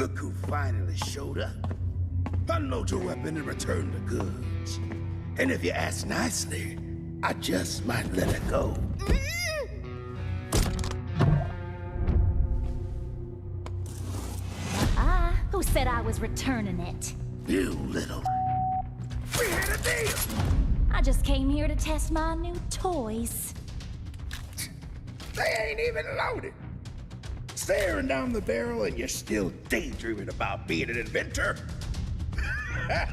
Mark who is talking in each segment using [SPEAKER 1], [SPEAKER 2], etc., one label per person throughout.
[SPEAKER 1] Look who finally showed up. Unload your weapon and return the goods. And if you ask nicely, I just might let it go.
[SPEAKER 2] Who said I was returning it?
[SPEAKER 1] You little... We had a deal!
[SPEAKER 2] I just came here to test my new toys.
[SPEAKER 1] They ain't even loaded. Staring down the barrel and you're still daydreaming about being an inventor? Huh?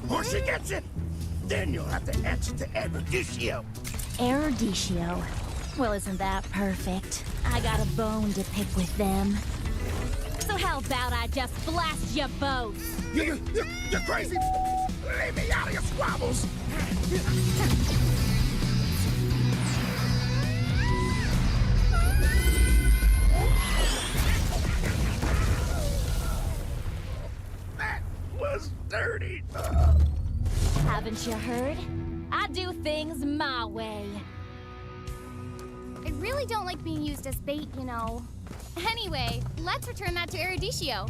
[SPEAKER 1] Or she gets it, then you'll have to answer to ReaperJDX.
[SPEAKER 2] ReaperJDX? Well, isn't that perfect? I got a bone to pick with them. So how about I just blast you both?
[SPEAKER 1] You're crazy! Leave me out of your squabbles! That was dirty.
[SPEAKER 2] Haven't you heard? I do things my way.
[SPEAKER 3] I really don't like being used as bait, you know. Anyway, let's return that to ReaperJDX.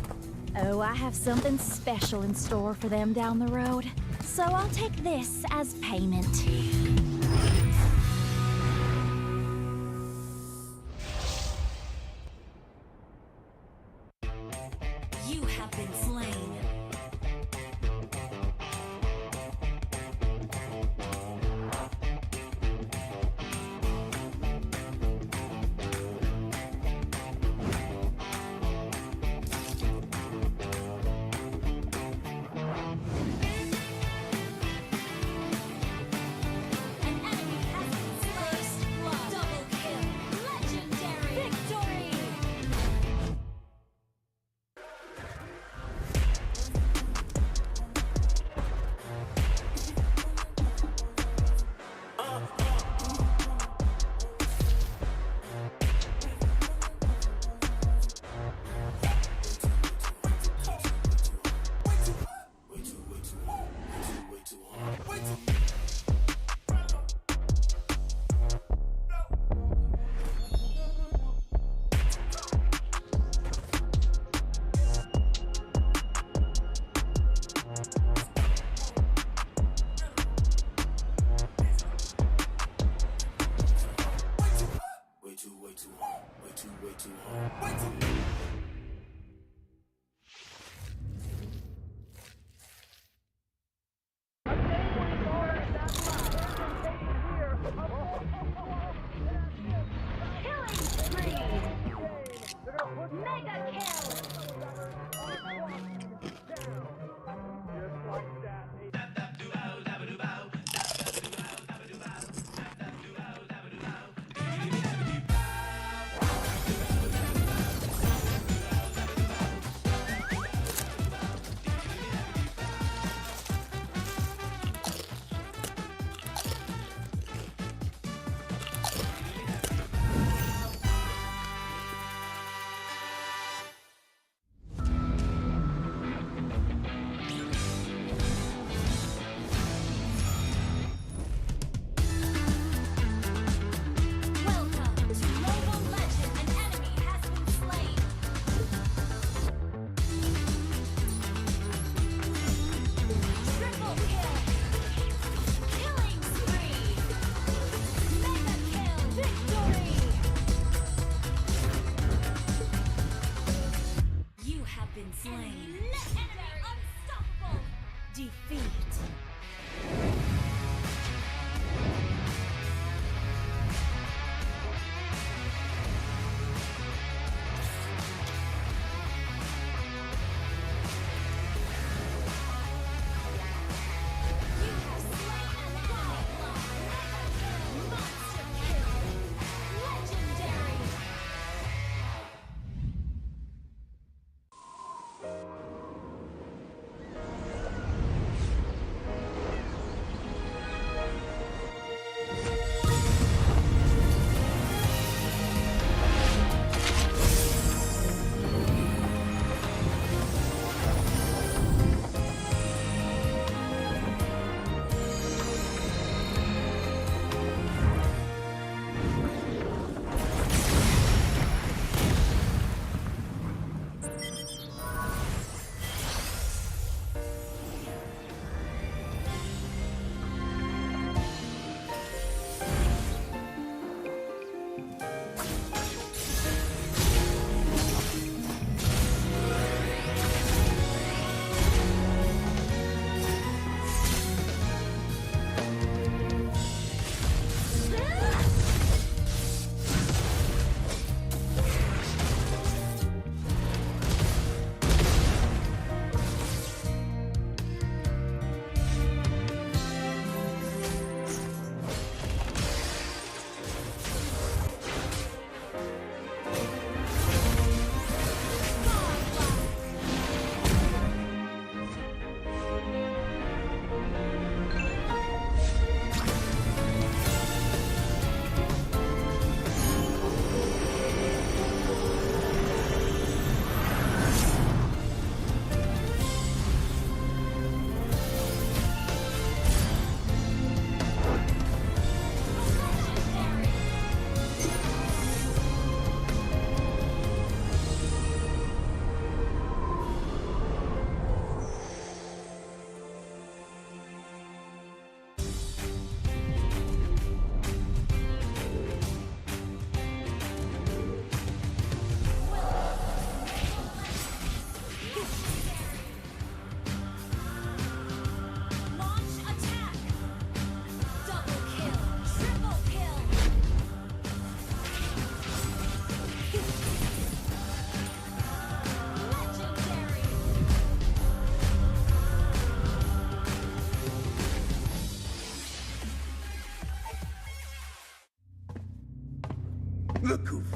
[SPEAKER 2] Oh, I have something special in store for them down the road. So I'll take this as payment. You have been slain.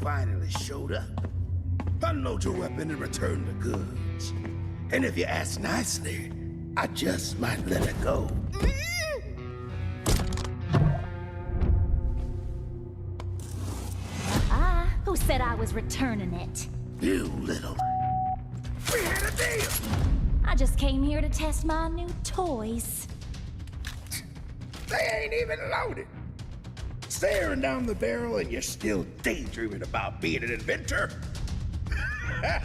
[SPEAKER 1] finally showed up. Unload your weapon and return the goods. And if you ask nicely, I just might let it go.
[SPEAKER 2] Who said I was returning it?
[SPEAKER 1] You little... We had a deal!
[SPEAKER 2] I just came here to test my new toys.
[SPEAKER 1] They ain't even loaded. Staring down the barrel and you're still daydreaming about being an inventor? Huh?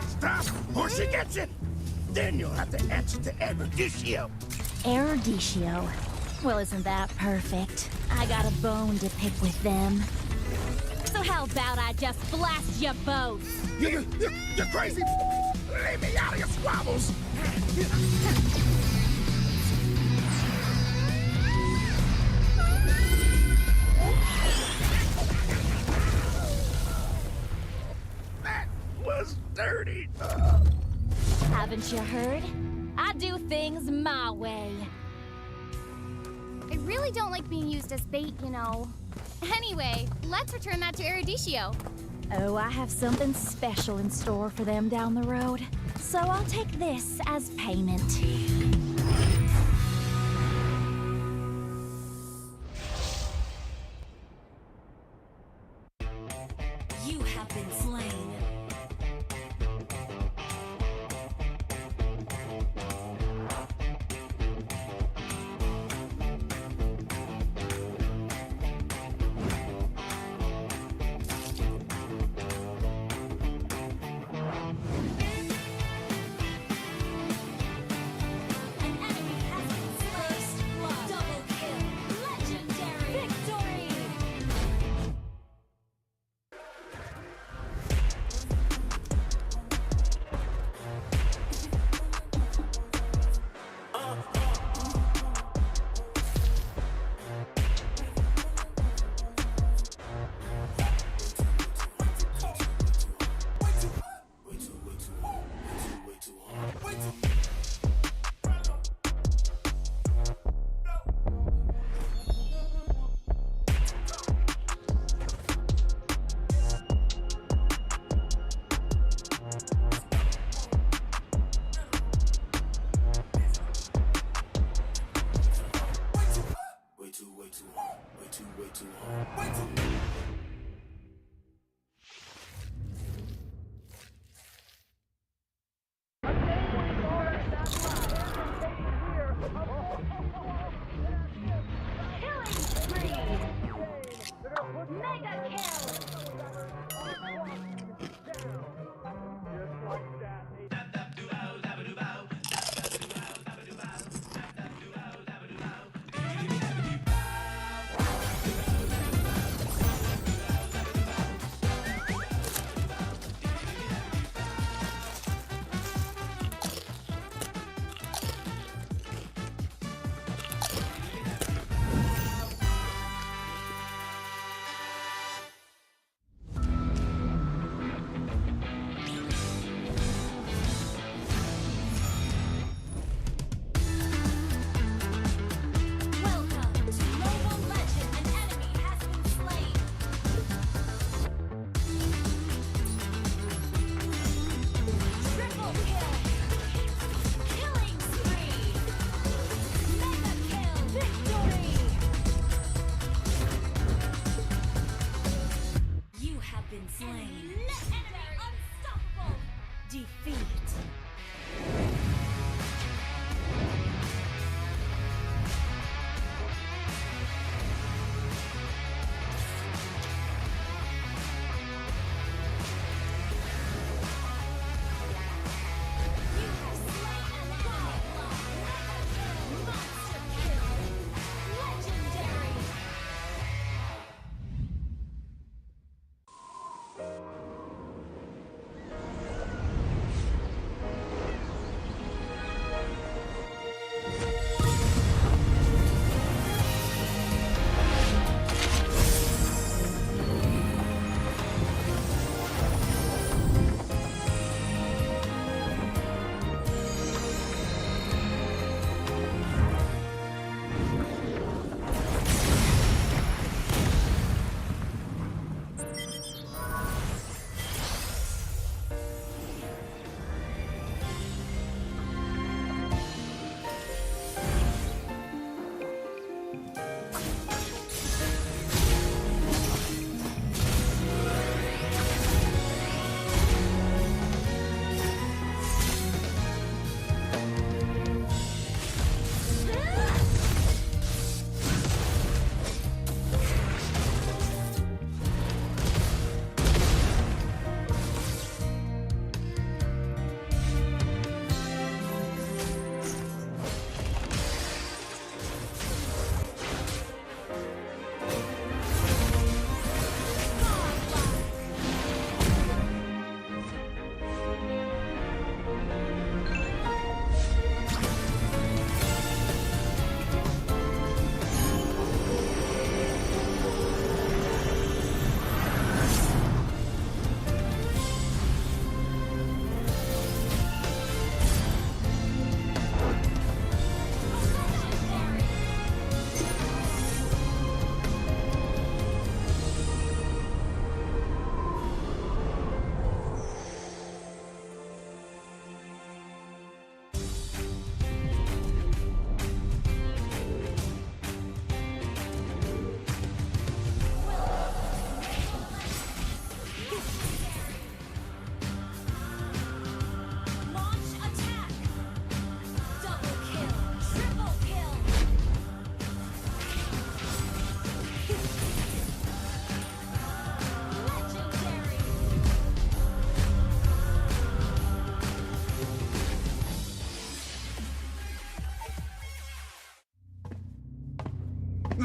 [SPEAKER 1] Stop, or she gets it! Then you'll have to answer to ReaperJDX.
[SPEAKER 2] ReaperJDX? Well, isn't that perfect? I got a bone to pick with them. So how about I just blast you both?
[SPEAKER 1] You're crazy! Leave me out of your squabbles! That was dirty!
[SPEAKER 2] Haven't you heard? I do things my way.
[SPEAKER 3] I really don't like being used as bait, you know. Anyway, let's return that to ReaperJDX.
[SPEAKER 2] Oh, I have something special in store for them down the road. So I'll take this as payment. You have been slain.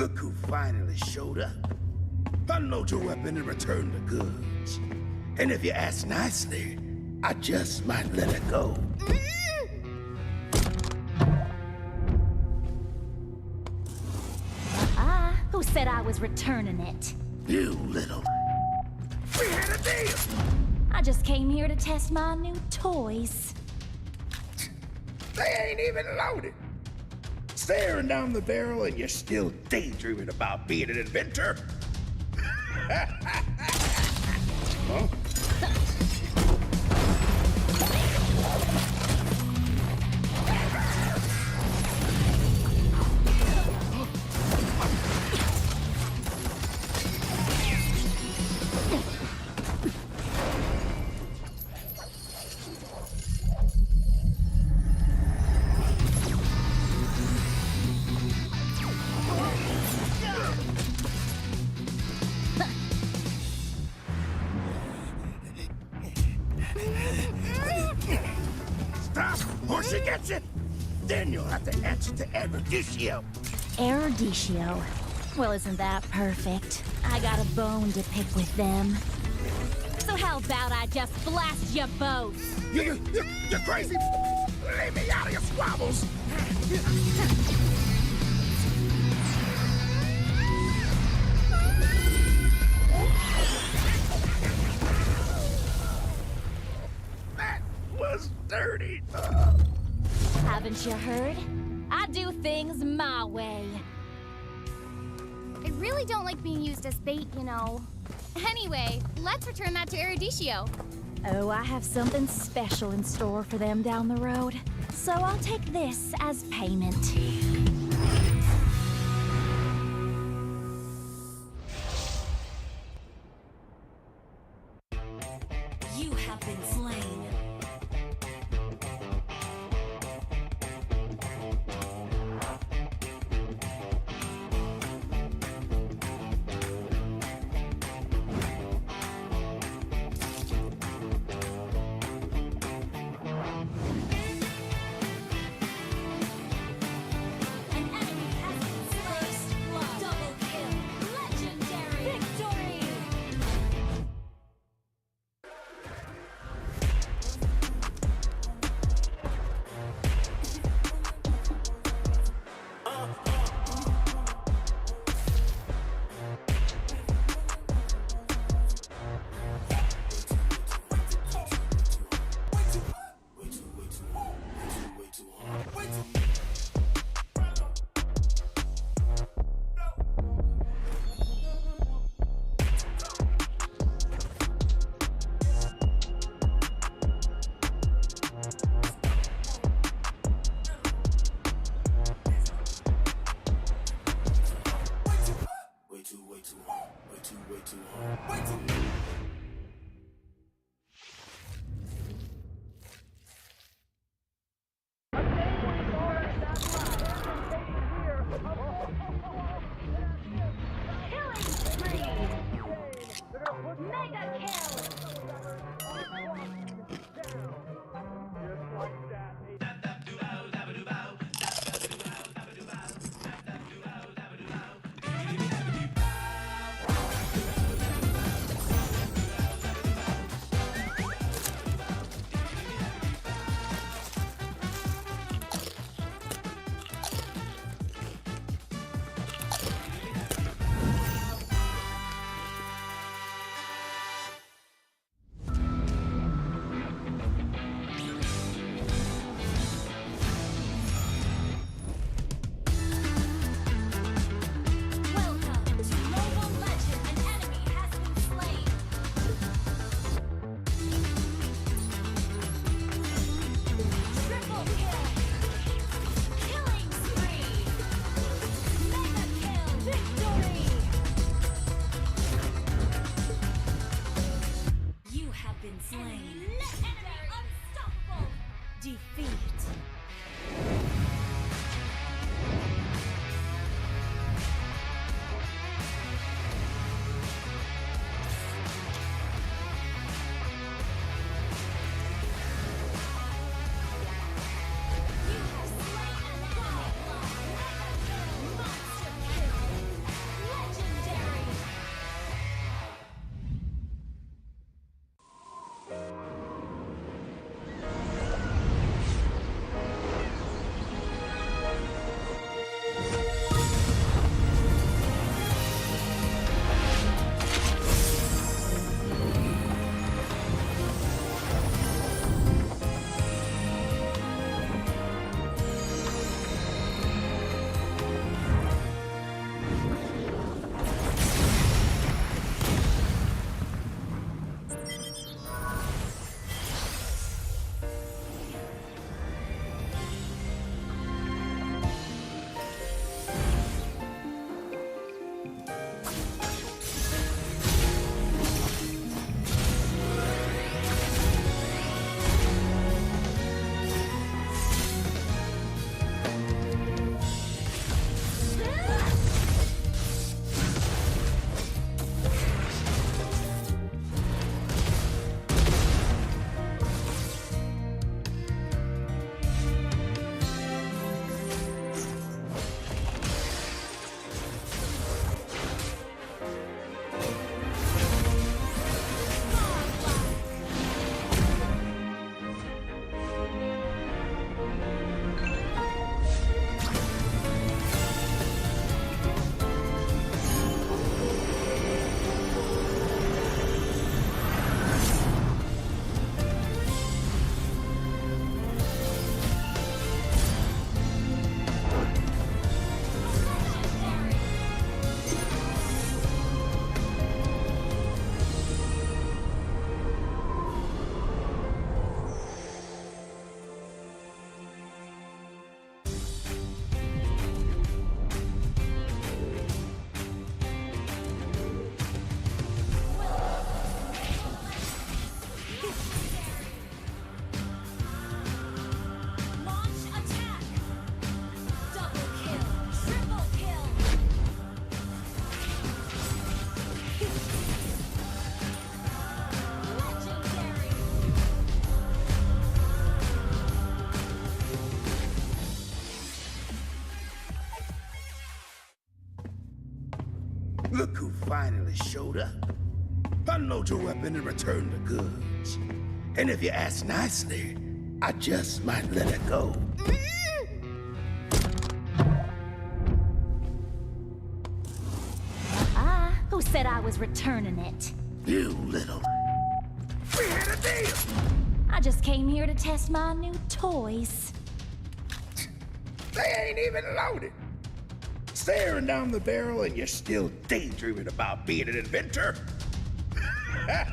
[SPEAKER 1] Look who finally showed up. Unload your weapon and return the goods. And if you ask nicely, I just might let it go.
[SPEAKER 2] Who said I was returning it?
[SPEAKER 1] You little... We had a deal!
[SPEAKER 2] I just came here to test my new toys.
[SPEAKER 1] They ain't even loaded. Staring down the barrel and you're still daydreaming about being an inventor? Huh? Or she gets it, then you'll have to answer to ReaperJDX.
[SPEAKER 2] ReaperJDX? Well, isn't that perfect? I got a bone to pick with them. So how about I just blast you both?
[SPEAKER 1] You're crazy! Leave me out of your squabbles! That was dirty.
[SPEAKER 2] Haven't you heard? I do things my way.
[SPEAKER 3] I really don't like being used as bait, you know. Anyway, let's return that to ReaperJDX.
[SPEAKER 2] Oh, I have something special in store for them down the road. So I'll take this as payment. You have been slain.
[SPEAKER 1] finally showed up. Unload your weapon and return the goods. And if you ask nicely, I just might let it go.
[SPEAKER 2] Who said I was returning it?
[SPEAKER 1] You little... We had a deal!
[SPEAKER 2] I just came here to test my new toys.
[SPEAKER 1] They ain't even loaded. Staring down the barrel and you're still daydreaming about being an inventor? Huh?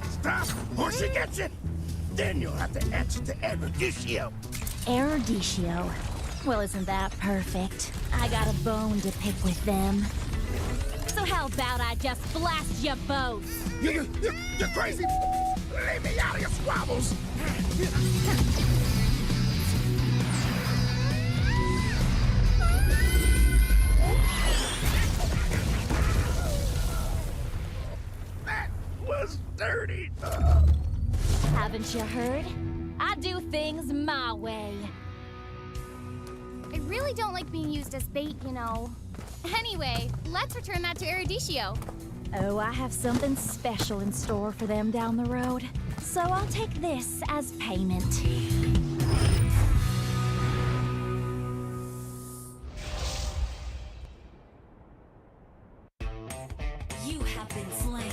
[SPEAKER 1] Stop, or she gets it! Then you'll have to answer to ReaperJDX.
[SPEAKER 2] ReaperJDX. Well, isn't that perfect? I got a bone to pick with them. So how about I just blast you both?
[SPEAKER 1] You're crazy! Leave me out of your squabbles! That was dirty!
[SPEAKER 2] Haven't you heard? I do things my way.
[SPEAKER 3] I really don't like being used as bait, you know. Anyway, let's return that to ReaperJDX.
[SPEAKER 2] Oh, I have something special in store for them down the road. So I'll take this as payment. You have been slain.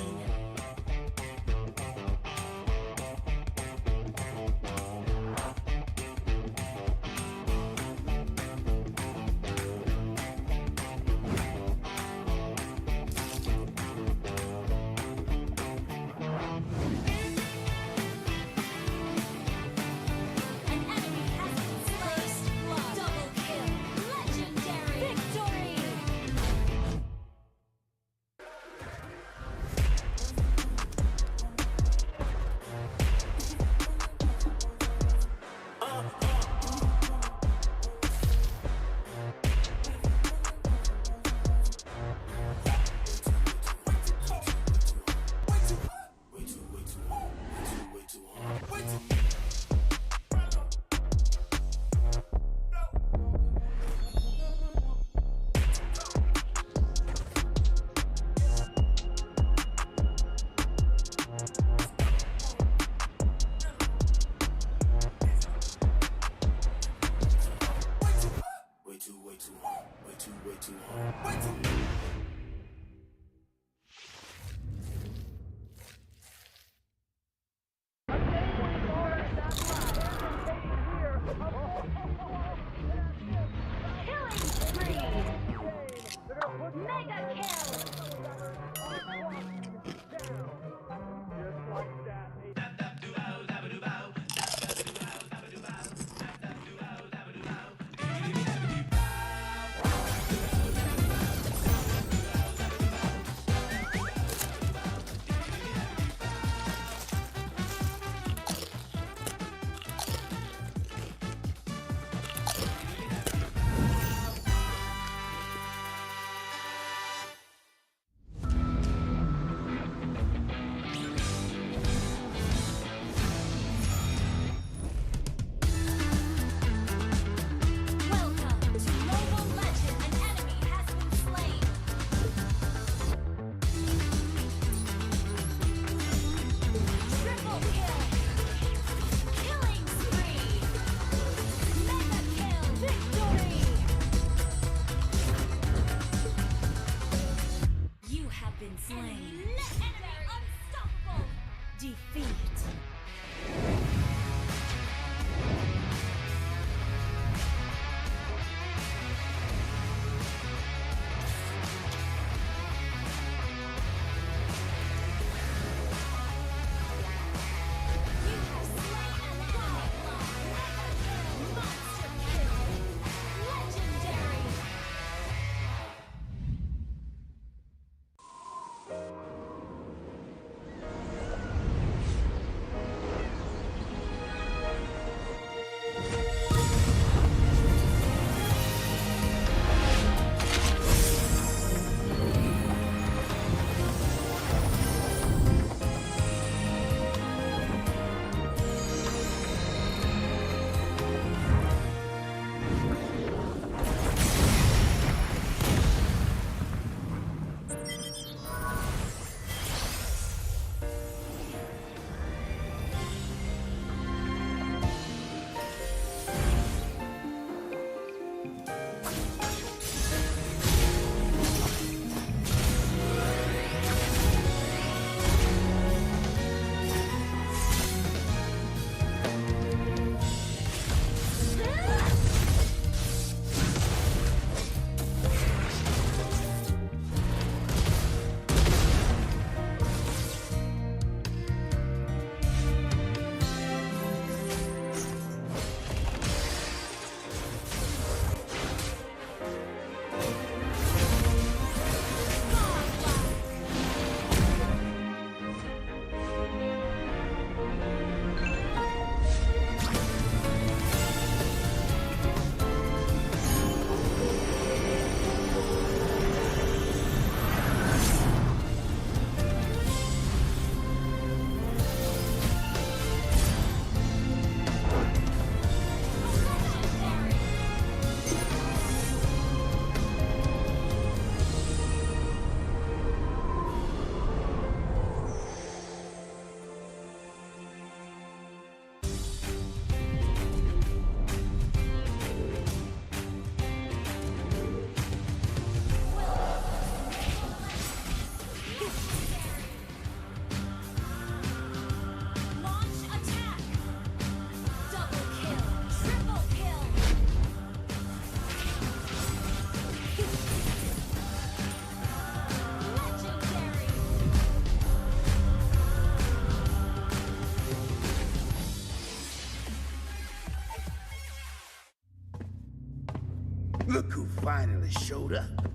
[SPEAKER 1] finally showed up.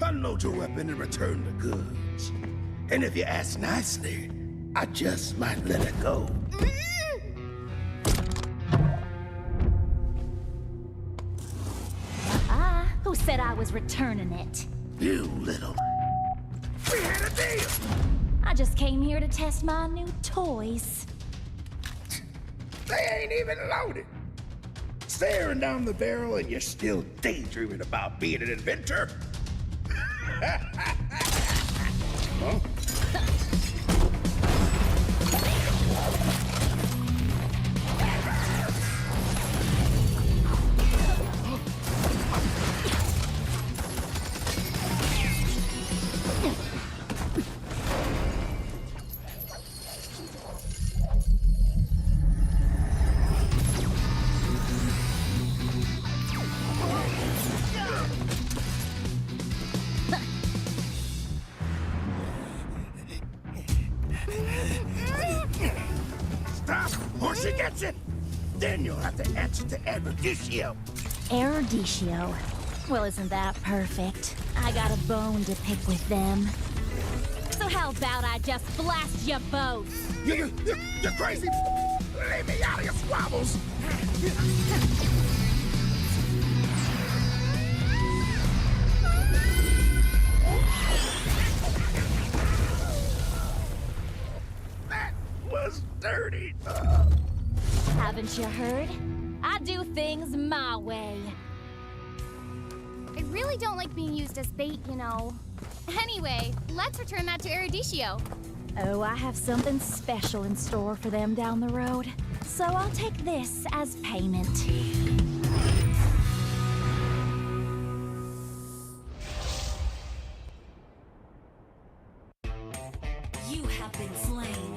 [SPEAKER 1] Unload your weapon and return the goods. And if you ask nicely, I just might let it go.
[SPEAKER 2] Who said I was returning it?
[SPEAKER 1] You little... We had a deal!
[SPEAKER 2] I just came here to test my new toys.
[SPEAKER 1] They ain't even loaded. Staring down the barrel and you're still daydreaming about being an inventor? Huh? Or she gets it, then you'll have to answer to ReaperJDX.
[SPEAKER 2] ReaperJDX? Well, isn't that perfect? I got a bone to pick with them. So how about I just blast you both?
[SPEAKER 1] You're crazy! Leave me out of your squabbles! That was dirty.
[SPEAKER 2] Haven't you heard? I do things my way.
[SPEAKER 3] I really don't like being used as bait, you know. Anyway, let's return that to ReaperJDX.
[SPEAKER 2] Oh, I have something special in store for them down the road. So I'll take this as payment.
[SPEAKER 4] You have been slain.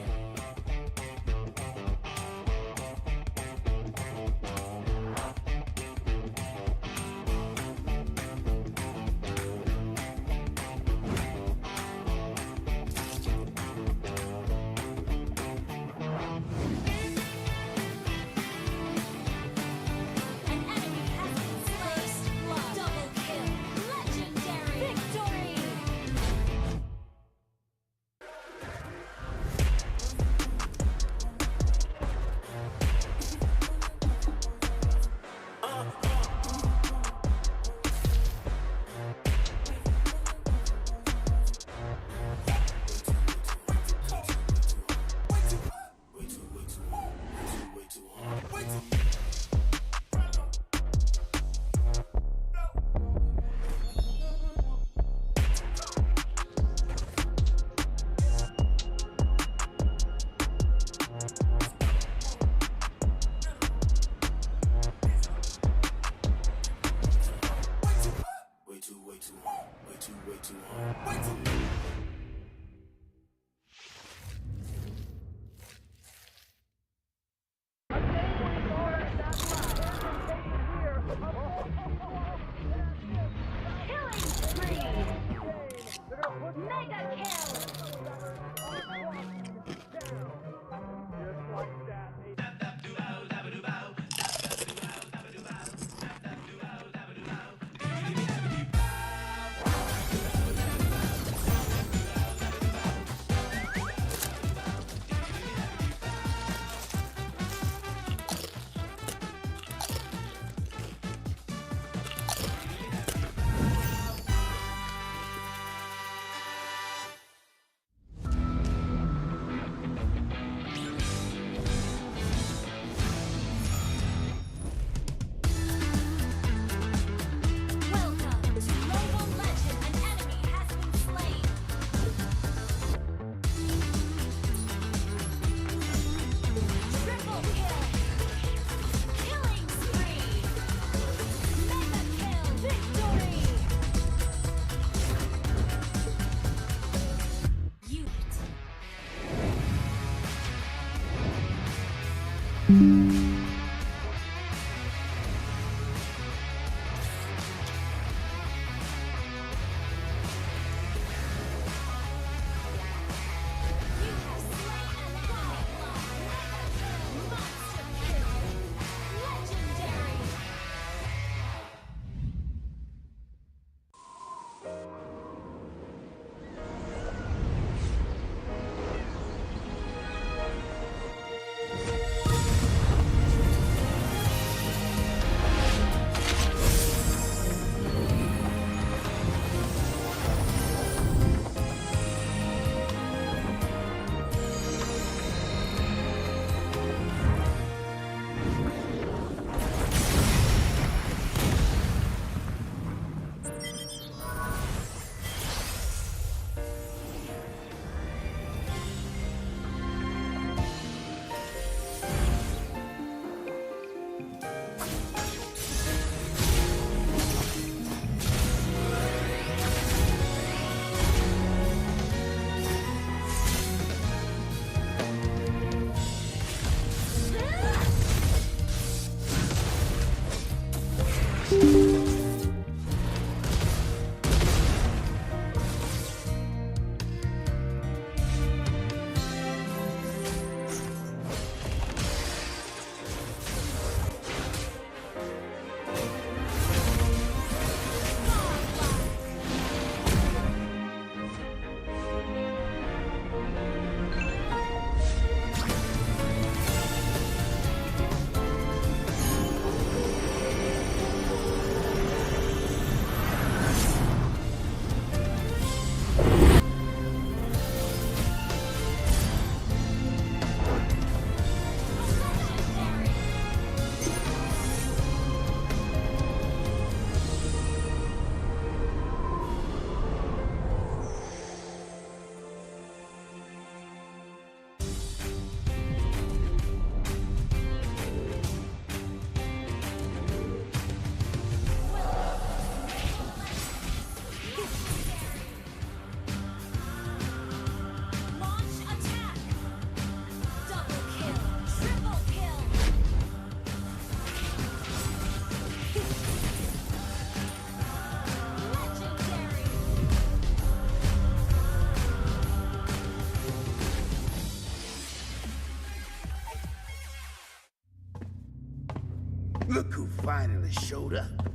[SPEAKER 1] Look who finally showed up.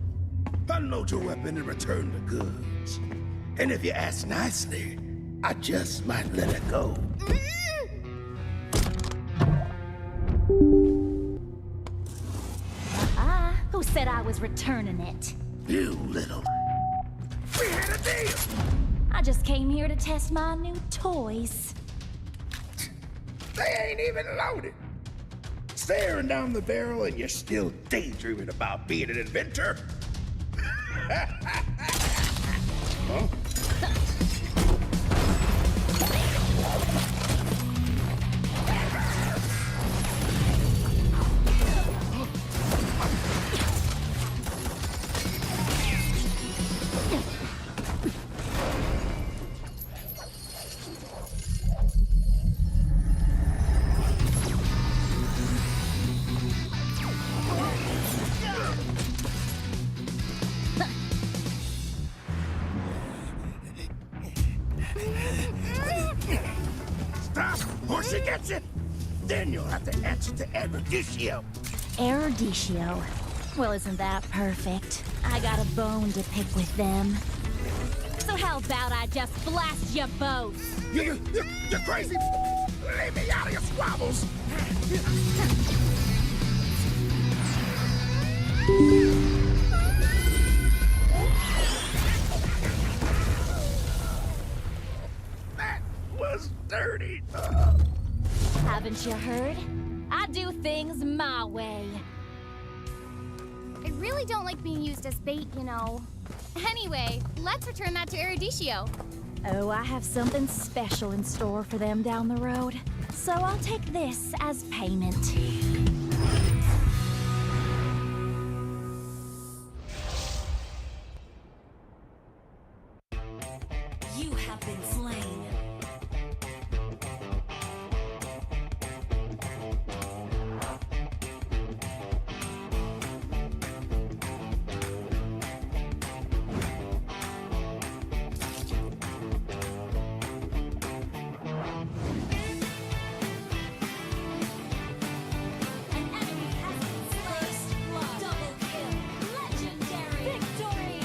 [SPEAKER 1] Unload your weapon and return the goods. And if you ask nicely, I just might let it go.
[SPEAKER 2] Who said I was returning it?
[SPEAKER 1] You little... We had a deal!
[SPEAKER 2] I just came here to test my new toys.
[SPEAKER 1] They ain't even loaded. Staring down the barrel and you're still daydreaming about being an inventor? Huh? Stop, or she gets it. Then you'll have to answer to ReaperJDX.
[SPEAKER 2] ReaperJDX? Well, isn't that perfect? I got a bone to pick with them. So how about I just blast you both?
[SPEAKER 1] You're crazy. Leave me out of your squabbles. That was dirty.
[SPEAKER 2] Haven't you heard? I do things my way.
[SPEAKER 3] I really don't like being used as bait, you know. Anyway, let's return that to ReaperJDX.
[SPEAKER 2] Oh, I have something special in store for them down the road. So I'll take this as payment.
[SPEAKER 4] You have been slain. An enemy has been slain. Double kill. Legendary victory.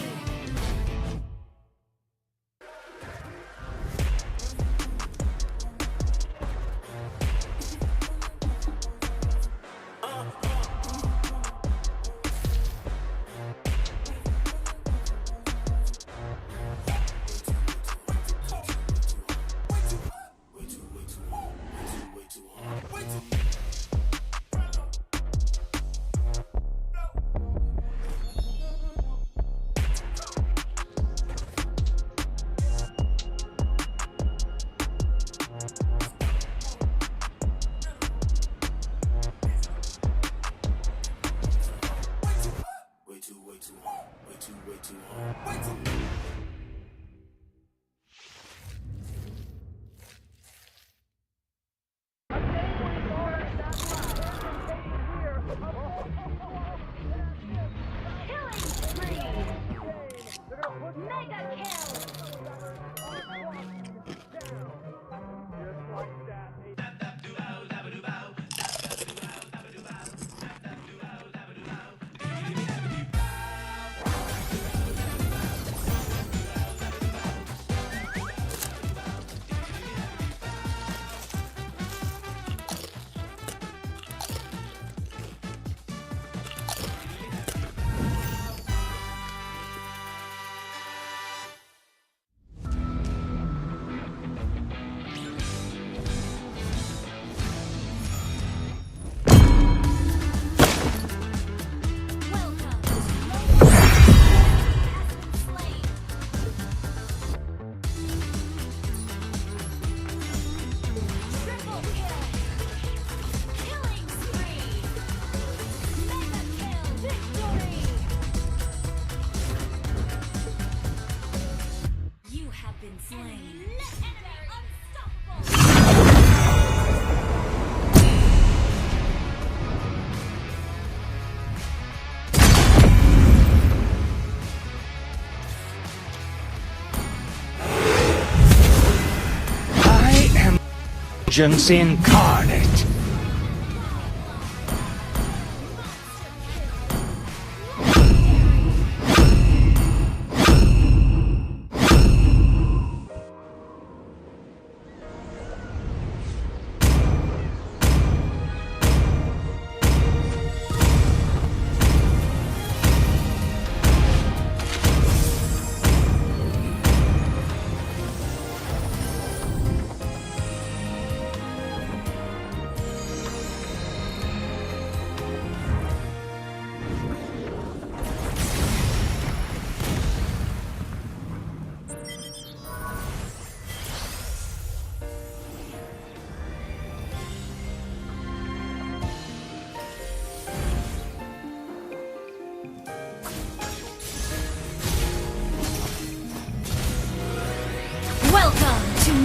[SPEAKER 5] Vengeance incarnate.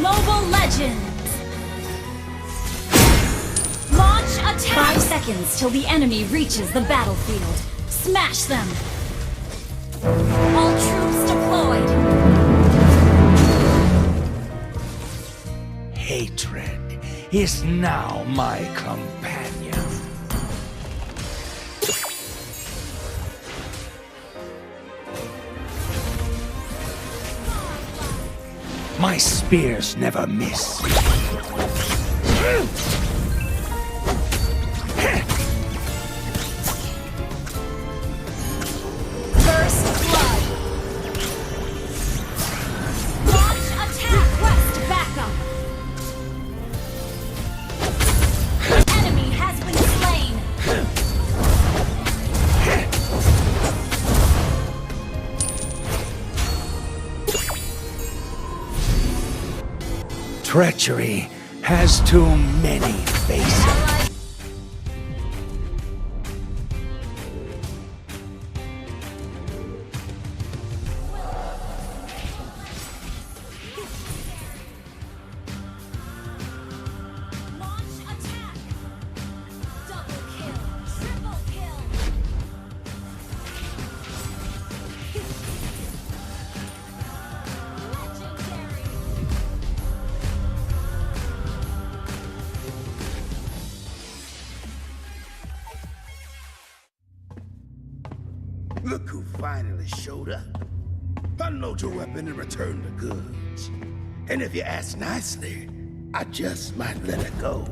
[SPEAKER 4] Mobile Legends! Launch attack! 5 seconds till the enemy reaches the battlefield. Smash them! All troops deployed!
[SPEAKER 5] Hatred is now my companion. My spears never miss.
[SPEAKER 4] First blood! Launch attack! Quest backup! Enemy has been slain!
[SPEAKER 5] Treachery has too many faces.
[SPEAKER 4] Ally Launch attack! Double kill! Triple kill! Legendary!
[SPEAKER 1] Look who finally showed up. Unload your weapon and return the goods. And if you ask nicely, I just might let it go.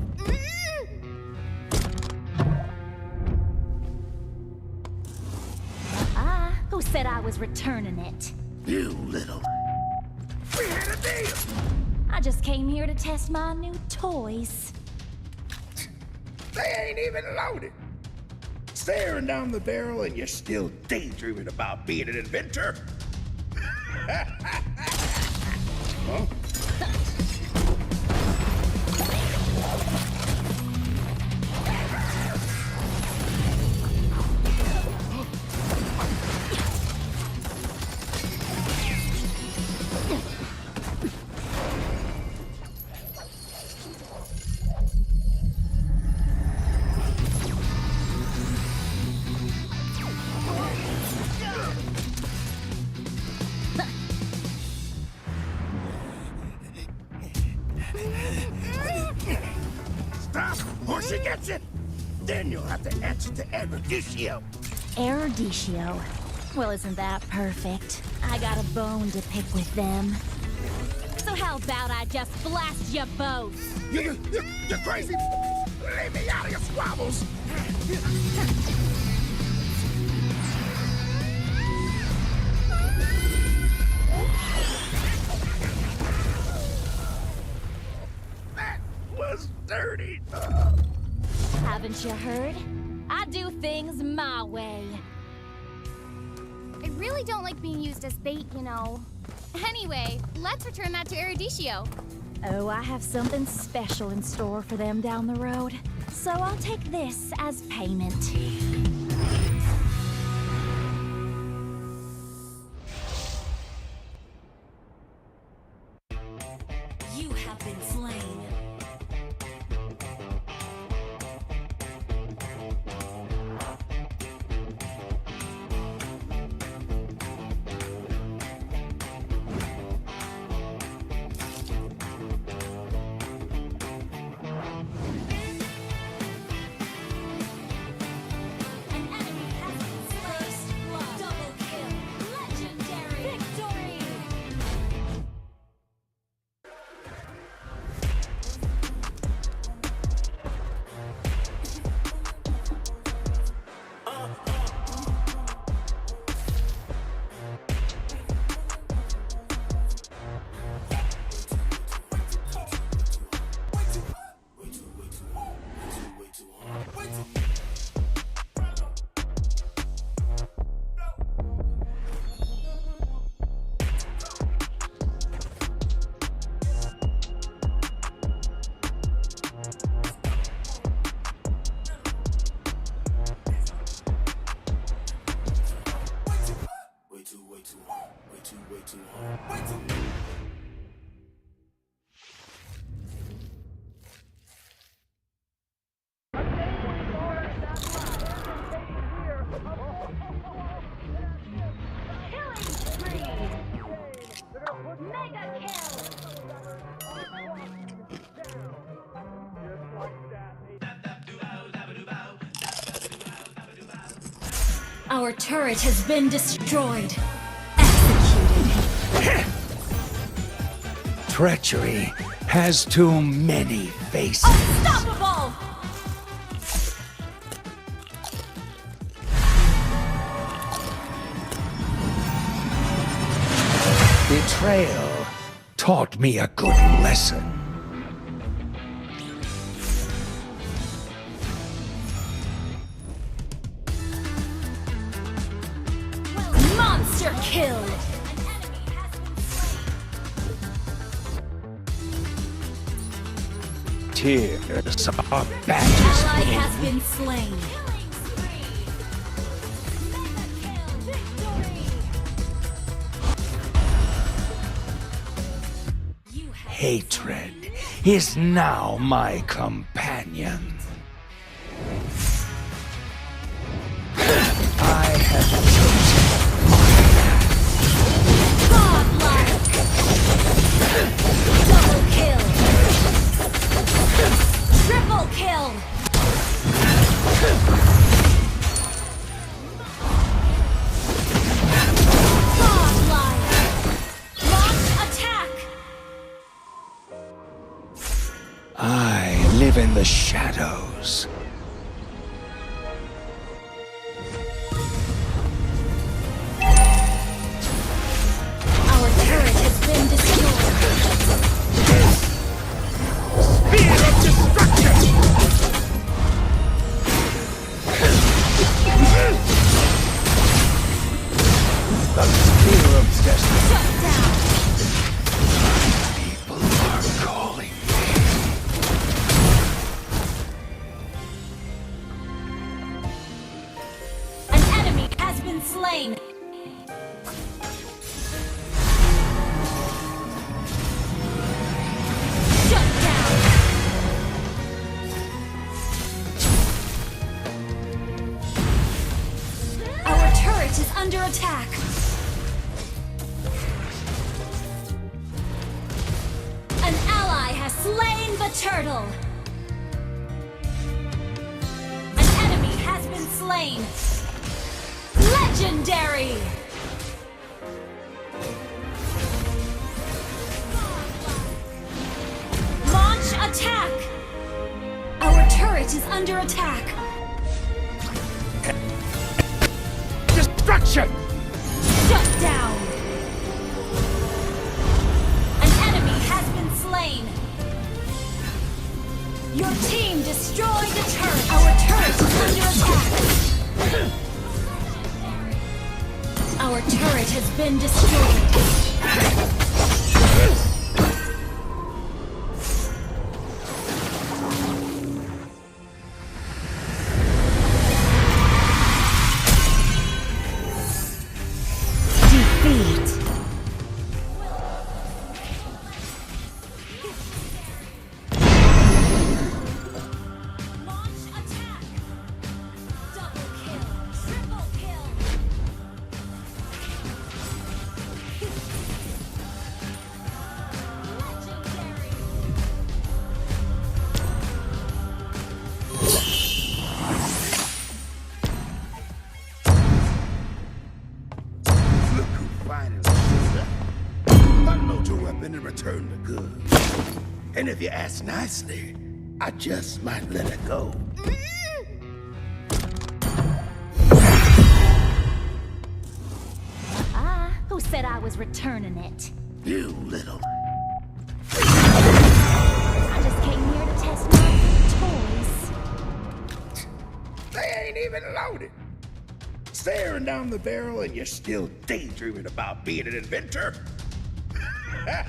[SPEAKER 2] Who said I was returning it?
[SPEAKER 1] You little... We had a deal!
[SPEAKER 2] I just came here to test my new toys.
[SPEAKER 1] They ain't even loaded. Staring down the barrel and you're still daydreaming about being an inventor? Huh? Stop, or she gets it! Then you'll have to answer to ReaperJDX.
[SPEAKER 2] ReaperJDX. Well, isn't that perfect? I got a bone to pick with them. So how about I just blast you both?
[SPEAKER 1] You're crazy! Leave me out of your squabbles! That was dirty!
[SPEAKER 2] Haven't you heard? I do things my way.
[SPEAKER 3] I really don't like being used as bait, you know. Anyway, let's return that to ReaperJDX.
[SPEAKER 2] Oh, I have something special in store for them down the road. So I'll take this as payment.
[SPEAKER 4] You have been slain. An enemy has been slain. First blood. Double kill. Legendary. Victory. Our turret has been destroyed. Executed.
[SPEAKER 5] Treachery has too many faces.
[SPEAKER 4] Unstoppable!
[SPEAKER 5] Betrayal taught me a good lesson.
[SPEAKER 4] Monster kill!
[SPEAKER 5] Tears are badges.
[SPEAKER 4] Ally has been slain.
[SPEAKER 5] Hatred is now my companion. I have chosen
[SPEAKER 4] Godlike! Double kill! Triple kill! Godlike! Launch attack!
[SPEAKER 5] I live in the shadows.
[SPEAKER 4] Our turret has been destroyed.
[SPEAKER 5] Spear of destruction! The spear of destiny.
[SPEAKER 4] Shut down!
[SPEAKER 5] People are calling me.
[SPEAKER 4] An enemy has been slain. Shut down! Our turret is under attack. An ally has slain the turtle. An enemy has been slain. Legendary! Launch attack! Our turret is under attack.
[SPEAKER 5] Destruction!
[SPEAKER 4] Shut down! An enemy has been slain. Your team destroyed the turret. Our turret is under attack. Our turret has been destroyed. Defeat. Launch attack. Double kill. Triple kill. Legendary.
[SPEAKER 1] Look who finally showed up. Unload your weapon and return the goods. And if you ask nicely, I just might let it go.
[SPEAKER 2] Who said I was returning it?
[SPEAKER 1] You little...
[SPEAKER 2] I just came here to test my toys.
[SPEAKER 1] They ain't even loaded. Staring down the barrel and you're still daydreaming about being an inventor? Huh?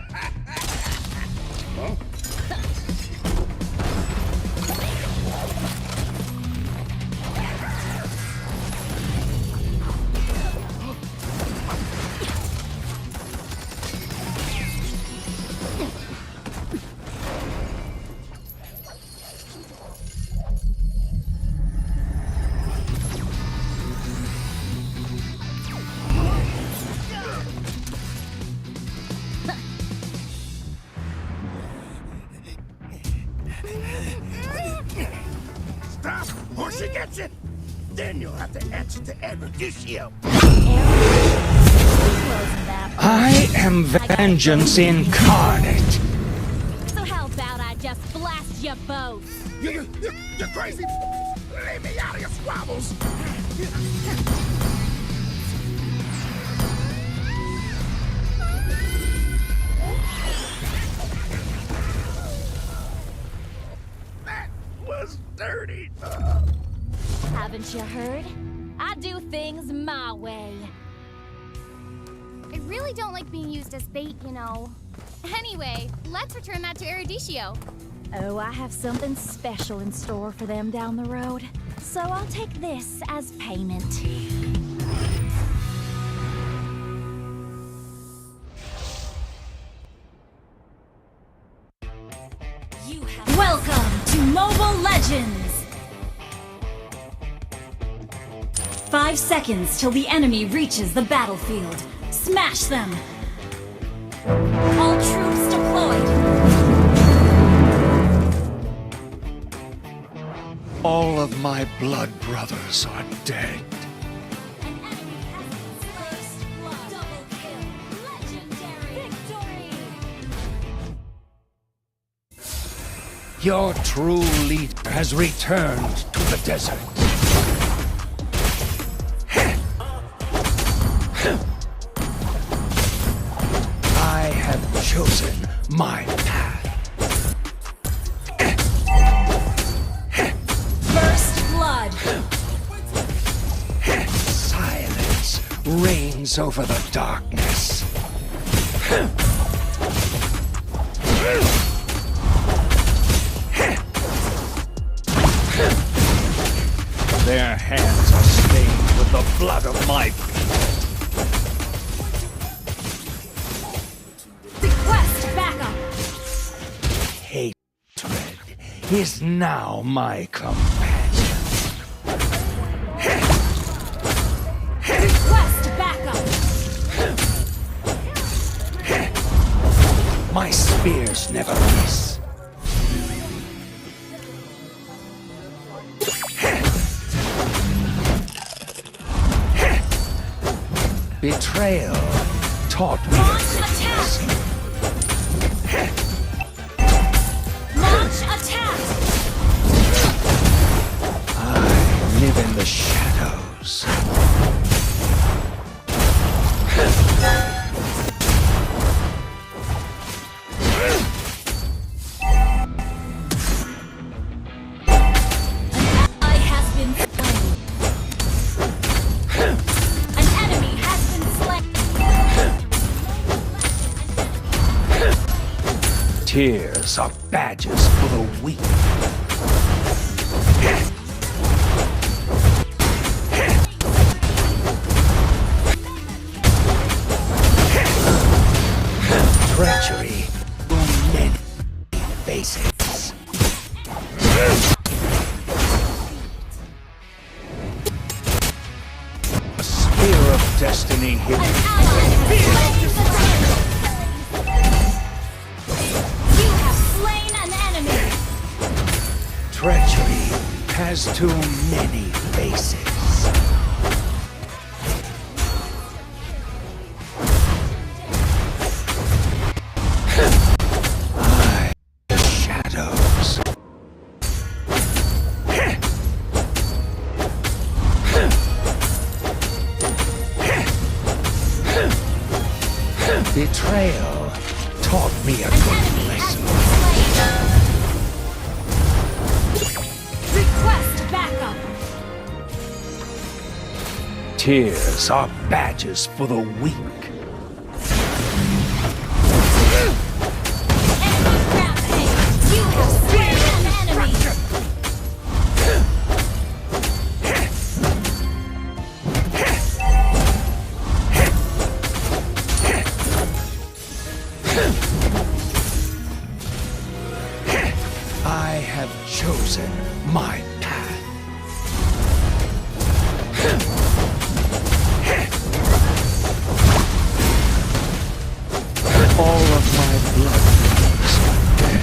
[SPEAKER 1] Stop, or she gets it! Then you'll have to answer to ReaperJDX.
[SPEAKER 5] I am vengeance incarnate.
[SPEAKER 2] So how about I just blast you both?
[SPEAKER 1] You're crazy! Leave me out of your squabbles! That was dirty!
[SPEAKER 2] Haven't you heard? I do things my way.
[SPEAKER 3] I really don't like being used as bait, you know. Anyway, let's return that to ReaperJDX.
[SPEAKER 2] Oh, I have something special in store for them down the road. So I'll take this as payment.
[SPEAKER 4] Welcome to Mobile Legends! 5 seconds till the enemy reaches the battlefield. Smash them! All troops deployed!
[SPEAKER 5] All of my blood brothers are dead.
[SPEAKER 4] An enemy has been slain. Double kill! Legendary victory!
[SPEAKER 5] Your true leader has returned to the desert. I have chosen my path.
[SPEAKER 4] First blood!
[SPEAKER 5] Silence reigns over the darkness. Their hands are stained with the blood of my people.
[SPEAKER 4] Request backup!
[SPEAKER 5] Hatred is now my companion.
[SPEAKER 4] Request backup!
[SPEAKER 5] My spears never miss. Betrayal taught me
[SPEAKER 4] Launch
[SPEAKER 5] a good
[SPEAKER 4] attack!
[SPEAKER 5] lesson.
[SPEAKER 4] Launch attack!
[SPEAKER 5] I live in the shadows.
[SPEAKER 4] Ally has been slain. An enemy has been slain.
[SPEAKER 5] Tears are badges for the weak. Treachery on many faces. A spear of destiny hidden.
[SPEAKER 4] Ally has slain. You have slain an enemy.
[SPEAKER 5] Treachery has too many faces. I, the shadows. Betrayal taught me a good
[SPEAKER 4] Enemy has
[SPEAKER 5] lesson.
[SPEAKER 4] been slain. Request backup.
[SPEAKER 5] Tears are badges for the weak.
[SPEAKER 4] Enemy rampage. You have slain an enemy.
[SPEAKER 5] I have chosen my path. All of my blood brothers are dead.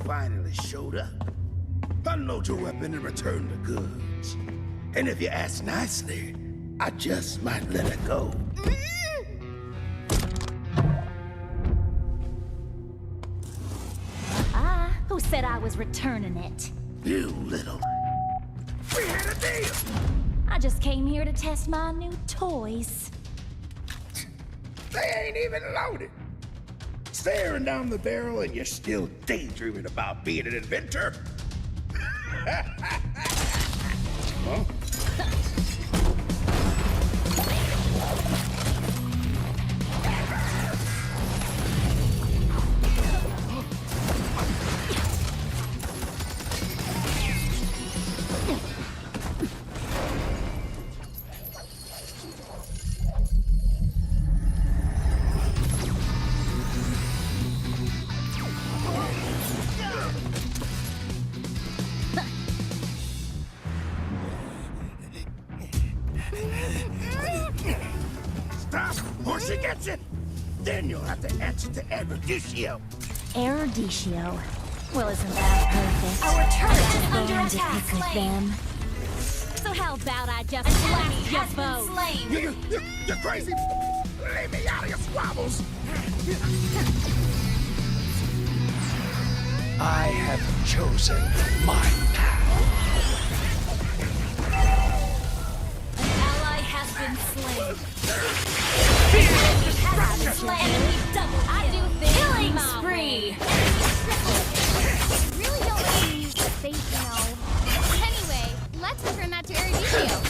[SPEAKER 1] finally showed up. Unload your weapon and return the goods. And if you ask nicely, I just might let it go.
[SPEAKER 2] Who said I was returning it?
[SPEAKER 1] You little... We had a deal!
[SPEAKER 2] I just came here to test my new toys.
[SPEAKER 1] They ain't even loaded. Staring down the barrel and you're still daydreaming about being an inventor? Huh? Stop, or she gets it! Then you'll have to answer to ReaperJDX.
[SPEAKER 2] ReaperJDX. Well, isn't that perfect?
[SPEAKER 4] Our turret is
[SPEAKER 2] I
[SPEAKER 4] under
[SPEAKER 2] got a bone to
[SPEAKER 4] attack.
[SPEAKER 2] pick with them. So how about I just
[SPEAKER 4] An enemy
[SPEAKER 2] blast your
[SPEAKER 4] has been
[SPEAKER 2] boat?
[SPEAKER 4] slain.
[SPEAKER 1] You're crazy! Leave me out of your squabbles!
[SPEAKER 5] I have chosen my path.
[SPEAKER 4] An ally has been slain. Enemy has been slain. Enemy double
[SPEAKER 2] I
[SPEAKER 4] kill.
[SPEAKER 2] do things
[SPEAKER 4] Killing
[SPEAKER 2] my
[SPEAKER 4] spree.
[SPEAKER 3] Really don't like being used as bait, you know. Anyway, let's return that to ReaperJDX.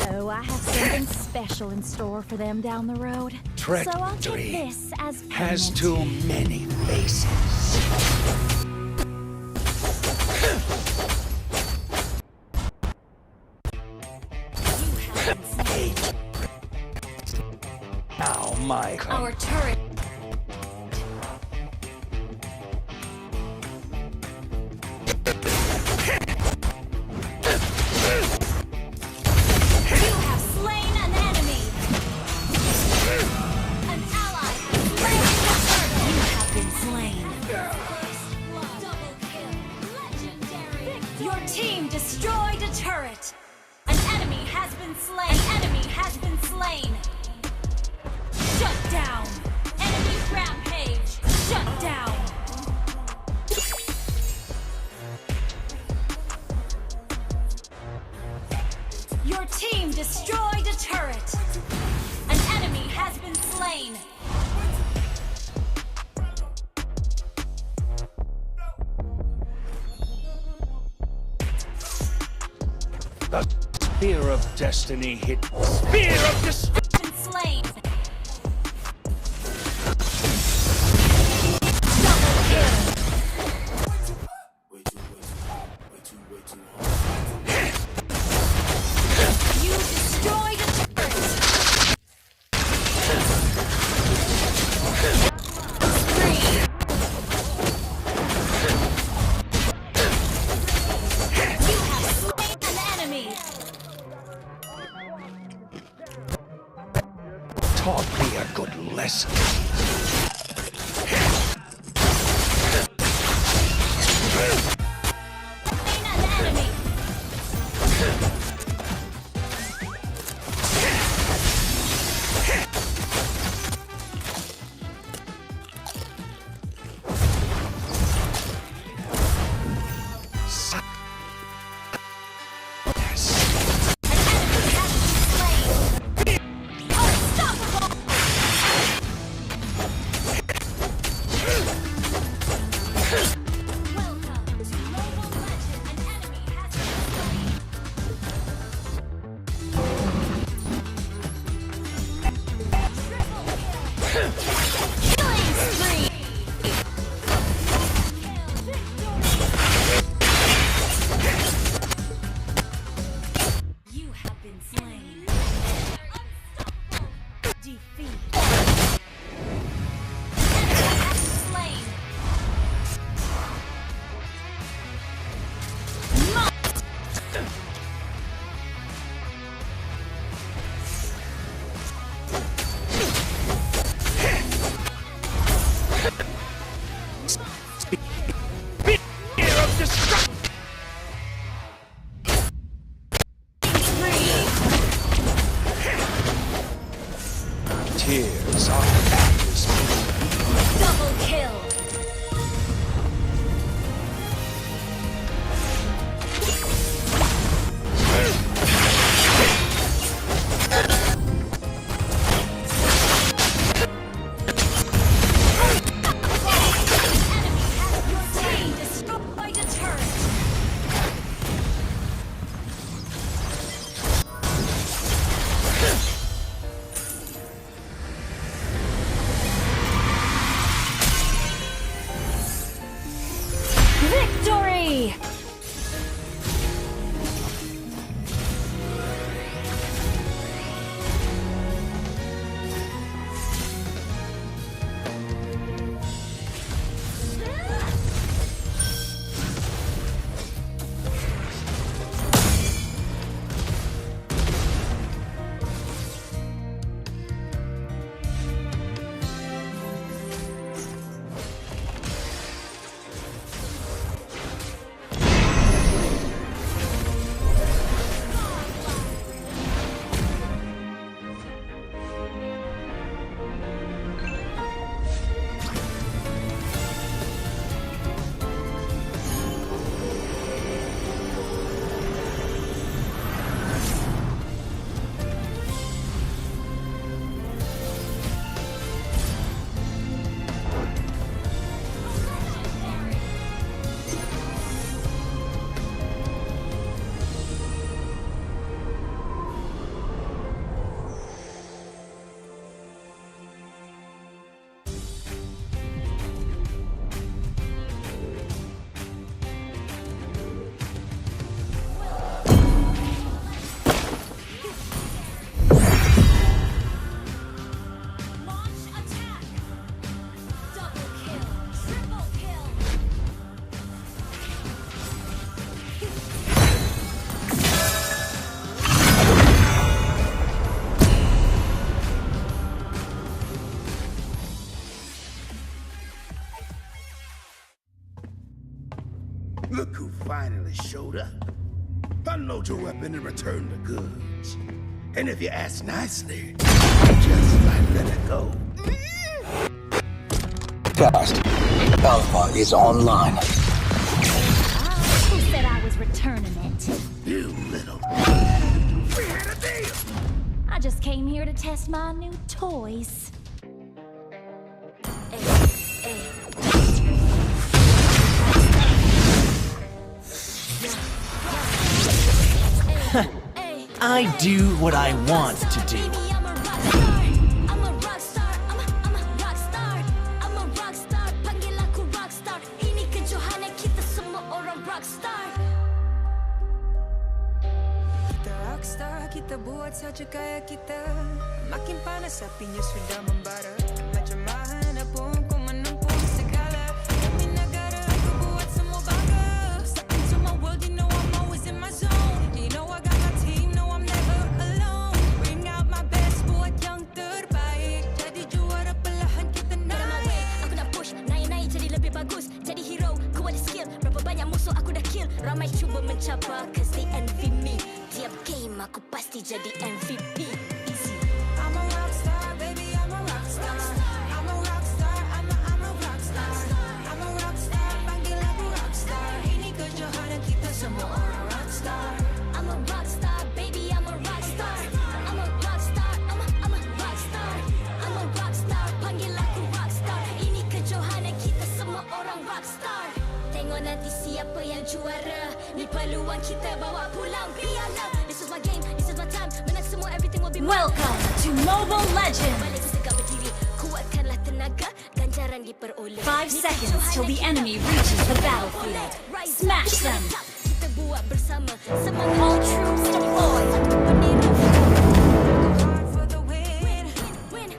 [SPEAKER 2] So I have something special in store for them down the road.
[SPEAKER 5] Trek
[SPEAKER 2] so I'll take
[SPEAKER 5] 3
[SPEAKER 2] this as
[SPEAKER 5] has
[SPEAKER 2] payment.
[SPEAKER 5] too many faces. Now my
[SPEAKER 4] Our turret. You have slain an enemy. An ally has slain the turtle. You have been slain. Double kill. Legendary. Your team destroyed a turret. An enemy has been slain. An enemy has been slain. Shut down. Enemy rampage. Shut down. Your team destroyed a turret. An enemy has been slain.
[SPEAKER 5] The spear of destiny hit. Spear of destruction.
[SPEAKER 4] Been slain. You destroyed a turret. Spree. You have slain an enemy.
[SPEAKER 5] Taught me a good lesson.
[SPEAKER 4] Slain an enemy. An enemy has been slain. Unstoppable.
[SPEAKER 5] destruction! Tears are actors.
[SPEAKER 4] Double kill. Victory!
[SPEAKER 1] Look who finally showed up. Unload your weapon and return the goods. And if you ask nicely, I just might let it go.
[SPEAKER 6] Fast. Alpha is online.
[SPEAKER 2] Who said I was returning it?
[SPEAKER 1] You little... We had a deal!
[SPEAKER 2] I just came here to test my new toys.
[SPEAKER 7] I do what I want to do.
[SPEAKER 8] Kita buat saja kaya kita. Makin panas apinya sudah membara. Macam mana pun ku menempuh segala. Demi negara ku buat semua bangga. Step into my world, you know I'm always in my zone. You know I got my team, no I'm never alone. Bring out my best, buat yang terbaik. Jadi juara perlahan kita naik.
[SPEAKER 4] Aku nak push, naik-naik jadi lebih bagus. Jadi hero, ku ada skill. Berapa banyak musuh aku dah kill. Ramai cuba mencapai, cause they envy me. Tiap game aku pasti jadi MVP. Easy.
[SPEAKER 8] I'm a rockstar, baby, I'm a rockstar. I'm a rockstar, I'm a rockstar. I'm a rockstar, panggil aku rockstar. Ini kejohanan kita semua orang rockstar.
[SPEAKER 4] I'm a rockstar, baby, I'm a rockstar. I'm a rockstar, I'm a rockstar. I'm a rockstar, panggil aku rockstar. Ini kejohanan kita semua orang rockstar. Tengok nanti siapa yang juara. Ni peluang kita bawa pulang piala. This is my game, this is my time. Menang semua, everything will be mine.
[SPEAKER 2] Welcome to Mobile Legends!
[SPEAKER 4] Balik segala berdiri, kuatkanlah tenaga. Ganjaran diperoleh.
[SPEAKER 2] 5 seconds till the enemy reaches the battlefield. Smash them!
[SPEAKER 4] Kita buat bersama. Semangat
[SPEAKER 2] All troops deployed!
[SPEAKER 8] Hard for the win.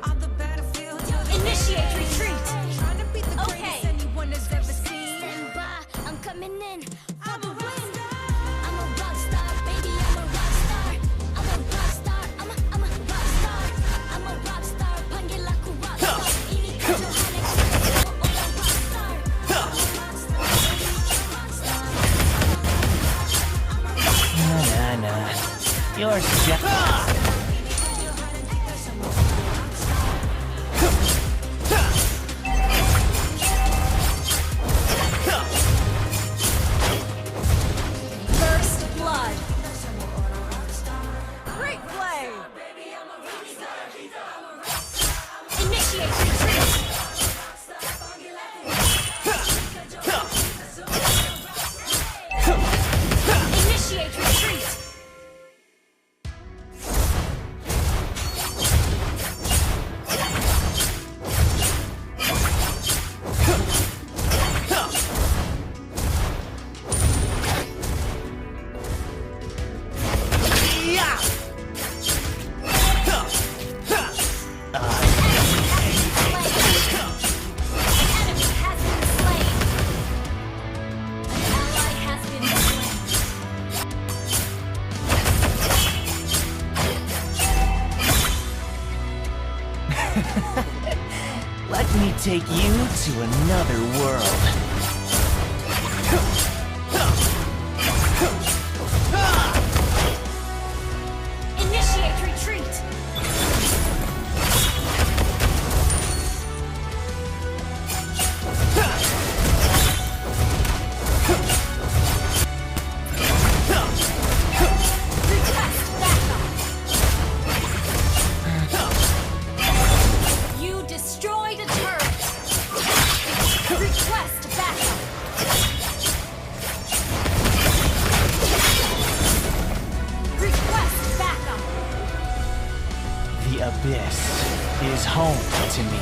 [SPEAKER 8] On the battlefield.
[SPEAKER 2] Initiate retreat!
[SPEAKER 8] Trying to beat the
[SPEAKER 2] Okay.
[SPEAKER 8] greatest anyone has ever seen.
[SPEAKER 4] Stand by, I'm coming in for the win. I'm a rockstar, baby, I'm a rockstar. I'm a rockstar, I'm a rockstar. I'm a rockstar, panggil aku rockstar. Ini kejohanan kita semua orang rockstar. I'm a rockstar, baby, I'm a rockstar.
[SPEAKER 7] You're
[SPEAKER 4] First blood. Great play. Initiate retreat. Initiate retreat.
[SPEAKER 7] Let me take you to another world.
[SPEAKER 4] Initiate retreat. Request backup. You destroyed a turret. Request backup. Request backup.
[SPEAKER 7] The abyss is home to me.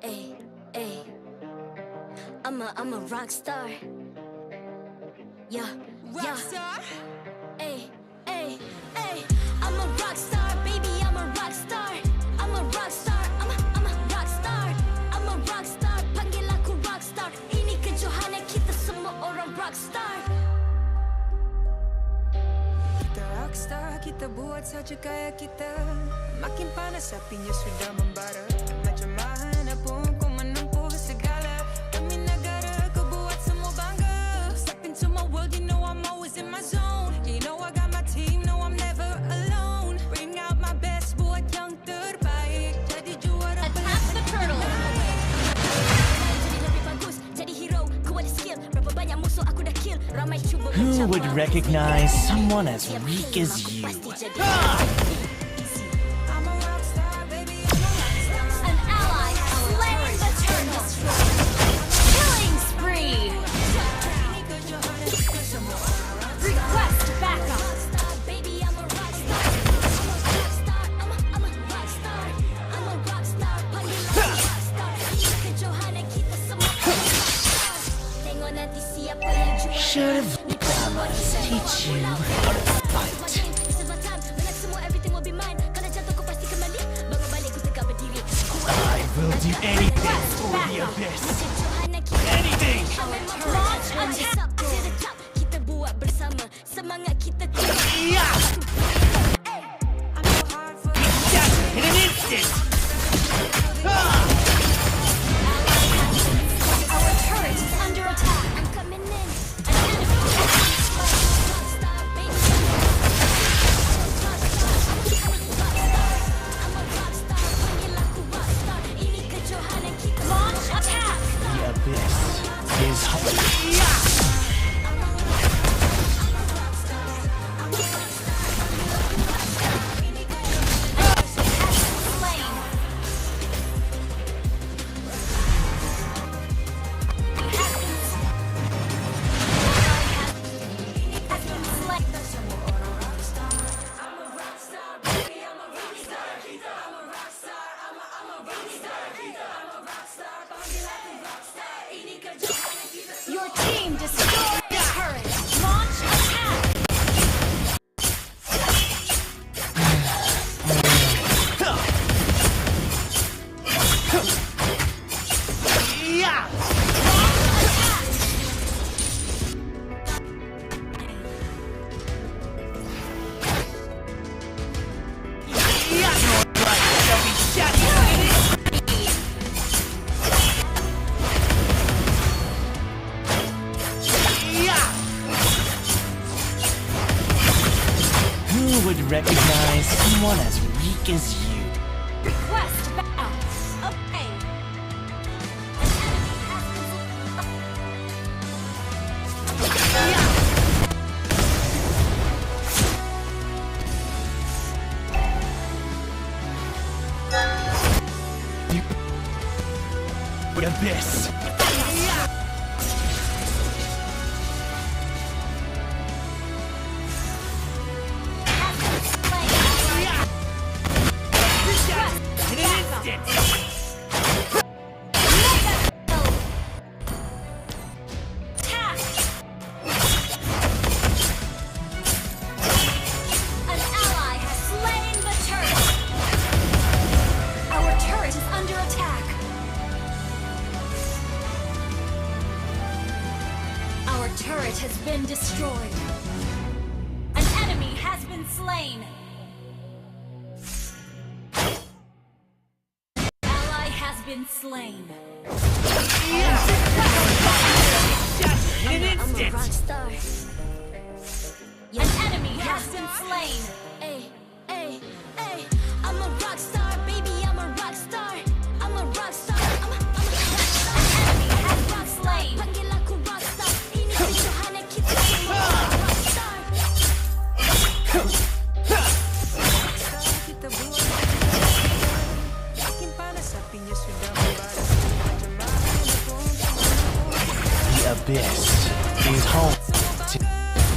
[SPEAKER 4] Ay, ay. I'm a rock star. Yeah, yeah. Ay, ay, ay. I'm a rock star, baby. I'm a rock star. I'm a rock star. I'm a rock star. I'm a rock star. Panggil aku rock star. Ini kejohanan kita semua orang rock star.
[SPEAKER 8] Kita rockstar, kita buat saja gaya kita. Makin panas apinya sudah membara. Macam mana pun kau menempuh segala. Demi negara kau buat semua bangga. Step into my world, you know I'm always in my zone. You know I got my team, no I'm never alone. Bring out my best, buat yang terbaik. Jadi juara
[SPEAKER 4] Attack the turtle.
[SPEAKER 8] Jadi lebih bagus, jadi hero. Ku ada skill, berapa banyak musuh aku dah kill. Ramai cuba
[SPEAKER 7] Who would recognize someone as weak as you?
[SPEAKER 8] I'm a rockstar, baby, I'm a rockstar.
[SPEAKER 4] An ally slain the turtle. Killing spree. Request backup.
[SPEAKER 8] Baby, I'm a rockstar. I'm a rockstar. I'm a rockstar. I'm a rockstar. Panggil aku rockstar. Ini kejohanan kita semua rockstar. Tengok nanti siapa yang juara.
[SPEAKER 7] Should have teach you how to fight. I will do anything for the abyss. Anything!
[SPEAKER 4] Launch attack.
[SPEAKER 8] Kita buat bersama. Semangat kita
[SPEAKER 7] Yeah! Death in an instant!
[SPEAKER 4] Our turret is under attack.
[SPEAKER 8] I'm coming in.
[SPEAKER 4] Launch attack.
[SPEAKER 7] The abyss is home.
[SPEAKER 4] Slain. Your team destroyed the turret. Launch attack.
[SPEAKER 7] Yeah! recognize someone as weak as you?
[SPEAKER 4] Request bounce. Okay.
[SPEAKER 7] Abyss.
[SPEAKER 4] In an instant. Attack. An ally has slain the turret. Our turret is under attack. Our turret has been destroyed. An enemy has been slain. Ally has been slain.
[SPEAKER 7] In an instant.
[SPEAKER 4] An enemy has been slain.
[SPEAKER 2] I'm a rock star, baby, I'm a rock star. I'm a rock star, I'm a rock star.
[SPEAKER 4] An enemy has been slain.
[SPEAKER 2] Panggil aku rock star. Ini Tuhan yang kita semua rock star.
[SPEAKER 8] Kita buat makin panas apinya sudah membara. Macam mana pun
[SPEAKER 7] The abyss is home to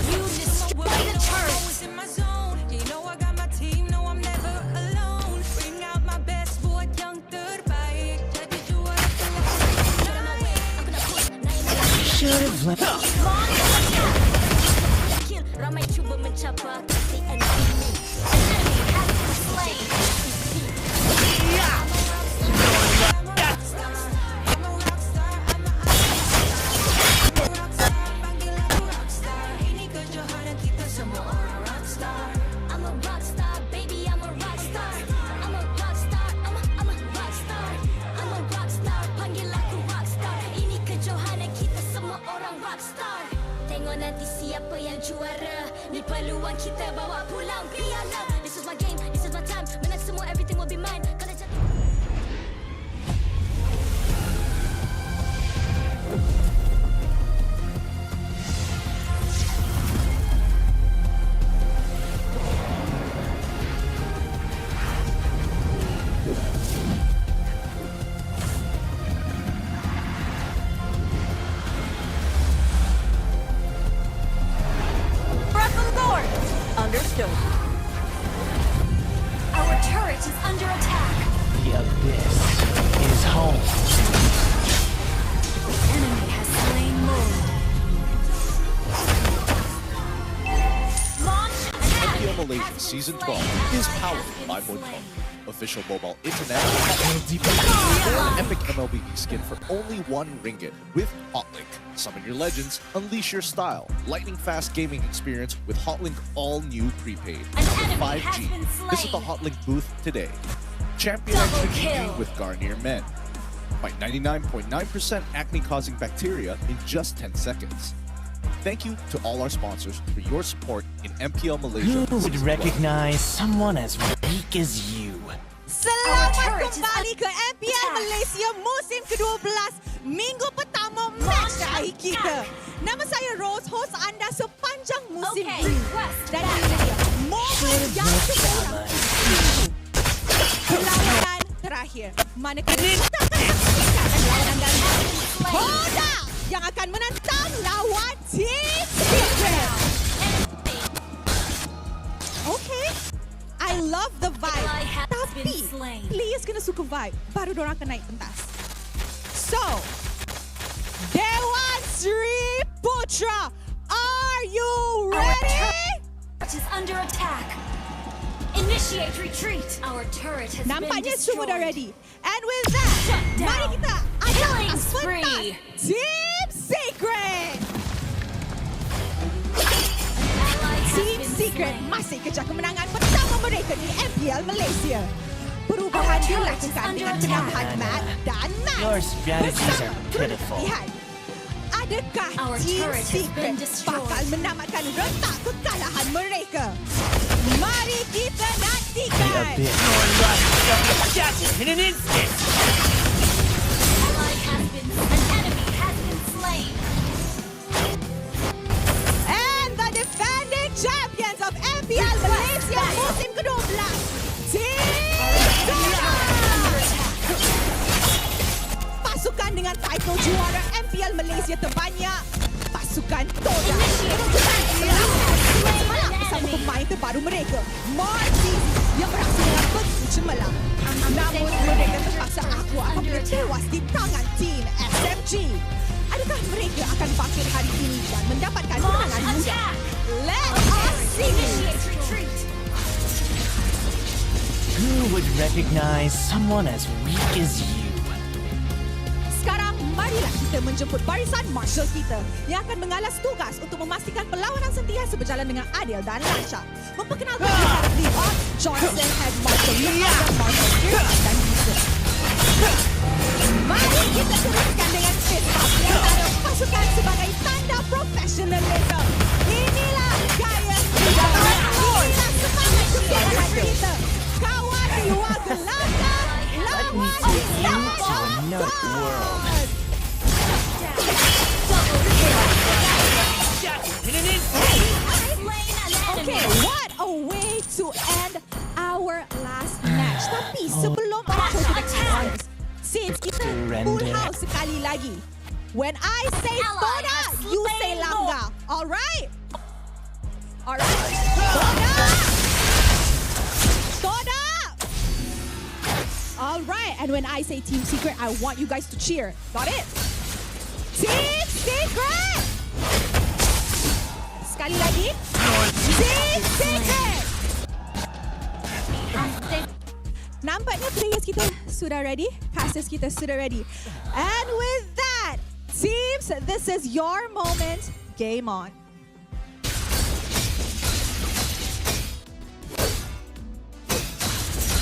[SPEAKER 4] You destroyed a turret.
[SPEAKER 8] always in my zone. You know I got my team, no I'm never alone. Bring out my best, buat yang terbaik. Jadi juara
[SPEAKER 7] should have left.
[SPEAKER 2] Ramai cuba mencapai the enemy.
[SPEAKER 4] Enemy has been slain.
[SPEAKER 2] I'm a rock star, baby, I'm a rock star. I'm a rock star, I'm a rock star. I'm a rock star, panggil aku rock star. Ini kejohanan kita semua orang rock star. Tengok nanti siapa yang juara. Ni peluang kita bawa pulang piala. This is my game, this is my time. Menang semua, everything will be mine. Kalau jatuh
[SPEAKER 4] Understood. Our turret is under attack.
[SPEAKER 7] The abyss is home.
[SPEAKER 4] Enemy has slain more. Launch attack.
[SPEAKER 9] MPL Malaysia Season 12 is powered by Moonpump, official mobile internet epic MLBB skin for only 1 ringgit with Hotlink. Summon your legends, unleash your style. Lightning fast gaming experience with Hotlink all new prepaid.
[SPEAKER 4] enemy
[SPEAKER 9] 5G.
[SPEAKER 4] has been slain.
[SPEAKER 9] Visit the Hotlink booth today. Champion
[SPEAKER 4] Double
[SPEAKER 9] extra
[SPEAKER 4] kill.
[SPEAKER 9] GG with Garnier Men. Fight 99.9% acne causing bacteria in just 10 seconds. Thank you to all our sponsors for your support in MPL Malaysia.
[SPEAKER 7] Who would
[SPEAKER 9] Season 12.
[SPEAKER 7] recognize someone as weak as you?
[SPEAKER 4] turret is
[SPEAKER 10] Kembali ke MPL
[SPEAKER 4] attack.
[SPEAKER 10] Malaysia musim ke-12, minggu pertama match terakhir kita. Nama saya Rose, host anda sepanjang musim
[SPEAKER 4] Okay,
[SPEAKER 10] ini.
[SPEAKER 4] request
[SPEAKER 10] Dan
[SPEAKER 4] back.
[SPEAKER 10] ini dia, momen yang sekurang perlawanan terakhir. Manakala kita akan saksikan perlawanan dari Todak yang akan menentang lawan Team Secret. Okay, I love the vibe.
[SPEAKER 4] Ally has been
[SPEAKER 10] Tapi
[SPEAKER 4] slain.
[SPEAKER 10] players kena suka vibe, baru diorang akan naik pentas. So, Dewan Sri Putra, are you
[SPEAKER 4] Our
[SPEAKER 10] ready?
[SPEAKER 4] turret is under attack. Initiate retreat. Our turret has
[SPEAKER 10] Nampaknya
[SPEAKER 4] been
[SPEAKER 10] semua dah
[SPEAKER 4] destroyed.
[SPEAKER 10] ready. And with that,
[SPEAKER 4] Shut down.
[SPEAKER 10] mari kita adakan
[SPEAKER 4] Killing
[SPEAKER 10] pentas
[SPEAKER 4] spree.
[SPEAKER 10] Team Secret.
[SPEAKER 4] Ally has
[SPEAKER 10] Team
[SPEAKER 4] been
[SPEAKER 10] Secret
[SPEAKER 4] slain.
[SPEAKER 10] masih kejar kemenangan pertama mereka di MPL Malaysia. Perubahan
[SPEAKER 4] Our turret is
[SPEAKER 10] dilakukan
[SPEAKER 4] under
[SPEAKER 10] dengan
[SPEAKER 4] attack.
[SPEAKER 10] penambahan map dan map.
[SPEAKER 7] Your strategies
[SPEAKER 10] Bersama
[SPEAKER 7] are
[SPEAKER 10] turut
[SPEAKER 7] pitiful.
[SPEAKER 10] lihat, adakah
[SPEAKER 4] Our
[SPEAKER 10] Team
[SPEAKER 4] turret has
[SPEAKER 10] Secret
[SPEAKER 4] been destroyed.
[SPEAKER 10] bakal menamatkan retak kekalahan mereka? Mari kita
[SPEAKER 7] Be a
[SPEAKER 10] nantikan.
[SPEAKER 7] bit more lucky. In an instant.
[SPEAKER 4] An enemy has been slain.
[SPEAKER 10] And the defending champions of MPL Malaysia musim ke-12, Team Todak. Pasukan dengan title juara MPL Malaysia terbanyak, pasukan Todak menunjukkan semalam bersama pemain terbaru mereka, Marty, yang beraksi dengan begitu cemerlang. Namun mereka terpaksa aku apabila tewas di tangan tim SMG. Adakah mereka akan bangkit hari ini dan mendapatkan kemenangan mudah? Let us see.
[SPEAKER 7] Who would recognize someone as weak as you?
[SPEAKER 10] Sekarang, marilah kita menjemput barisan marshal kita yang akan mengalas tugas untuk memastikan perlawanan sentiasa berjalan dengan adil dan lancar. Memperkenalkan para Leon, Johnson, Head Marshal Leon dan Marshal Kirk dan Lisa. Mari kita teruskan dengan fist bump di antara pasukan sebagai tanda profesionalisme. Inilah gaya kita. Inilah semangat kepilihan kita. Kawan di luar gelanggang,
[SPEAKER 7] Let me take you to another world. In an instant.
[SPEAKER 10] Okay, what a way to end our last match. Tapi sebelum orang go to the finals, since kita full house sekali lagi. When I say Todak, you say Langga. Alright? Alright? Todak! Todak! Alright, and when I say Team Secret, I want you guys to cheer. Got it? Team Secret! Sekali lagi. Team Secret! Nampaknya players kita sudah ready, casters kita sudah ready. And with that, teams, this is your moment. Game on.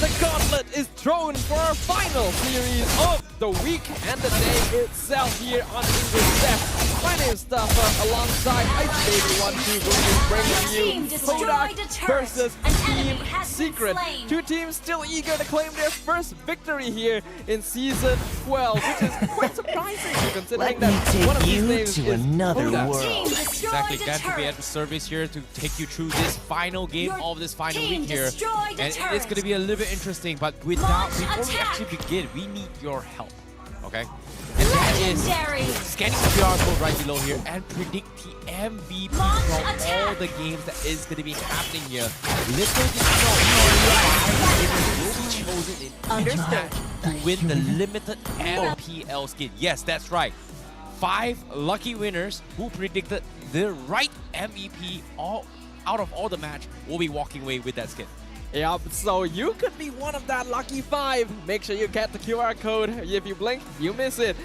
[SPEAKER 11] The gauntlet is thrown for our final series of the week and the day itself here on English Step. My name is Staffa, alongside Ice Baby 12 will be bringing you Todak versus Team Secret. Two teams still eager to claim their first victory here in Season 12, which is quite surprising considering that one of these names is Todak.
[SPEAKER 12] Exactly, glad to be at the service here to take you through this final game of this final week here. And it's going to be a little bit interesting, but before we actually begin, we need your help, okay? And that is scanning the QR code right below here and predict the MVP from all the games that is going to be happening here. Little did you know, will be chosen in each match to win the limited MPL skin. Yes, that's right. 5 lucky winners who predicted the right MVP out of all the match will be walking away with that skin.
[SPEAKER 11] Yep, so you could be one of that lucky 5. Make sure you get the QR code. If you blink, you miss it.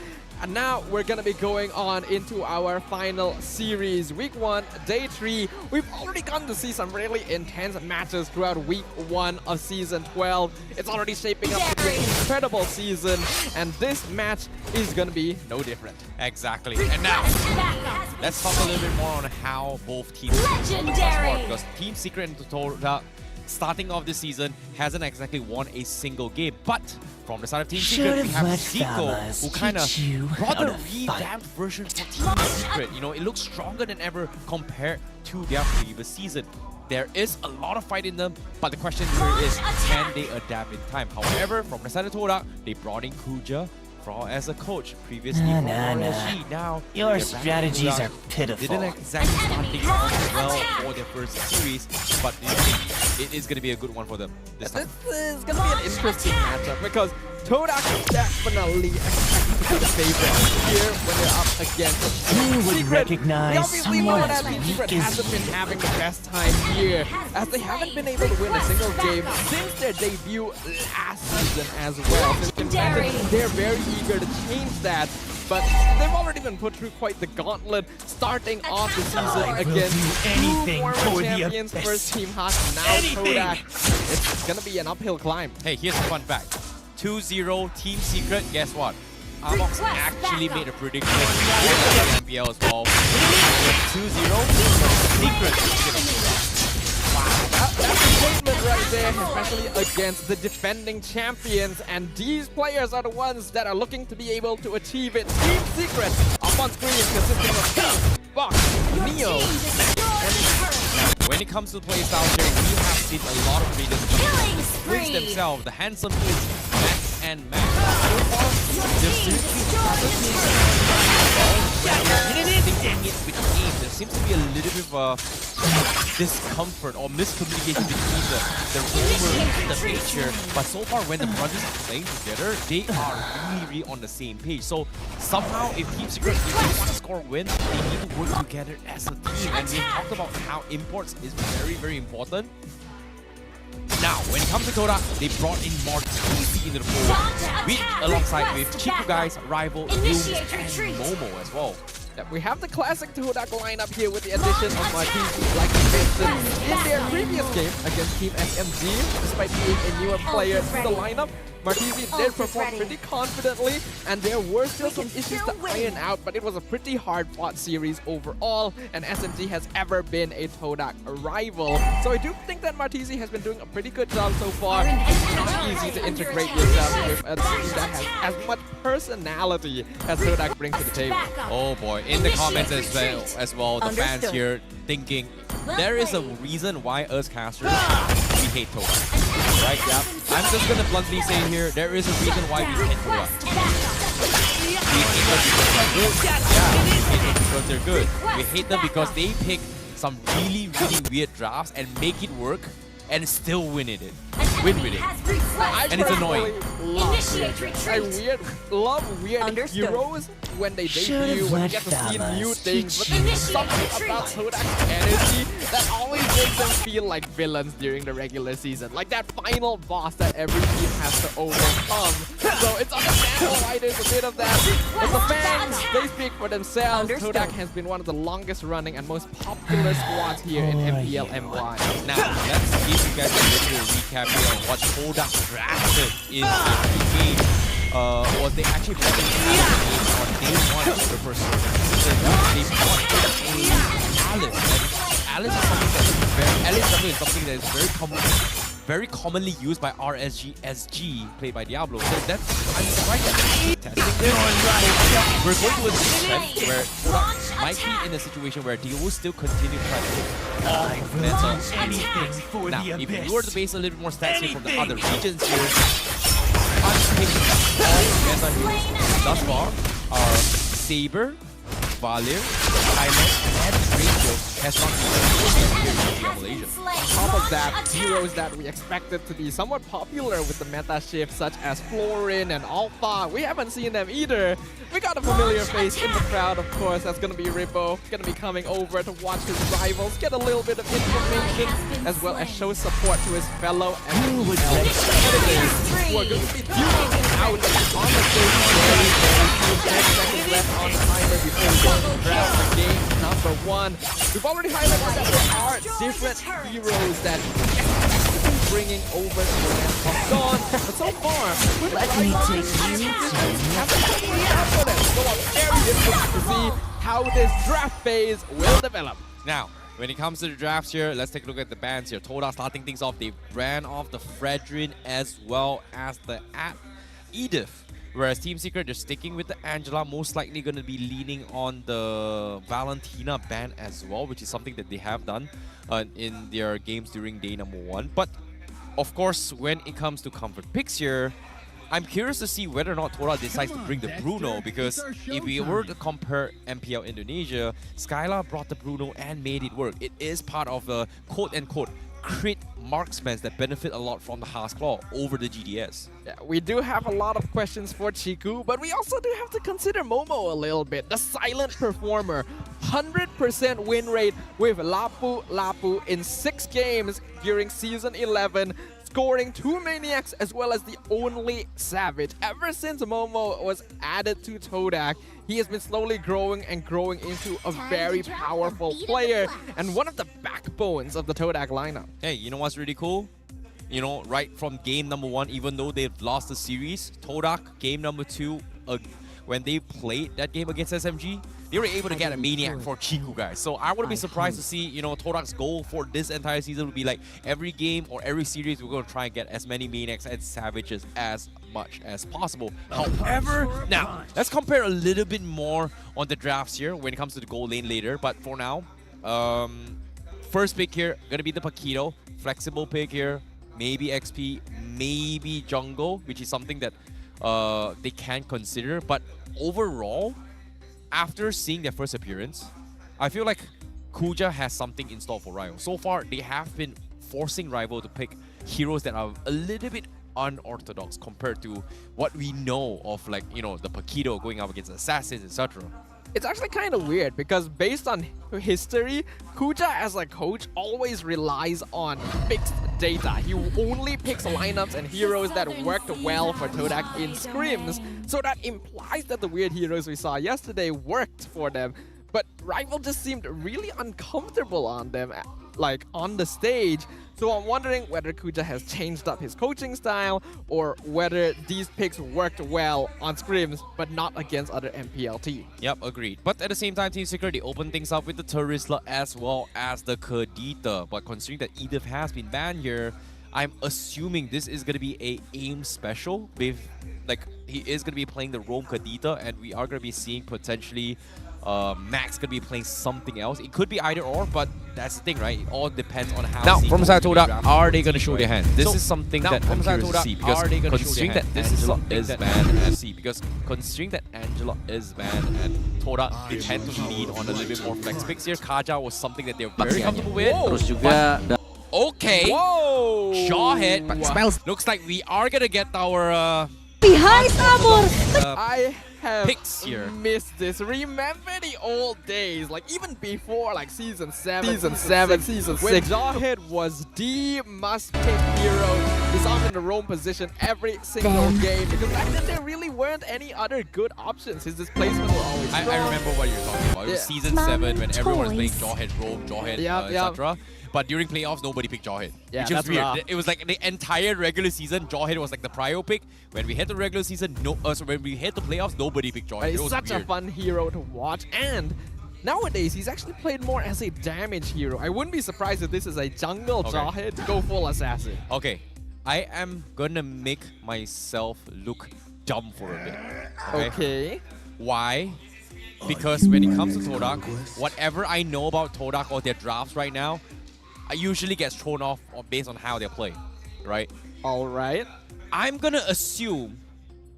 [SPEAKER 11] And now we're gonna be going on into our final series. Week 1, day 3. We've already gotten to see some really intense matches throughout week 1 of season 12. It's already shaping up to be an incredible season, and this match is gonna be no different.
[SPEAKER 12] Exactly. And now, let's talk a little bit more on how both teams perform, because Team Secret and Todak, starting off this season, hasn't exactly won a single game. But from the side of Team Secret, we have Zico, who kind of brought the revamped version for Team Secret. You know, it looks stronger than ever compared to their previous season. There is a lot of fight in them, but the question here is, can they adapt in time? However, from the side of Todak, they brought in Kuja as a coach previously from RLG. Now
[SPEAKER 7] your strategies are pitiful.
[SPEAKER 12] Didn't exactly start things off well for their first series, but it is going to be a good one for them this time.
[SPEAKER 11] This is going to be an interesting matchup because Todak is definitely expected to be the favorite here when they're up against
[SPEAKER 7] Who would recognize
[SPEAKER 11] we obviously
[SPEAKER 7] someone
[SPEAKER 11] know that
[SPEAKER 7] as
[SPEAKER 11] Team
[SPEAKER 7] weak
[SPEAKER 11] Secret
[SPEAKER 7] as
[SPEAKER 11] hasn't been having the best time here, as they haven't been able to win a single game since their debut last season as well. So you can imagine they're very eager to change that, but they've already been put through quite the gauntlet, starting off the season against two former champions, first Team Hot, now Todak. It's gonna be an uphill climb.
[SPEAKER 12] Hey, here's a fun fact. 2-0 Team Secret, guess what? Amox actually made a prediction with the MPL as well. 2-0, Secret is gonna win.
[SPEAKER 11] Wow, that's there, especially against the defending champions. And these players are the ones that are looking to be able to achieve it. Team Secret up on screen consisting of Steve, Fox, Neo,
[SPEAKER 12] when it comes to play style here, we have seen a lot of leaders wins themselves. The handsome kids, Max and Max. There seems to be a little bit of a discomfort or miscommunication between the roamer and the pitcher. But so far, when the brothers are playing together, they are really on the same page. So somehow, if Team Secret want to score wins, they need to work together as a team. And we've talked about how imports is very important. Now, when it comes to Todak, they brought in Martizi into the fold, alongside with Chiku Guys, Rival, Dooms, and Momo as well.
[SPEAKER 11] We have the classic Todak lineup here with the addition of Martizi, like you mentioned, in their previous game against Team SMG. Despite being a newer player in the lineup, Martizi did perform pretty confidently, and there were still some issues to iron out, but it was a pretty hard-fought series overall, and SMG has ever been a Todak rival. So I do think that Martizi has been doing a pretty good job so far. It's not easy to integrate yourself with a team that has as much personality as Todak brings to the table.
[SPEAKER 12] Oh boy, in the comments as well, the fans here thinking there is a reason why us casters we hate Todak. Right, yeah. I'm just gonna bluntly say here, there is a reason why we hate Todak. We hate them because they're good. We hate them because they pick some really weird drafts and make it work and still win with it. And it's annoying.
[SPEAKER 11] Love weird heroes when they debut, when you get to see new things, but there's something about Todak's energy that always makes them feel like villains during the regular season. Like that final boss that every team has to overcome. So it's understandable why there's a bit of that. But the fans, they speak for themselves. Todak has been one of the longest running and most popular squads here in MPL MY.
[SPEAKER 12] Now, let's give you guys a little recap here on what Todak drafted in the game. Was they actually brought in on day one of the first server. They brought in Alice. And Alice is something that is very commonly used by RSG played by Diablo. So that's I'm surprised that testing this. We're going to a defense where Todak might be in a situation where they will still continue trying to take meta anything. Now, if you were to base a little bit more stats here from the other regions here, unpicked meta heroes thus far are Saber, Valir, Hylos, and Rachel has not been Malaysia.
[SPEAKER 11] On top of that, heroes that we expected to be somewhat popular with the meta shift, such as Florin and Alpha, we haven't seen them either. We got a familiar face in the crowd, of course. That's going to be Rippo, going to be coming over to watch his rivals, get a little bit of information, as well as show support to his fellow MPL competitors who are going to be dueling out on the stage. 10 seconds left on the timer before we go to draft for game number 1. We've already highlighted that there are different heroes that bringing over to the land of Dawn, but so far, let me take you to so I'm very interested to see how this draft phase will develop.
[SPEAKER 12] Now, when it comes to the drafts here, let's take a look at the bans here. Todak starting things off, they ran off the Fredrin as well as the Edith. Whereas Team Secret, they're sticking with the Angela, most likely going to be leaning on the Valentina ban as well, which is something that they have done in their games during day number 1. But of course, when it comes to comfort picks here, I'm curious to see whether or not Todak decides to bring the Bruno, because if we were to compare MPL Indonesia, Skylar brought the Bruno and made it work. It is part of the quote-unquote crit marksmen that benefit a lot from the Haas Claw over the GDS.
[SPEAKER 11] Yeah, we do have a lot of questions for Chiku, but we also do have to consider Momo a little bit. The silent performer, 100% win rate with Lapu in 6 games during Season 11, scoring 2 Maniacs as well as the only Savage. Ever since Momo was added to Todak, he has been slowly growing into a very powerful player and one of the backbones of the Todak lineup.
[SPEAKER 12] Hey, you know what's really cool? You know, right from game number 1, even though they've lost the series, Todak, game number 2, when they played that game against SMG, they were able to get a Maniac for Chiku, guys. So I wouldn't be surprised to see, you know, Todak's goal for this entire season would be like every game or every series, we're going to try and get as many Maniacs and Savages as much as possible. However, now, let's compare a little bit more on the drafts here when it comes to the gold lane later. But for now, first pick here, going to be the Paquito. Flexible pick here. Maybe XP, maybe jungle, which is something that they can consider. But overall, after seeing their first appearance, I feel like Kuja has something in store for Rival. So far, they have been forcing Rival to pick heroes that are a little bit unorthodox compared to what we know of, like, you know, the Paquito going up against assassins, etc.
[SPEAKER 11] It's actually kind of weird because based on history, Kuja as a coach always relies on fixed data. He only picks lineups and heroes that worked well for Todak in scrims. So that implies that the weird heroes we saw yesterday worked for them. But Rival just seemed really uncomfortable on them, like on the stage. So I'm wondering whether Kuja has changed up his coaching style or whether these picks worked well on scrims but not against other MPL teams.
[SPEAKER 12] Yep, agreed. But at the same time, Team Secret, they open things up with the Terizla as well as the Kadita. But considering that Edith has been banned here, I'm assuming this is going to be a aim special. With, like, he is going to be playing the Roam Kadita, and we are going to be seeing potentially Max could be playing something else. It could be either or, but that's the thing, right? It all depends on how. Now, from side Todak, are they going to show their hand? This is something that I'm curious to see, because considering that Angela is banned and Todak, they tend to lead on a little bit more flex picks here. Kaja was something that they're very comfortable with. Okay.
[SPEAKER 11] Whoa!
[SPEAKER 12] Jawhead. Looks like we are going to get our
[SPEAKER 10] Behind Amor!
[SPEAKER 11] I have
[SPEAKER 12] picks here.
[SPEAKER 11] missed this. Remember the old days, like even before like season 7, season 6, when Jawhead was the must-pick hero. He's often in the roam position every single game, because back then there really weren't any other good options. His displacement were always strong.
[SPEAKER 12] I remember what you're talking about. It was season 7 when everyone was playing Jawhead, Roam, Jawhead, etc. But during playoffs, nobody picked Jawhead.
[SPEAKER 11] Yeah,
[SPEAKER 12] which was
[SPEAKER 11] that's
[SPEAKER 12] weird.
[SPEAKER 11] rough.
[SPEAKER 12] It was like the entire regular season, Jawhead was like the prio pick. When we hit the regular season, so when we hit the playoffs, nobody picked Jawhead.
[SPEAKER 11] He's such a fun hero to watch, and nowadays he's actually played more as a damage hero. I wouldn't be surprised if this is a jungle Jawhead to go full assassin.
[SPEAKER 12] Okay, I am gonna make myself look dumb for a bit.
[SPEAKER 11] Okay.
[SPEAKER 12] Why? Because when it comes to Todak, whatever I know about Todak or their drafts right now, I usually gets thrown off based on how they play, right?
[SPEAKER 11] Alright.
[SPEAKER 12] I'm gonna assume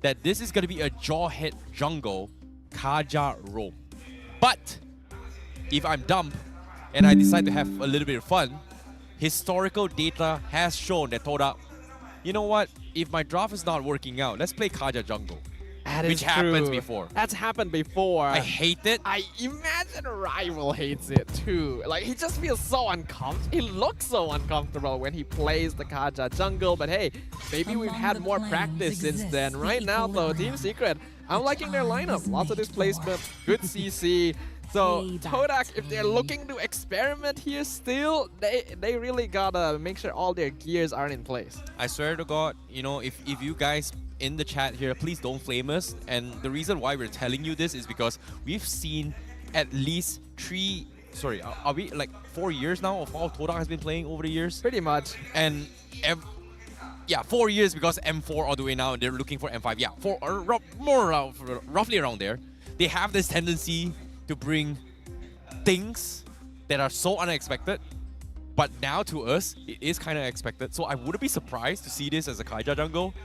[SPEAKER 12] that this is gonna be a Jawhead jungle Kaja roam. But if I'm dumb and I decide to have a little bit of fun, historical data has shown that Todak, you know what? If my draft is not working out, let's play Kaja jungle. Which happens before.
[SPEAKER 11] That's happened before.
[SPEAKER 12] I hate it.
[SPEAKER 11] I imagine Rival hates it too. Like, he just feels so uncomfortable. He looks so uncomfortable when he plays the Kaja jungle. But hey, maybe we've had more practice since then. Right now though, Team Secret, I'm liking their lineup. Lots of displacement, good CC. So Todak, if they're looking to experiment here still, they really gotta make sure all their gears are in place.
[SPEAKER 12] I swear to God, you know, if you guys in the chat here, please don't flame us. And the reason why we're telling you this is because we've seen at least are we like 4 years now of how Todak has been playing over the years?
[SPEAKER 11] Pretty much.
[SPEAKER 12] And yeah, 4 years, because M4 all the way now and they're looking for M5. Yeah, roughly around there. They have this tendency to bring things that are so unexpected, but now to us, it is kind of expected. So I wouldn't be surprised to see this as a Kaija jungle,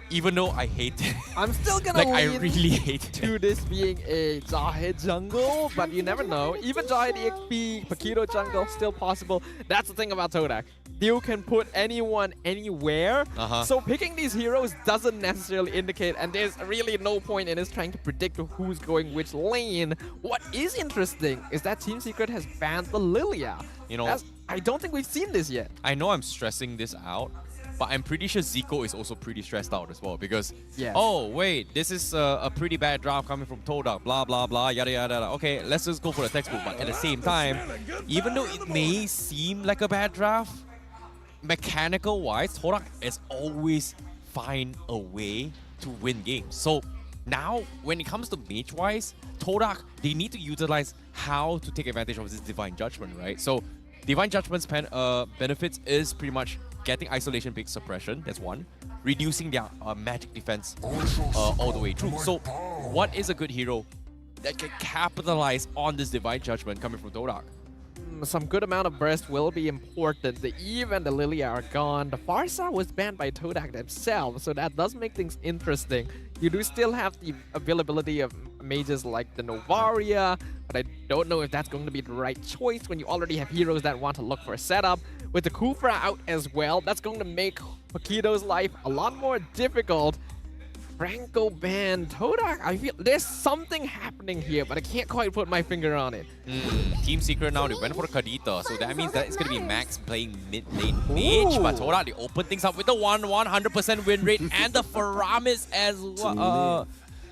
[SPEAKER 12] even though I hate it.
[SPEAKER 11] I'm still gonna
[SPEAKER 12] like, I really hate it.
[SPEAKER 11] To this being a Jawhead jungle, but you never know. Even Jawhead EXP, Paquito jungle, still possible. That's the thing about Todak. You can put anyone anywhere. So picking these heroes doesn't necessarily indicate, and there's really no point in us trying to predict who's going which lane. What is interesting is that Team Secret has banned the Lilia.
[SPEAKER 12] You know,
[SPEAKER 11] I don't think we've seen this yet.
[SPEAKER 12] I know I'm stressing this out, but I'm pretty sure Zico is also pretty stressed out as well, because, oh wait, this is a pretty bad draft coming from Todak, blah blah blah, yada yada yada. Okay, let's just go for the textbook. But at the same time, even though it may seem like a bad draft, mechanical wise, Todak is always find a way to win games. So now, when it comes to mage-wise, Todak, they need to utilize how to take advantage of this Divine Judgment, right? So, Divine Judgment's benefits is pretty much getting isolation big suppression, that's one. Reducing their magic defense all the way through. So, what is a good hero that can capitalize on this Divine Judgment coming from Todak?
[SPEAKER 11] Some good amount of burst will be important. The Eve and the Lilia are gone. The Farsa was banned by Todak themselves, so that does make things interesting. You do still have the availability of mages like the Novaria, but I don't know if that's going to be the right choice when you already have heroes that want to look for a setup. With the Kufra out as well, that's going to make Paquito's life a lot more difficult. Franco banned Todak. I feel there's something happening here, but I can't quite put my finger on it.
[SPEAKER 12] Team Secret now, they went for Kadita, so that means that it's going to be Max playing mid lane mage, but Todak, they open things up with the 100% win rate and the Faramis as well.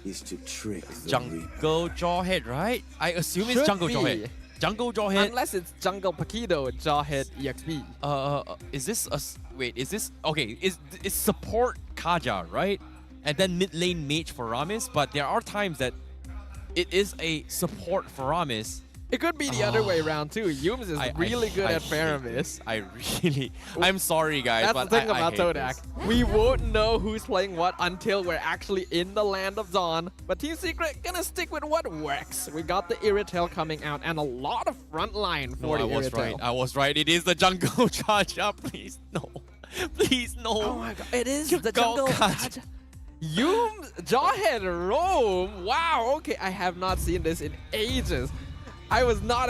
[SPEAKER 1] Is to trick the
[SPEAKER 12] Jungle Jawhead, right? I assume it's Jungle Jawhead. Jungle Jawhead.
[SPEAKER 11] Unless it's Jungle Paquito Jawhead EXP.
[SPEAKER 12] Is this a... Wait, is this... Okay, is support Kaja, right? And then mid lane mage for Ramis, but there are times that it is a support for Ramis.
[SPEAKER 11] It could be the other way around too. Yums is really good at Faramis.
[SPEAKER 12] I'm sorry guys,
[SPEAKER 11] that's
[SPEAKER 12] but
[SPEAKER 11] the thing about
[SPEAKER 12] Todak.
[SPEAKER 11] We won't know who's playing what until we're actually in the Land of Dawn. But Team Secret gonna stick with what works. We got the Irritel coming out and a lot of frontline for the Irritel.
[SPEAKER 12] I was right. It is the Jungle Charger. Please no. Please no.
[SPEAKER 11] Oh my god. It is the Jungle Charger. Yums, Jawhead, Rome. Wow, okay, I have not seen this in ages. I was not,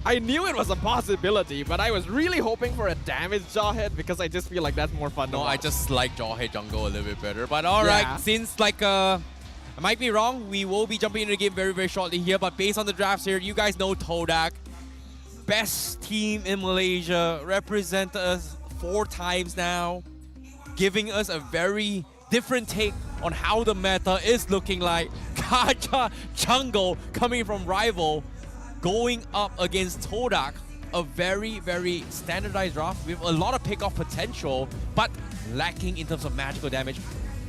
[SPEAKER 11] I knew it was a possibility, but I was really hoping for a damaged Jawhead because I just feel like that's more fun to watch.
[SPEAKER 12] I just like Jawhead Jungle a little bit better. But alright, since I might be wrong, we will be jumping into the game very, very shortly here, but based on the drafts here, you guys know Todak. Best team in Malaysia, represent us 4 times now, giving us a very different take on how the meta is looking like. Kaja Jungle coming from Rival, going up against Todak. A very, very standardized draft with a lot of pick-off potential, but lacking in terms of magical damage,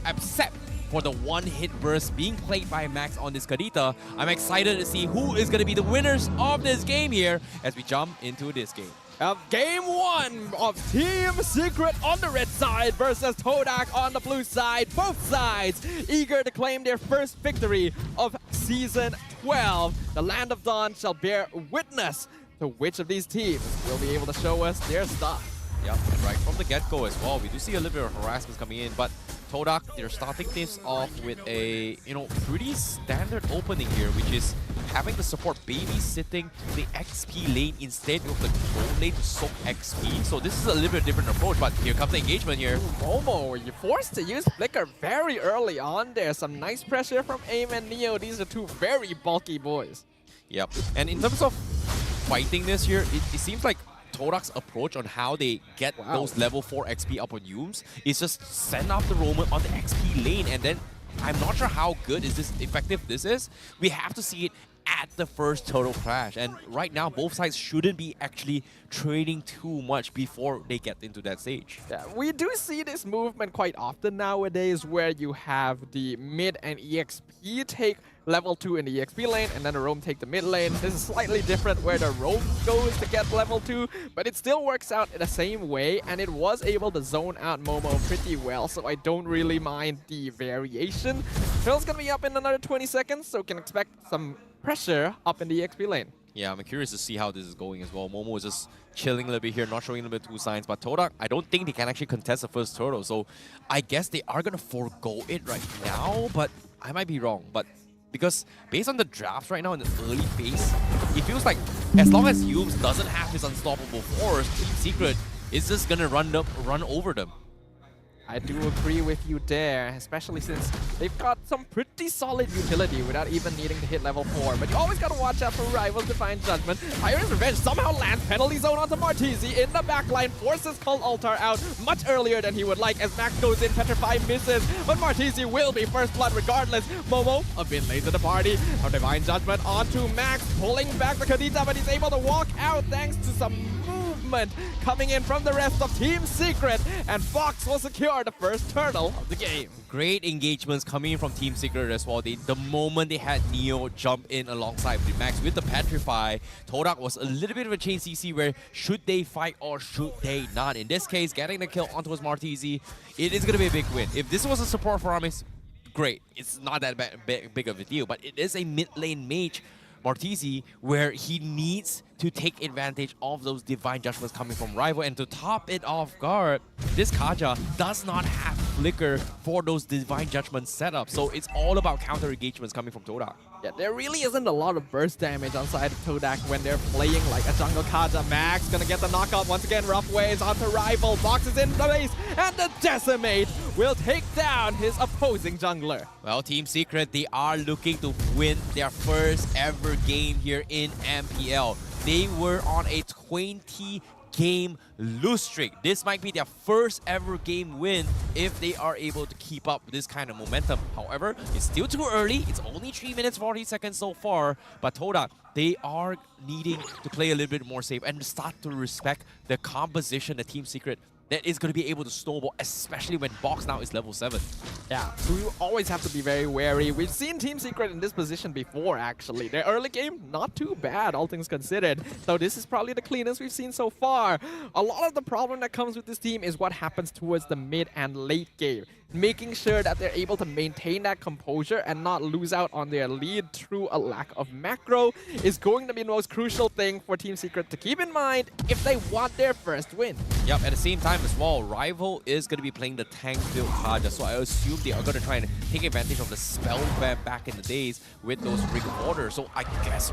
[SPEAKER 12] except for the one-hit burst being played by Max on this Kadita. I'm excited to see who is going to be the winners of this game here as we jump into this game.
[SPEAKER 11] Game 1 of Team Secret on the red side versus Todak on the blue side. Both sides eager to claim their first victory of Season 12. The Land of Dawn shall bear witness to which of these teams will be able to show us their stuff.
[SPEAKER 12] Yep, and right from the get-go as well, we do see a little bit of harassment coming in, but Todak, they're starting this off with a, pretty standard opening here, which is having the support baby sitting the XP lane instead of the gold lane to soak XP. So this is a little bit different approach, but here comes the engagement here.
[SPEAKER 11] Momo, you're forced to use Flicker very early on there. Some nice pressure from Aim and Neo. These are 2 very bulky boys.
[SPEAKER 12] Yep, and in terms of fighting this here, it seems like Todak's approach on how they get those level 4 XP up on Yums is just send off the Roman on the XP lane, and then I'm not sure how good effective this is. We have to see it at the first total crash, and right now both sides shouldn't be actually trading too much before they get into that stage.
[SPEAKER 11] Yeah, we do see this movement quite often nowadays where you have the mid and EXP take level 2 in the EXP lane and then the roam take the mid lane. This is slightly different where the roam goes to get level 2, but it still works out in the same way, and it was able to zone out Momo pretty well, so I don't really mind the variation. Trail's gonna be up in another 20 seconds, so can expect some pressure up in the EXP lane.
[SPEAKER 12] Yeah, I'm curious to see how this is going as well. Momo is just chilling a little bit here, not showing a little bit 2 signs, but Todak, I don't think they can actually contest the first turtle, so I guess they are gonna forego it right now, but I might be wrong. But because based on the drafts right now in the early phase, it feels like as long as Yums doesn't have his unstoppable force, Team Secret is just gonna run over them.
[SPEAKER 11] I do agree with you there, especially since they've got some pretty solid utility without even needing to hit level 4. But you always gotta watch out for Rival's Divine Judgment. Iron's Revenge somehow lands penalty zone onto Martisi in the backline, forces Cult Altar out much earlier than he would like as Max goes in, Petrify misses, but Martisi will be first blood regardless. Momo a bit late to the party. Our Divine Judgment onto Max, pulling back the Kadita, but he's able to walk out thanks to some movement coming in from the rest of Team Secret, and Fox will secure the first turtle of the game.
[SPEAKER 12] Great engagements coming in from Team Secret as well. The moment they had Neo jump in alongside with Max with the Petrify, Todak was a little bit of a chain CC where should they fight or should they not? In this case, getting the kill onto his Martizi, it is going to be a big win. If this was a support for Aramis, great. It's not that big of a deal, but it is a mid lane mage Martizi where he needs to take advantage of those divine judgments coming from Rival, and to top it off guard, this Kaja does not have flicker for those divine judgments set up, so it's all about counter engagements coming from Todak.
[SPEAKER 11] Yeah, there really isn't a lot of burst damage on side of Todak when they're playing like a jungle Kaja. Max gonna get the knockout once again. Rough waves onto Rival, boxes in the base, and the Decimate will take down his opposing jungler.
[SPEAKER 12] Well, Team Secret, they are looking to win their first ever game here in MPL. They were on a 20-game lose streak. This might be their first ever game win if they are able to keep up this kind of momentum. However, it's still too early. It's only 3 minutes 40 seconds so far. But Todak, they are needing to play a little bit more safe and start to respect the composition, the Team Secret that is going to be able to snowball, especially when Box now is level 7.
[SPEAKER 11] Yeah, so you always have to be very wary. We've seen Team Secret in this position before, actually. Their early game, not too bad, all things considered. So this is probably the cleanest we've seen so far. A lot of the problem that comes with this team is what happens towards the mid and late game. Making sure that they're able to maintain that composure and not lose out on their lead through a lack of macro is going to be the most crucial thing for Team Secret to keep in mind if they want their first win.
[SPEAKER 12] Yep, at the same time as well, Rival is going to be playing the tank build Kaja, so I assume they are going to try and take advantage of the spell ban back in the days with those Ring of Order. So I guess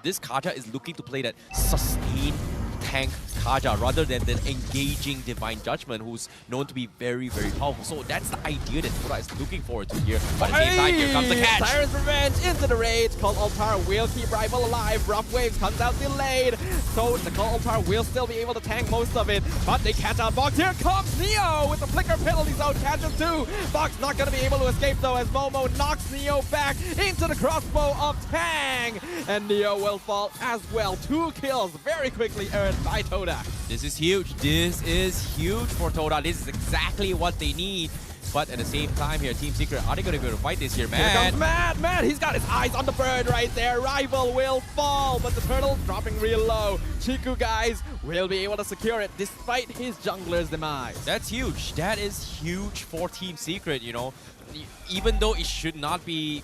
[SPEAKER 12] this Kaja is looking to play that sustained tank Kaja rather than engaging Divine Judgment, who's known to be very, very powerful. So that's the idea that Todak is looking forward to here. But at the same time, here comes the catch.
[SPEAKER 11] Tyrant's Revenge into the rage. Cult Altar will keep Rival alive. Rough Waves comes out delayed. So the Cult Altar will still be able to tank most of it. But they catch out Box. Here comes Neo with the flicker penalty zone. Catches two. Box not going to be able to escape though as Momo knocks Neo back into the crossbow of Tang. And Neo will fall as well. 2 kills very quickly earned by Todak.
[SPEAKER 12] This is huge. This is huge for Todak. This is exactly what they need. But at the same time here, Team Secret, are they going to be able to fight this here, man?
[SPEAKER 11] Here comes Matt. Matt, he's got his eyes on the bird right there. Rival will fall, but the turtle dropping real low. Chiku, guys, will be able to secure it despite his jungler's demise.
[SPEAKER 12] That's huge. That is huge for Team Secret, you know. Even though it should not be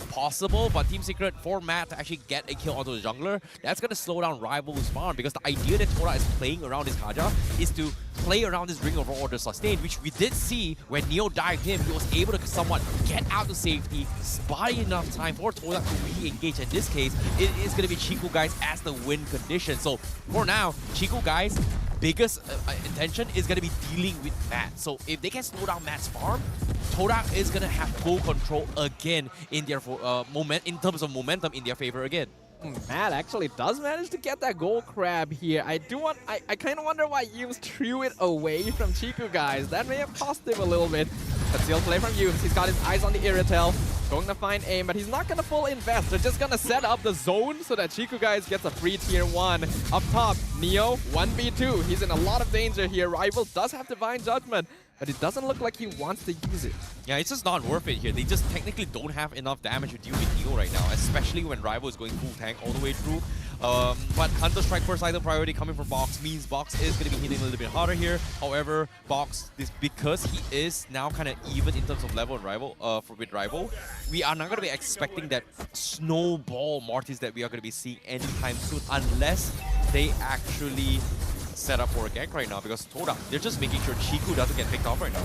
[SPEAKER 12] possible, but Team Secret for Matt to actually get a kill onto the jungler, that's going to slow down Rival's farm, because the idea that Todak is playing around this Kaja is to play around this Ring of Order sustain, which we did see when Neo dived him. He was able to somewhat get out to safety, buy enough time for Todak to re-engage. In this case, it is going to be Chiku, guys, as the win condition. So for now, Chiku, guys, biggest intention is going to be dealing with Matt. So if they can slow down Matt's farm, Todak is going to have full control again in their in terms of momentum in their favor again.
[SPEAKER 11] Matt actually does manage to get that gold crab here. I kind of wonder why Yumes threw it away from Chiku, guys. That may have cost him a little bit. But still play from Yumes. He's got his eyes on the Irritel. Going to find aim, but he's not going to full invest. They're just going to set up the zone so that Chiku, guys, gets a free tier 1. Up top, Neo, 1v2. He's in a lot of danger here. Rival does have Divine Judgment, but it doesn't look like he wants to use it.
[SPEAKER 12] Yeah, it's just not worth it here. They just technically don't have enough damage to deal with Neo right now, especially when Rival is going full tank all the way through. But Hunter Strike first item priority coming from Box means Box is going to be hitting a little bit harder here. However, Box, because he is now kind of even in terms of level and Rival, with Rival, we are not going to be expecting that snowball Mortis that we are going to be seeing anytime soon, unless they actually set up for a gank right now, because Todak, they're just making sure Chiku doesn't get picked off right now.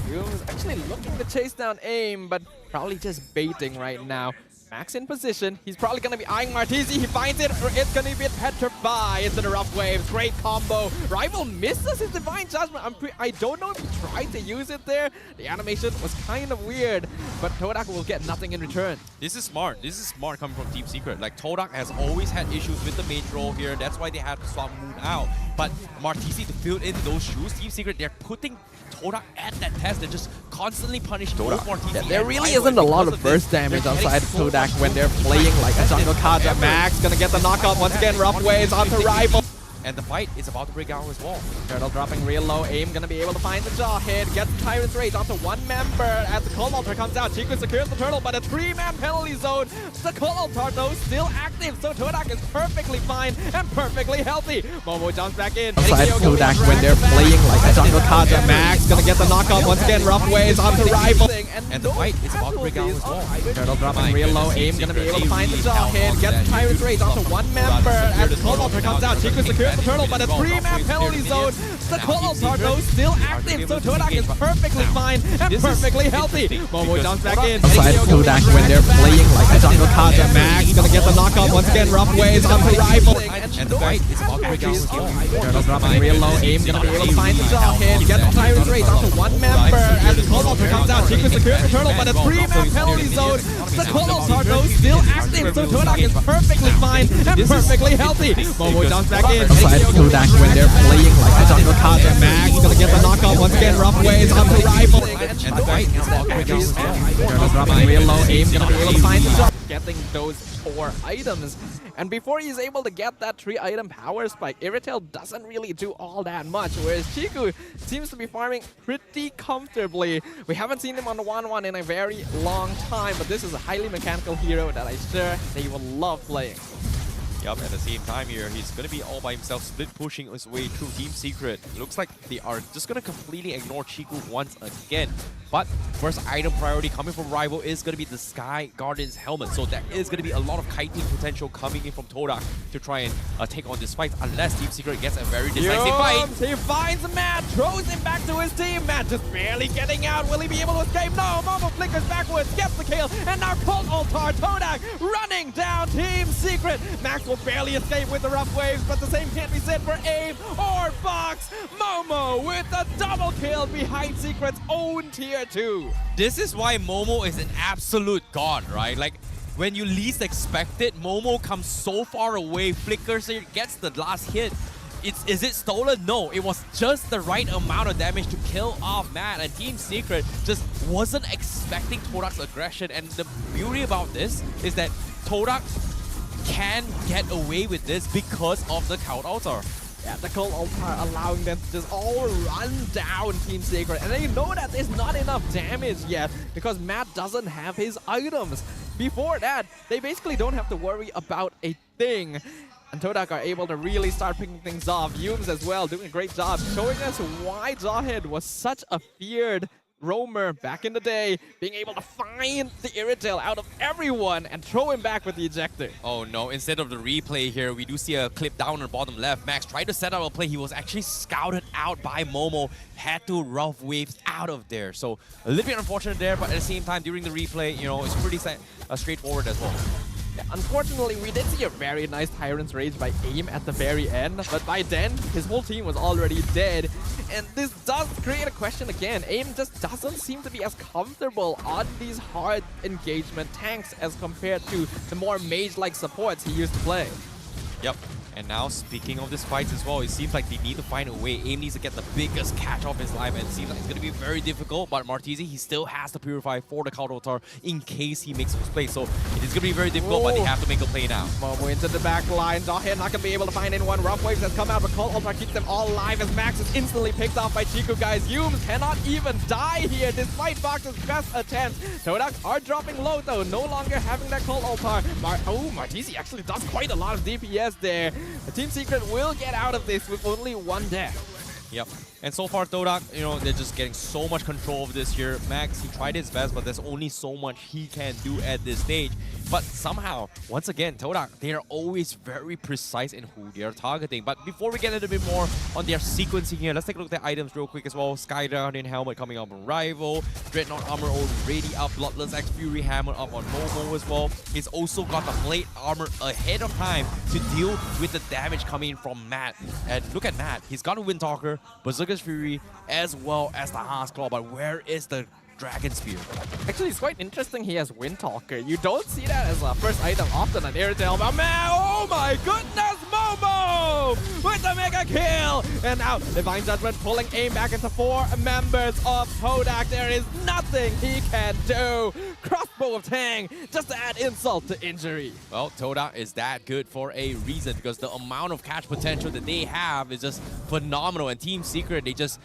[SPEAKER 11] He was actually looking to chase down aim, but probably just baiting right now. Max in position. He's probably going to be eyeing Martizi. He finds it, or it's going to be a Petrify into the Rough Waves. Great combo. Rival misses his Divine Judgment. I don't know if he tried to use it there. The animation was kind of weird, but Todak will get nothing in return.
[SPEAKER 12] This is smart. This is smart coming from Team Secret. Like, Todak has always had issues with the mage role here. That's why they had to swap Moon out. But Martizi to fill in those shoes, Team Secret, they're putting Todak at that test. They're just constantly punishing both Martizi.
[SPEAKER 11] Yeah, there really isn't a lot of burst damage on side of Todak when they're playing like a jungle Kaja. Max gonna get the knockout once again. Rough Waves onto Rival.
[SPEAKER 12] And the fight is about to break out as well.
[SPEAKER 11] Turtle dropping real low. Aim gonna be able to find the jaw hit. Gets the Tyrant's Rage onto one member as the Cold Altar comes out. Chiku secures the Turtle, but a 3-man penalty zone. The Cold Altar though still active, so Todak is perfectly fine and perfectly healthy. Momo jumps back in.
[SPEAKER 13] Outside Todak when they're playing like a jungle Kaja. Max gonna get the knockout once again. Rough waves onto Rival.
[SPEAKER 12] And the fight is about to break out as well.
[SPEAKER 11] Turtle dropping real low. Aim gonna be able to find the jaw hit. Gets the Tyrant's Rage onto one member as the Cold Altar comes out. Chiku secures the Turtle, but a 3-man penalty zone. The Cold Altar though still active, so Todak is perfectly fine and perfectly healthy. Momo jumps back in.
[SPEAKER 13] Outside Todak when they're playing like a jungle Kaja. Max gonna get the knockout once again. Rough waves onto Rival.
[SPEAKER 12] And the fight is about to break out as well.
[SPEAKER 11] Turtle dropping real low. Aim gonna be able to find the jaw hit. Gets the Tyrant's Rage onto one member as the Cold Altar comes out. Chiku secures the Turtle, but a 3-man penalty zone. The Cold Altar though still active, so Todak is perfectly fine and perfectly healthy. Momo jumps back in.
[SPEAKER 13] Outside Todak when they're playing like a jungle Kaja. Max gonna get the knockout once again. Rough waves onto Rival.
[SPEAKER 12] And the fight is about to break out as well.
[SPEAKER 11] Turtle dropping real low. Aim gonna be able to find the jaw. Getting those 4 items. And before he's able to get that 3-item power spike, Irritel doesn't really do all that much, whereas Chiku seems to be farming pretty comfortably. We haven't seen him on the 1-1 in a very long time, but this is a highly mechanical hero that I'm sure they will love playing.
[SPEAKER 12] Yup, at the same time here, he's going to be all by himself, split pushing his way through Team Secret. Looks like they are just going to completely ignore Chiku once again. But first item priority coming from Rival is going to be the Sky Guardian's helmet. So there is going to be a lot of kiting potential coming in from Todak to try and take on this fight, unless Team Secret gets a very decisive fight.
[SPEAKER 11] He finds Matt, throws him back to his team. Matt just barely getting out. Will he be able to escape? No, Momo flickers backwards, gets the kill, and now Cold Altar Todak running down Team Secret. Max will barely escape with the rough waves, but the same can't be said for Abe or Fox. Momo with a double kill behind Secret's own tier 2.
[SPEAKER 12] This is why Momo is an absolute god, right? Like, when you least expect it, Momo comes so far away, flickers it, gets the last hit. Is it stolen? No, it was just the right amount of damage to kill off Matt, and Team Secret just wasn't expecting Todak's aggression. And the beauty about this is that Todak can get away with this because of the Cold Altar.
[SPEAKER 11] Yeah, the Cold Altar allowing them to just all run down Team Secret. And they know that there's not enough damage yet because Matt doesn't have his items. Before that, they basically don't have to worry about a thing. And Todak are able to really start picking things off. Yumes as well, doing a great job, showing us why Jawhead was such a feared roamer back in the day, being able to find the Irritel out of everyone and throw him back with the ejector.
[SPEAKER 12] Oh no, instead of the replay here, we do see a clip down on the bottom left. Max tried to set up a play. He was actually scouted out by Momo, had to rough waves out of there. So a little bit unfortunate there, but at the same time, during the replay, you know, it's pretty straightforward as well.
[SPEAKER 11] Yeah, unfortunately, we did see a very nice Tyrant's Rage by Aim at the very end, but by then, his whole team was already dead. And this does create a question again. Aim just doesn't seem to be as comfortable on these hard engagement tanks as compared to the more mage-like supports he used to play.
[SPEAKER 12] Yep. And now, speaking of this fight as well, it seems like they need to find a way. Aim needs to get the biggest catch of his life, and it seems like it's going to be very difficult. But Martizi, he still has to purify for the Cold Altar in case he makes those plays. So it is going to be very difficult, but they have to make a play now.
[SPEAKER 11] Momo into the back line. Jawhead not going to be able to find anyone. Rough waves has come out, but Cold Altar keeps them all alive as Max is instantly picked off by Chiku, guys. Yumes cannot even die here despite Fox's best attempts. Todak are dropping low though, no longer having that Cold Altar. Martizi actually does quite a lot of DPS there. The Team Secret will get out of this with only 1 death.
[SPEAKER 12] Yep. And so far, Todak, you know, they're just getting so much control of this here. Max, he tried his best, but there's only so much he can do at this stage. But somehow, once again, Todak, they are always very precise in who they are targeting. But before we get a little bit more on their sequencing here, let's take a look at the items real quick as well. Sky Guardian helmet coming up on Rival. Dreadnought armor already up. Bloodless X Fury hammer up on Momo as well. He's also got the plate armor ahead of time to deal with the damage coming from Matt. And look at Matt. He's got a Windtalker, Berserker's Fury, as well as the Heart's Claw. But where is the Dragon Spear?
[SPEAKER 11] Actually, it's quite interesting he has Windtalker. You don't see that as a first item often on Irritel, but man, oh my goodness, Mo! Momo with the mega kill. And now Divine Judgment pulling aim back into 4 members of Todak. There is nothing he can do. Crossbow of Tang just to add insult to injury.
[SPEAKER 12] Well, Todak is that good for a reason, because the amount of catch potential that they have is just phenomenal. And Team Secret, they just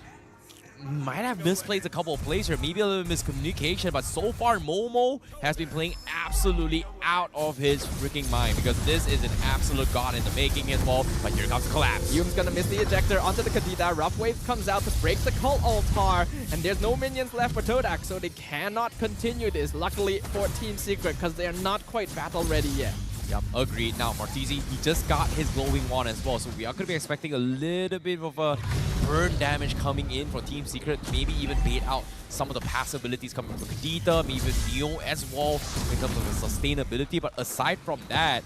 [SPEAKER 12] might have misplaced a couple of plays here, maybe a little miscommunication, but so far Momo has been playing absolutely out of his freaking mind, because this is an absolute god in the making as well. But here comes Collapse.
[SPEAKER 11] Yuum's gonna miss the ejector onto the Kadita. Rough Wave comes out to break the cult altar, and there's no minions left for Todak, so they cannot continue this. Luckily for Team Secret, because they are not quite battle ready yet.
[SPEAKER 12] Yep, agreed. Now, Martisi, he just got his glowing wand as well, so we are going to be expecting a little bit of a burn damage coming in for Team Secret. Maybe even bait out some of the passive abilities coming from Kadita, maybe even Neo as well in terms of the sustainability. But aside from that,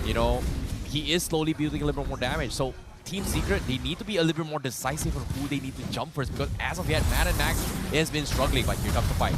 [SPEAKER 12] you know, he is slowly building a little bit more damage. So Team Secret, they need to be a little bit more decisive on who they need to jump first, because as of yet, Matt and Max has been struggling, but here comes the fight.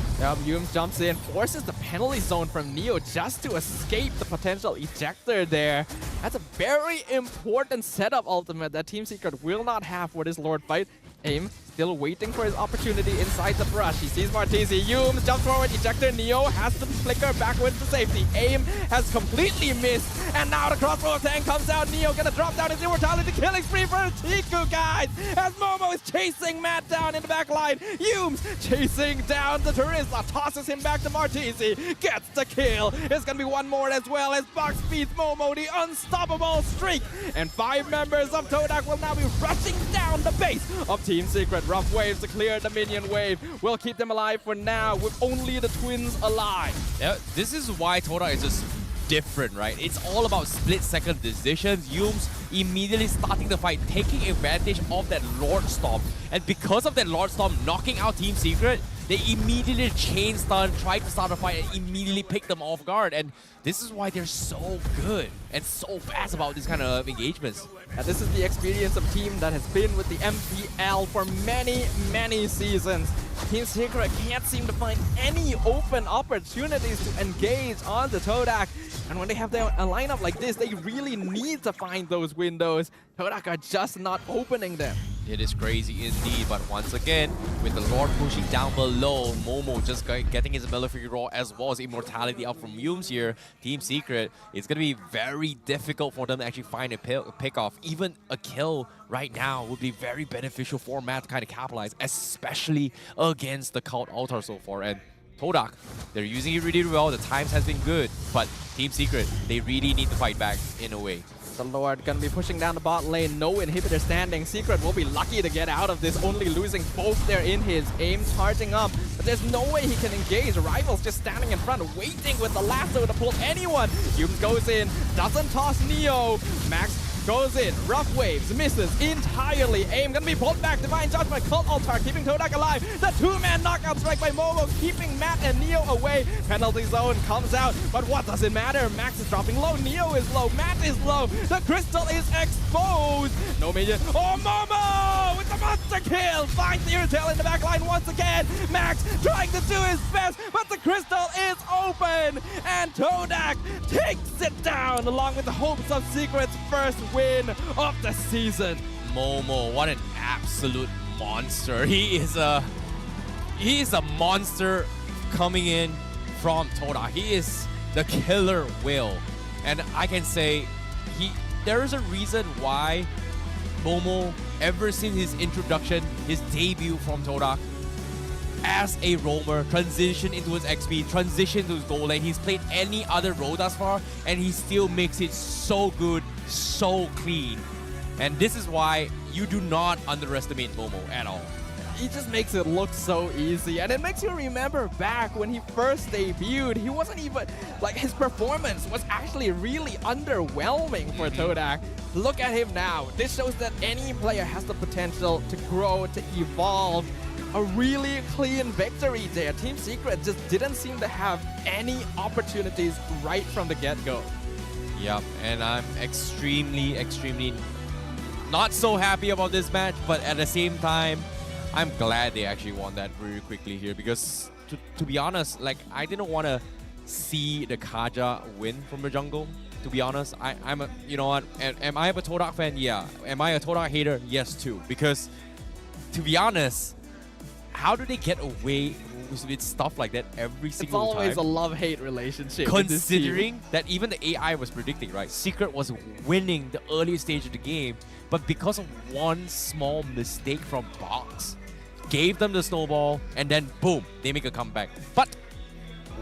[SPEAKER 11] Yuum jumps in, forces the penalty zone from Neo just to escape the potential ejector there. That's a very important setup ultimate that Team Secret will not have for this Lord fight. Aim still waiting for his opportunity inside the brush. He sees Martisi. Yuum jumps forward. Ejector. Neo has to flicker backwards to safety. Aim has completely missed. And now the crossbow of Tang comes out. Neo gonna drop down his immortality. Killing spree for Tiku, guys. As Momo is chasing Matt down in the back line. Yuum's chasing down the Teresa. Tosses him back to Martisi. Gets the kill. It's gonna be one more as well as Box beats Momo. The unstoppable streak. And 5 members of Todak will now be rushing down the base of Team Secret. Rough Waves to clear the minion wave. We'll keep them alive for now with only the twins alive.
[SPEAKER 12] Yeah, this is why Todak is just different, right? It's all about split-second decisions. Yuum's immediately starting the fight, taking advantage of that Lord Stomp. And because of that Lord Stomp knocking out Team Secret, they immediately chain stun, try to start a fight, and immediately pick them off guard. And this is why they're so good and so fast about this kind of engagements.
[SPEAKER 11] This is the experience of a team that has been with the MPL for many, many seasons. Team Secret can't seem to find any open opportunities to engage on the Todak. And when they have a lineup like this, they really need to find those windows. Todak are just not opening them.
[SPEAKER 12] It is crazy indeed, but once again, with the Lord pushing down below, Momo just getting his Malefic roll as well as immortality up from Yuum's here, Team Secret, it's going to be very difficult for them to actually find a pick-off. Even a kill right now would be very beneficial for Matt to kind of capitalize, especially against the Cult Altar so far. And Todak, they're using it really well, the times has been good, but Team Secret, they really need to fight back in a way.
[SPEAKER 11] The Lord gonna be pushing down the bot lane, no inhibitor standing. Secret will be lucky to get out of this, only losing both there in his aim, charging up. But there's no way he can engage. Rivals just standing in front, waiting with the lasso to pull anyone. Yuum goes in, doesn't toss Neo. Max goes in, Rough Waves, misses entirely. Aim gonna be pulled back, Divine Judgment, Cult Altar, keeping Todak alive. The 2-man knockout strike by Momo, keeping Matt and Neo away. Penalty zone comes out, but what does it matter? Max is dropping low, Neo is low, Matt is low. The crystal is exposed. No minion. Oh, Momo with the monster kill. Finds the Irritel in the back line once again. Max trying to do his best, but the crystal is open. And Todak takes it down along with the hopes of Secret's first win of the season.
[SPEAKER 12] Momo, what an absolute monster. He is a monster coming in from Todak. He is the killer whale. And I can say there is a reason why Momo, ever since his introduction, his debut from Todak, as a roamer, transition into his XP, transition to his goal lane. He's played any other role thus far, and he still makes it so good, so clean. And this is why you do not underestimate Momo at all.
[SPEAKER 11] He just makes it look so easy, and it makes you remember back when he first debuted. He wasn't even, like, his performance was actually really underwhelming for Todak. Look at him now. This shows that any player has the potential to grow, to evolve. A really clean victory there. Team Secret just didn't seem to have any opportunities right from the get-go.
[SPEAKER 12] Yep, and I'm extremely not so happy about this match, but at the same time, I'm glad they actually won that very quickly here, because to be honest, like, I didn't want to see the Kaja win from the jungle. to be honest. I'm a, you know what, am I a Todak fan? Yeah. Am I a Todak hater? Yes too. Because, to be honest, how do they get away with stuff like that every single time?
[SPEAKER 11] It's always a love-hate relationship.
[SPEAKER 12] Considering that even the AI was predicting, right? Secret was winning the early stage of the game, but because of one small mistake from Box, gave them the snowball, and then boom, they make a comeback. But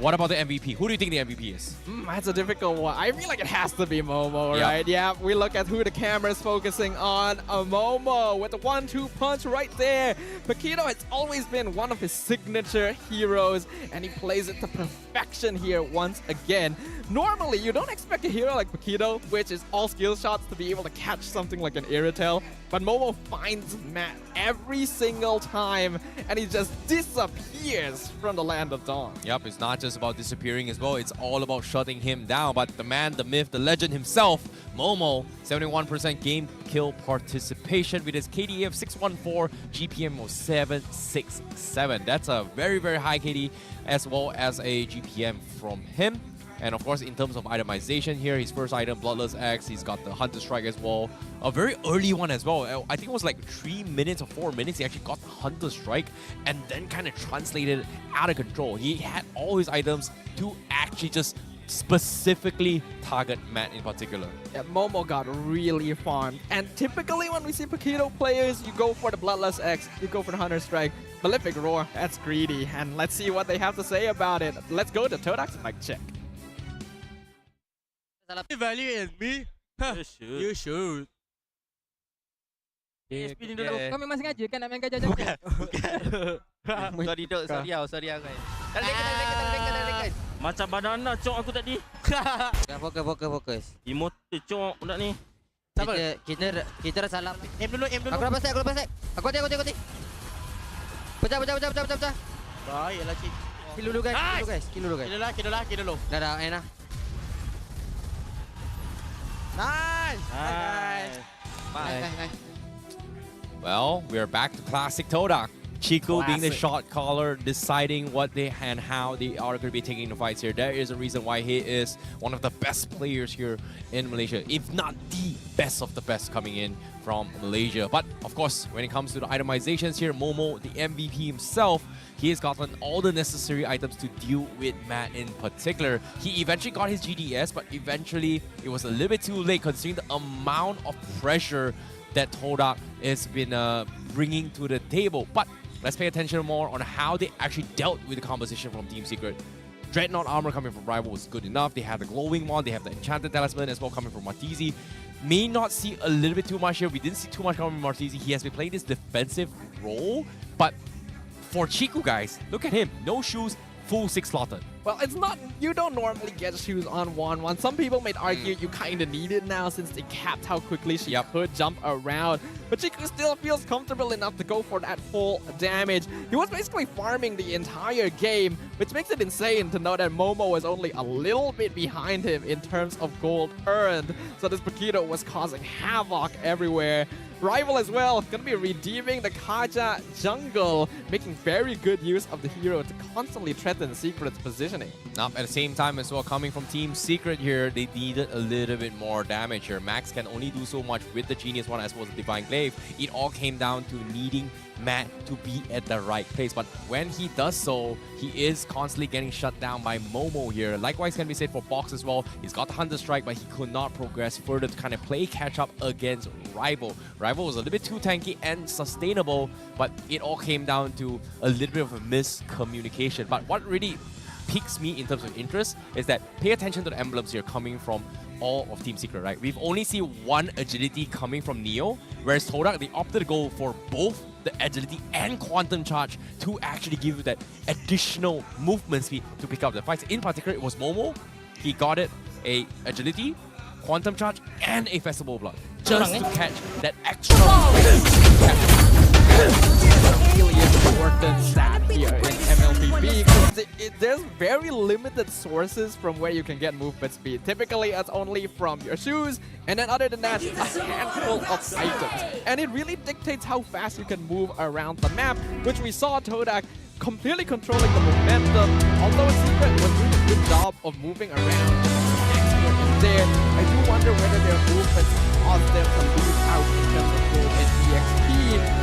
[SPEAKER 12] what about the MVP? Who do you think the MVP is?
[SPEAKER 11] That's a difficult one. I feel like it has to be Momo, right? Yeah, we look at who the camera is focusing on. Momo with the 1-2 punch right there. Paquito has always been one of his signature heroes, and he plays it to perfection here once again. Normally, you don't expect a hero like Paquito, which is all skill shots, to be able to catch something like an Irritel. But Momo finds Matt every single time, and he just disappears from the Land of Dawn.
[SPEAKER 12] Yep, it's not just about disappearing as well, it's all about shutting him down. But the man, the myth, the legend himself, Momo, 71% game kill participation with his KD of 614, GPM of 767. That's a very, very high KD, as well as a GPM from him. And of course, in terms of itemization here, his first item, Bloodless Axe, he's got the Hunter Strike as well. A very early one as well. I think it was like 3 minutes or 4 minutes, he actually got the Hunter Strike and then kind of translated it out of control. He had all his items to actually just specifically target Matt in particular.
[SPEAKER 11] Yeah, Momo got really farmed. And typically when we see Paquito players, you go for the Bloodless X, you go for the Hunter Strike. Malefic Roar, that's greedy. And let's see what they have to say about it. Let's go to Todak's mic check.
[SPEAKER 14] Evaluate me? You should.
[SPEAKER 15] Spin dulu. Kau memang sengaja kan nak main gajah-gajah?
[SPEAKER 14] Bukan. Sorry dok, sorry guys. Tarik. Macam banana cok aku tadi.
[SPEAKER 15] Fokus.
[SPEAKER 14] Emote cok budak ni.
[SPEAKER 15] Kita dah salah.
[SPEAKER 14] Aim dulu.
[SPEAKER 15] Aku lepas set. Aku hati. Pecah.
[SPEAKER 14] Baiklah cik.
[SPEAKER 15] Kill dulu guys. Kill dulu. Dah, enak.
[SPEAKER 14] Nice.
[SPEAKER 12] Well, we're back to classic Todak. Chico being the shot caller, deciding what they and how they are going to be taking the fights here. There is a reason why he is one of the best players here in Malaysia, if not the best of the best coming in from Malaysia. But of course, when it comes to the itemizations here, Momo, the MVP himself, he has gotten all the necessary items to deal with Matt in particular. He eventually got his GDS, but eventually it was a little bit too late considering the amount of pressure that Todak has been bringing to the table. But let's pay attention more on how they actually dealt with the composition from Team Secret. Dreadnought armor coming from Rival was good enough. They have the glowing one, they have the enchanted talisman as well coming from Martizi. May not see a little bit too much here. We didn't see too much coming from Martizi. He has been playing this defensive role, but for Chiku guys, look at him. No shoes, full 6 slotted.
[SPEAKER 11] Well, it's not, you don't normally get shoes on 1-1. Some people might argue you kind of need it now since they capped how quickly she could jump around. But Chiku still feels comfortable enough to go for that full damage. He was basically farming the entire game, which makes it insane to know that Momo was only a little bit behind him in terms of gold earned. So this Paquito was causing havoc everywhere. Rival as well, gonna be redeeming the Kaja jungle, making very good use of the hero to constantly threaten Secret's positioning.
[SPEAKER 12] Now, at the same time as well, coming from Team Secret here, they needed a little bit more damage here. Max can only do so much with the Genius one as well as the Divine Glaive. It all came down to needing Matt to be at the right place. But when he does so, he is constantly getting shut down by Momo here. Likewise can be said for Box as well. He's got the Hunter Strike, but he could not progress further to kind of play catch up against Rival. Rival was a little bit too tanky and sustainable, but it all came down to a little bit of a miscommunication. But what really piques me in terms of interest is that pay attention to the emblems here coming from all of Team Secret, right? We've only seen one agility coming from Neo, whereas Todak, they opted to go for both the agility and quantum charge to actually give you that additional movement speed to pick up the fights. In particular, it was Momo. He got it a agility, quantum charge, and a festival blood just to catch that extra.
[SPEAKER 11] Really important stat here in MLBB because there's very limited sources from where you can get movement speed. Typically, it's only from your shoes, and then other than that, a handful of items. And it really dictates how fast you can move around the map, which we saw Todak completely controlling the momentum, although Secret was doing a good job of moving around. there. I do wonder whether their movements cause them to lose out in terms of gold and EXP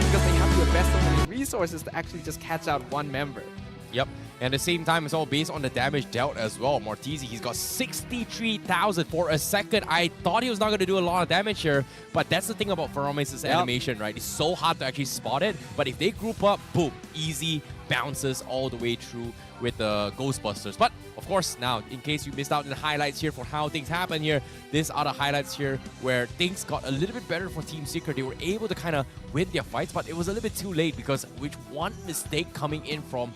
[SPEAKER 11] because they have to invest so many resources to actually just catch out one member.
[SPEAKER 12] Yep. And at the same time, it's all based on the damage dealt as well. Mortizi, he's got 63,000 for a second. I thought he was not going to do a lot of damage here, but that's the thing about Ferome's animation, right? It's so hard to actually spot it, but if they group up, boom, easy bounces all the way through with the Ghostbusters. But of course, now, in case you missed out in the highlights here for how things happen here, these are the highlights here where things got a little bit better for Team Secret. They were able to kind of win their fights, but it was a little bit too late because with one mistake coming in from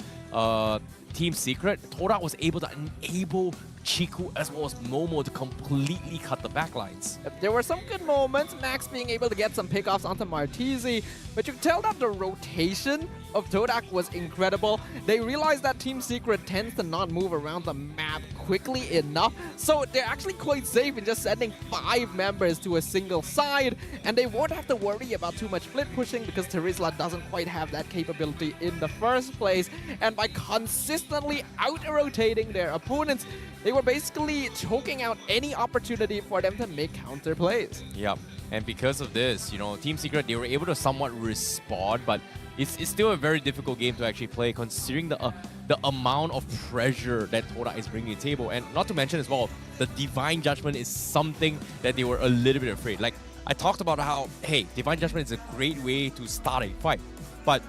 [SPEAKER 12] Team Secret, Todak was able to enable Chiku as well as Momo to completely cut the backlines.
[SPEAKER 11] There were some good moments, Max being able to get some pickoffs onto Martizi, but you can tell that the rotation of Todak was incredible. They realized that Team Secret tends to not move around the map quickly enough, so they're actually quite safe in just sending 5 members to a single side, and they won't have to worry about too much split pushing because Terizla doesn't quite have that capability in the first place, and by consistently out-rotating their opponents, they were basically choking out any opportunity for them to make counter plays.
[SPEAKER 12] Yep. And because of this, you know, Team Secret, they were able to somewhat respond, but it's still a very difficult game to actually play considering the amount of pressure that Todak is bringing to the table. And not to mention as well, the Divine Judgment is something that they were a little bit afraid. Like, I talked about how, hey, Divine Judgment is a great way to start a fight. But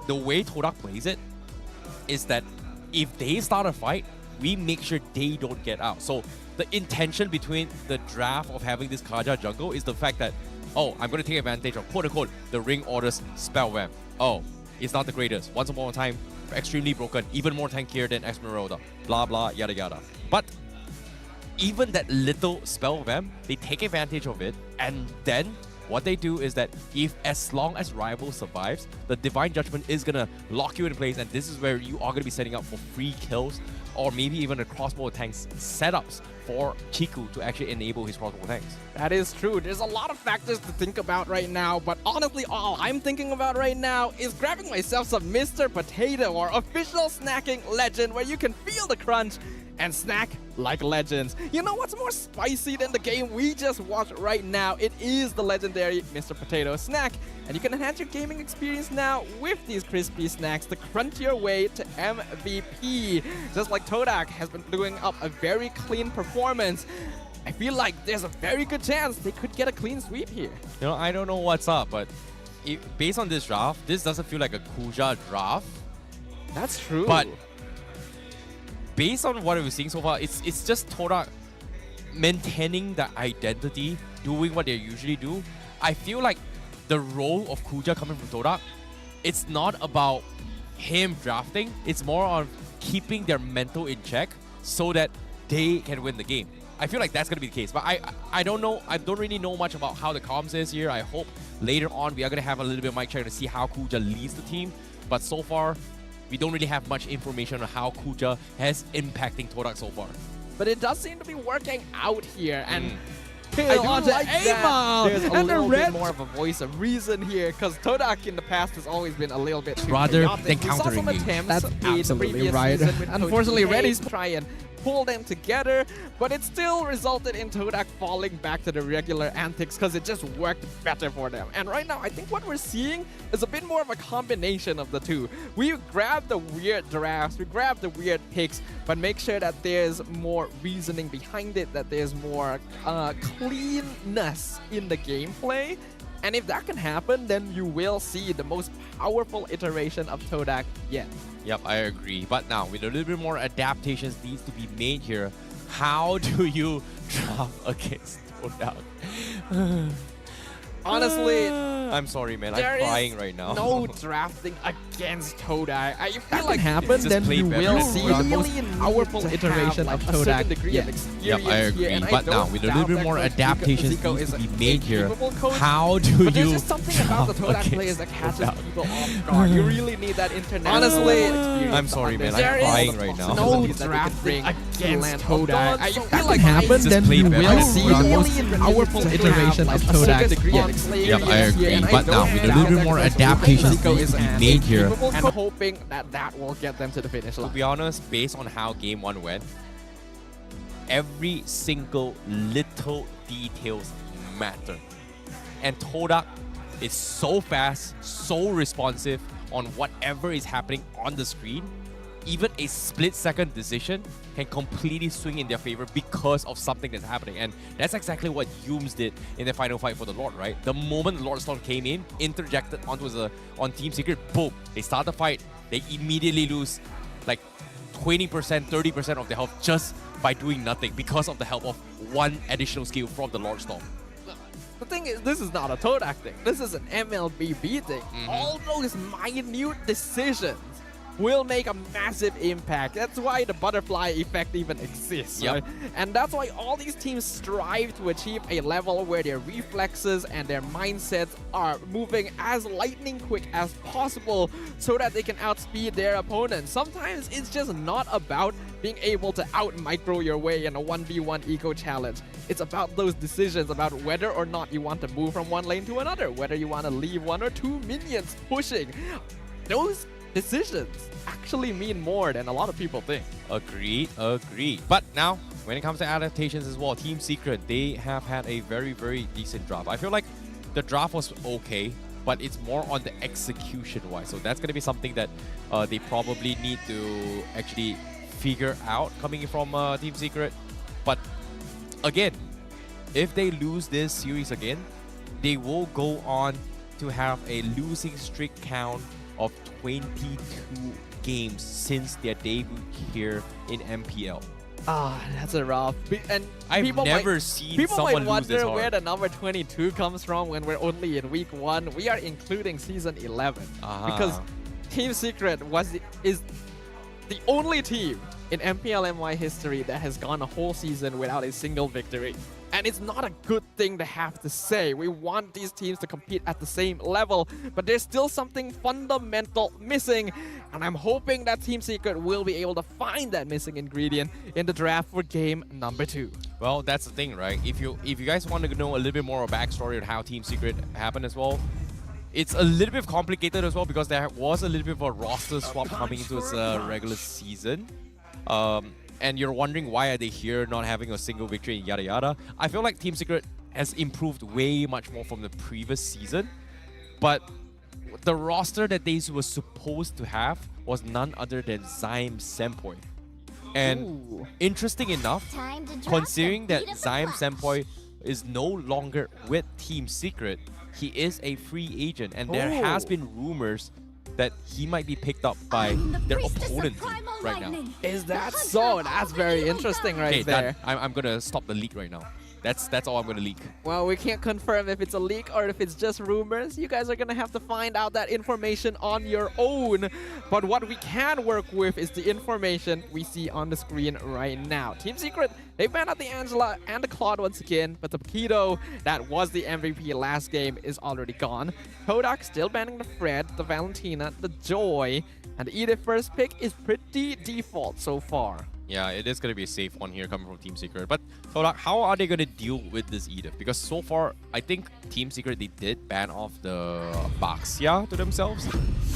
[SPEAKER 12] the way Todak plays it is that if they start a fight, we make sure they don't get out. So the intention between the draft of having this Kaja jungle is the fact that, oh, I'm going to take advantage of, quote-unquote, the Ring Order's Spell Vamp. Oh, it's not the greatest. Once upon a time, extremely broken, even more tankier than Esmeralda, blah, blah, yada, yada. But even that little Spell Vamp, they take advantage of it, and then what they do is that if as long as Rival survives, the Divine Judgment is going to lock you in place, and this is where you are going to be setting up for free kills or maybe even a crossbow tanks setups for Chiku to actually enable his crossbow tanks.
[SPEAKER 11] That is true. There's a lot of factors to think about right now, but honestly, all I'm thinking about right now is grabbing myself some Mr. Potato or official snacking legend where you can feel the crunch and snack like legends. You know what's more spicy than the game we just watched right now? It is the legendary Mr. Potato snack. And you can enhance your gaming experience now with these crispy snacks to crunch your way to MVP. Just like Todak has been doing up a very clean performance, I feel like there's a very good chance they could get a clean sweep here.
[SPEAKER 12] You know, I don't know what's up, but based on this draft, this doesn't feel like a Kuja draft.
[SPEAKER 11] That's true.
[SPEAKER 12] But based on what we're seeing so far, it's just Todak maintaining the identity, doing what they usually do. I feel like the role of Kuja coming from Todak, it's not about him drafting, it's more on keeping their mental in check so that they can win the game. I feel like that's going to be the case, but I don't know. I don't really know much about how the comms is here. I hope later on we are going to have a little bit of mic check to see how Kuja leads the team, but so far, we don't really have much information on how Kuja has impacting Todak so far.
[SPEAKER 11] But it does seem to be working out here, and
[SPEAKER 13] I do like
[SPEAKER 11] that there's a little bit
[SPEAKER 13] more
[SPEAKER 11] more of a voice of reason here, because Todak in the past has always been a little bit too
[SPEAKER 13] rather
[SPEAKER 11] chaotic.
[SPEAKER 13] than
[SPEAKER 11] We saw
[SPEAKER 13] countering
[SPEAKER 11] some
[SPEAKER 13] you.
[SPEAKER 11] attempts
[SPEAKER 13] That's
[SPEAKER 11] in
[SPEAKER 13] absolutely
[SPEAKER 11] previous
[SPEAKER 13] right.
[SPEAKER 11] season with
[SPEAKER 13] Unfortunately,
[SPEAKER 11] Coach
[SPEAKER 13] Reddy's
[SPEAKER 11] to try and pull them together, but it still resulted in Todak falling back to the regular antics because it just worked better for them. And right now, I think what we're seeing is a bit more of a combination of the two. We grab the weird drafts, we grab the weird picks, but make sure that there's more reasoning behind it, that there's more cleanness in the gameplay. And if that can happen, then you will see the most powerful iteration of Todak yet.
[SPEAKER 12] Yep, I agree. But now, with a little bit more adaptations needs to be made here, how do you draft against Todak?
[SPEAKER 11] Honestly,
[SPEAKER 12] I'm sorry, man. I'm crying right now.
[SPEAKER 11] No drafting against Todak. I feel
[SPEAKER 13] That
[SPEAKER 11] like
[SPEAKER 13] can happen, then you will see the most
[SPEAKER 11] really
[SPEAKER 13] powerful
[SPEAKER 11] need to
[SPEAKER 13] iteration
[SPEAKER 11] have,
[SPEAKER 13] of
[SPEAKER 11] like, a certain
[SPEAKER 13] Todak.
[SPEAKER 11] degree of experience
[SPEAKER 12] Yep, I agree.
[SPEAKER 11] here, and
[SPEAKER 12] But
[SPEAKER 11] I
[SPEAKER 12] now,
[SPEAKER 11] don't
[SPEAKER 12] with a little
[SPEAKER 11] doubt
[SPEAKER 12] bit
[SPEAKER 11] that
[SPEAKER 12] more
[SPEAKER 11] Coach
[SPEAKER 12] adaptations
[SPEAKER 11] Zico
[SPEAKER 12] needs
[SPEAKER 11] is
[SPEAKER 12] to be
[SPEAKER 11] a
[SPEAKER 12] made here,
[SPEAKER 11] capable coach,
[SPEAKER 12] how do
[SPEAKER 11] but
[SPEAKER 12] you
[SPEAKER 11] there's just something about the Todak
[SPEAKER 12] against
[SPEAKER 11] players that catches
[SPEAKER 12] Todak?
[SPEAKER 11] people off guard. You really need that international
[SPEAKER 13] Honestly,
[SPEAKER 11] experience.
[SPEAKER 12] I'm sorry, man.
[SPEAKER 11] There
[SPEAKER 12] I'm
[SPEAKER 11] is
[SPEAKER 12] crying right now.
[SPEAKER 11] no drafting against Todak. I feel
[SPEAKER 13] That
[SPEAKER 11] like
[SPEAKER 13] can happen,
[SPEAKER 12] Just
[SPEAKER 13] then
[SPEAKER 12] play
[SPEAKER 13] you
[SPEAKER 12] better.
[SPEAKER 13] will
[SPEAKER 12] I
[SPEAKER 13] see the
[SPEAKER 12] really
[SPEAKER 13] most powerful iteration of Todak.
[SPEAKER 12] Yep, I agree. But now, with a little bit more adaptations needs to be made here.
[SPEAKER 11] And hoping that that will get them to the finish
[SPEAKER 12] To
[SPEAKER 11] line.
[SPEAKER 12] be honest, based on how Game 1 went, every single little details matter. And Todak is so fast, so responsive on whatever is happening on the screen. Even a split-second decision can completely swing in their favor because of something that's happening. And that's exactly what Humes did in the final fight for the Lord, right? The moment the Lord Storm came in, interjected on Team Secret, boom, they start the fight, they immediately lose like 20%, 30% of their health just by doing nothing because of the help of one additional skill from the Lord Storm.
[SPEAKER 11] The thing is, this is not a Todak thing. This is an MLBB thing. All those minute decisions will make a massive impact. That's why the butterfly effect even exists, right? And that's why all these teams strive to achieve a level where their reflexes and their mindsets are moving as lightning quick as possible so that they can outspeed their opponents. Sometimes it's just not about being able to out-micro your way in a 1v1 eco challenge. It's about those decisions about whether or not you want to move from one lane to another, whether you want to leave 1 or 2 minions pushing. Those decisions actually mean more than a lot of people think.
[SPEAKER 12] Agreed. But now, when it comes to adaptations as well, Team Secret, they have had a very, very decent draft. I feel like the draft was okay, but it's more on the execution-wise. So that's going to be something that they probably need to actually figure out coming from Team Secret. But again, if they lose this series again, they will go on to have a losing streak count of 22 games since their debut here in MPL.
[SPEAKER 11] That's a rough. And
[SPEAKER 12] I've never seen someone lose this hard.
[SPEAKER 11] People might wonder where the number 22 comes from when we're only in week 1. We are including season 11 because Team Secret is the only team in MPL MY history that has gone a whole season without a single victory. And it's not a good thing to have to say. We want these teams to compete at the same level, but there's still something fundamental missing. And I'm hoping that Team Secret will be able to find that missing ingredient in the draft for game number 2.
[SPEAKER 12] Well, that's the thing, right? If you guys want to know a little bit more of a backstory of how Team Secret happened as well, it's a little bit complicated as well because there was a little bit of a roster swap coming into its regular season. And you're wondering why are they here not having a single victory and yada yada. I feel like Team Secret has improved way much more from the previous season, but the roster that they were supposed to have was none other than Zyme Senpoi. And interesting enough, considering that Zyme Senpoi is no longer with Team Secret, he is a free agent, and there has been rumors that he might be picked up by their opponent team right now.
[SPEAKER 11] Is that so? That's very interesting right there.
[SPEAKER 12] I'm gonna stop the leak right now. That's all I'm gonna leak.
[SPEAKER 11] Well, we can't confirm if it's a leak or if it's just rumors. You guys are gonna have to find out that information on your own. But what we can work with is the information we see on the screen right now. Team Secret, they banned out the Angela and the Claude once again, but the Paquito that was the MVP last game is already gone. Todak still banning the Fred, the Valentina, the Joy, and the Edith first pick is pretty default so far.
[SPEAKER 12] Yeah, it is going to be a safe one here coming from Team Secret. But Todak, how are they going to deal with this Edith? Because so far, I think Team Secret, they did ban off the Baxia to themselves.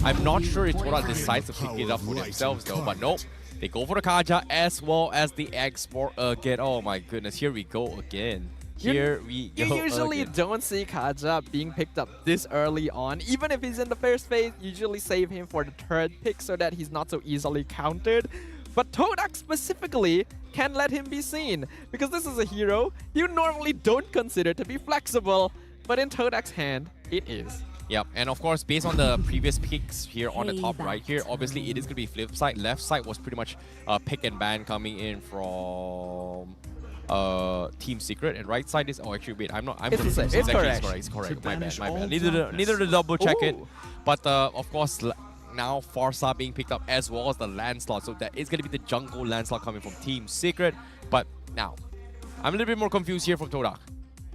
[SPEAKER 12] I'm not sure if Todak decides to pick it up for themselves though, but nope. They go for the Kaja as well as the export again. Oh my goodness, here we go again. Here we go.
[SPEAKER 11] You usually don't see Kaja being picked up this early on. Even if he's in the first phase, you usually save him for the third pick so that he's not so easily countered. But Todak specifically can let him be seen, because this is a hero you normally don't consider to be flexible, but in Todak's hand, it is.
[SPEAKER 12] Yep, and of course, based on the previous picks here on the top right here, obviously it is going to be flip side. Left side was pretty much pick and ban coming in from Team Secret, and right side is actually wait, I'm confused.
[SPEAKER 11] It's correct.
[SPEAKER 12] It's correct. My bad. Neither to double check it, but of course. Now Farsa being picked up as well as the Lancelot, so that is going to be the jungle Lancelot coming from Team Secret. But now, I'm a little bit more confused here from Todak.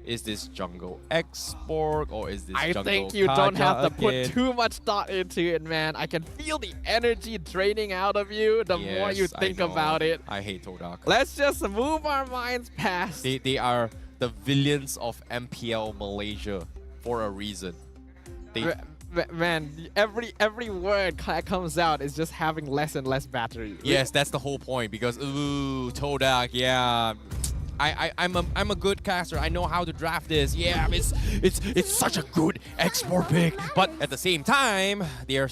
[SPEAKER 12] Is this jungle export or is this jungle
[SPEAKER 11] I think you
[SPEAKER 12] Kaja
[SPEAKER 11] don't have to
[SPEAKER 12] again?
[SPEAKER 11] put too much thought into it, man. I can feel the energy draining out of you the more you think about it.
[SPEAKER 12] I hate Todak.
[SPEAKER 11] Let's just move our minds past.
[SPEAKER 12] They are the villains of MPL Malaysia for a reason.
[SPEAKER 13] Man, every word that comes out is just having less and less battery.
[SPEAKER 12] Yes, that's the whole point because ooh, Todak, yeah. I'm a good caster. I know how to draft this. Yeah, it's such a good export pick. But at the same time, they're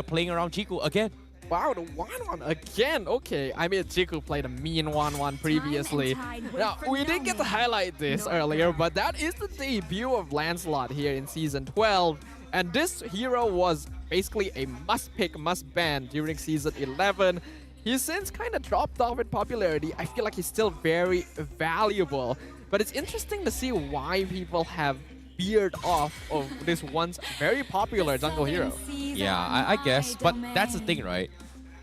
[SPEAKER 12] playing around Chiku again.
[SPEAKER 13] Wow, the 1-1 again. Okay, I mean, Chiku played a mean 1-1 previously. Now, we didn't get to highlight this earlier, but that is the debut of Lancelot here in Season 12. And this hero was basically a must-pick, must-ban during Season 11. He's since kind of dropped off in popularity. I feel like he's still very valuable. But it's interesting to see why people have veered off of this once very popular jungle hero.
[SPEAKER 12] Yeah, I guess. But that's the thing, right?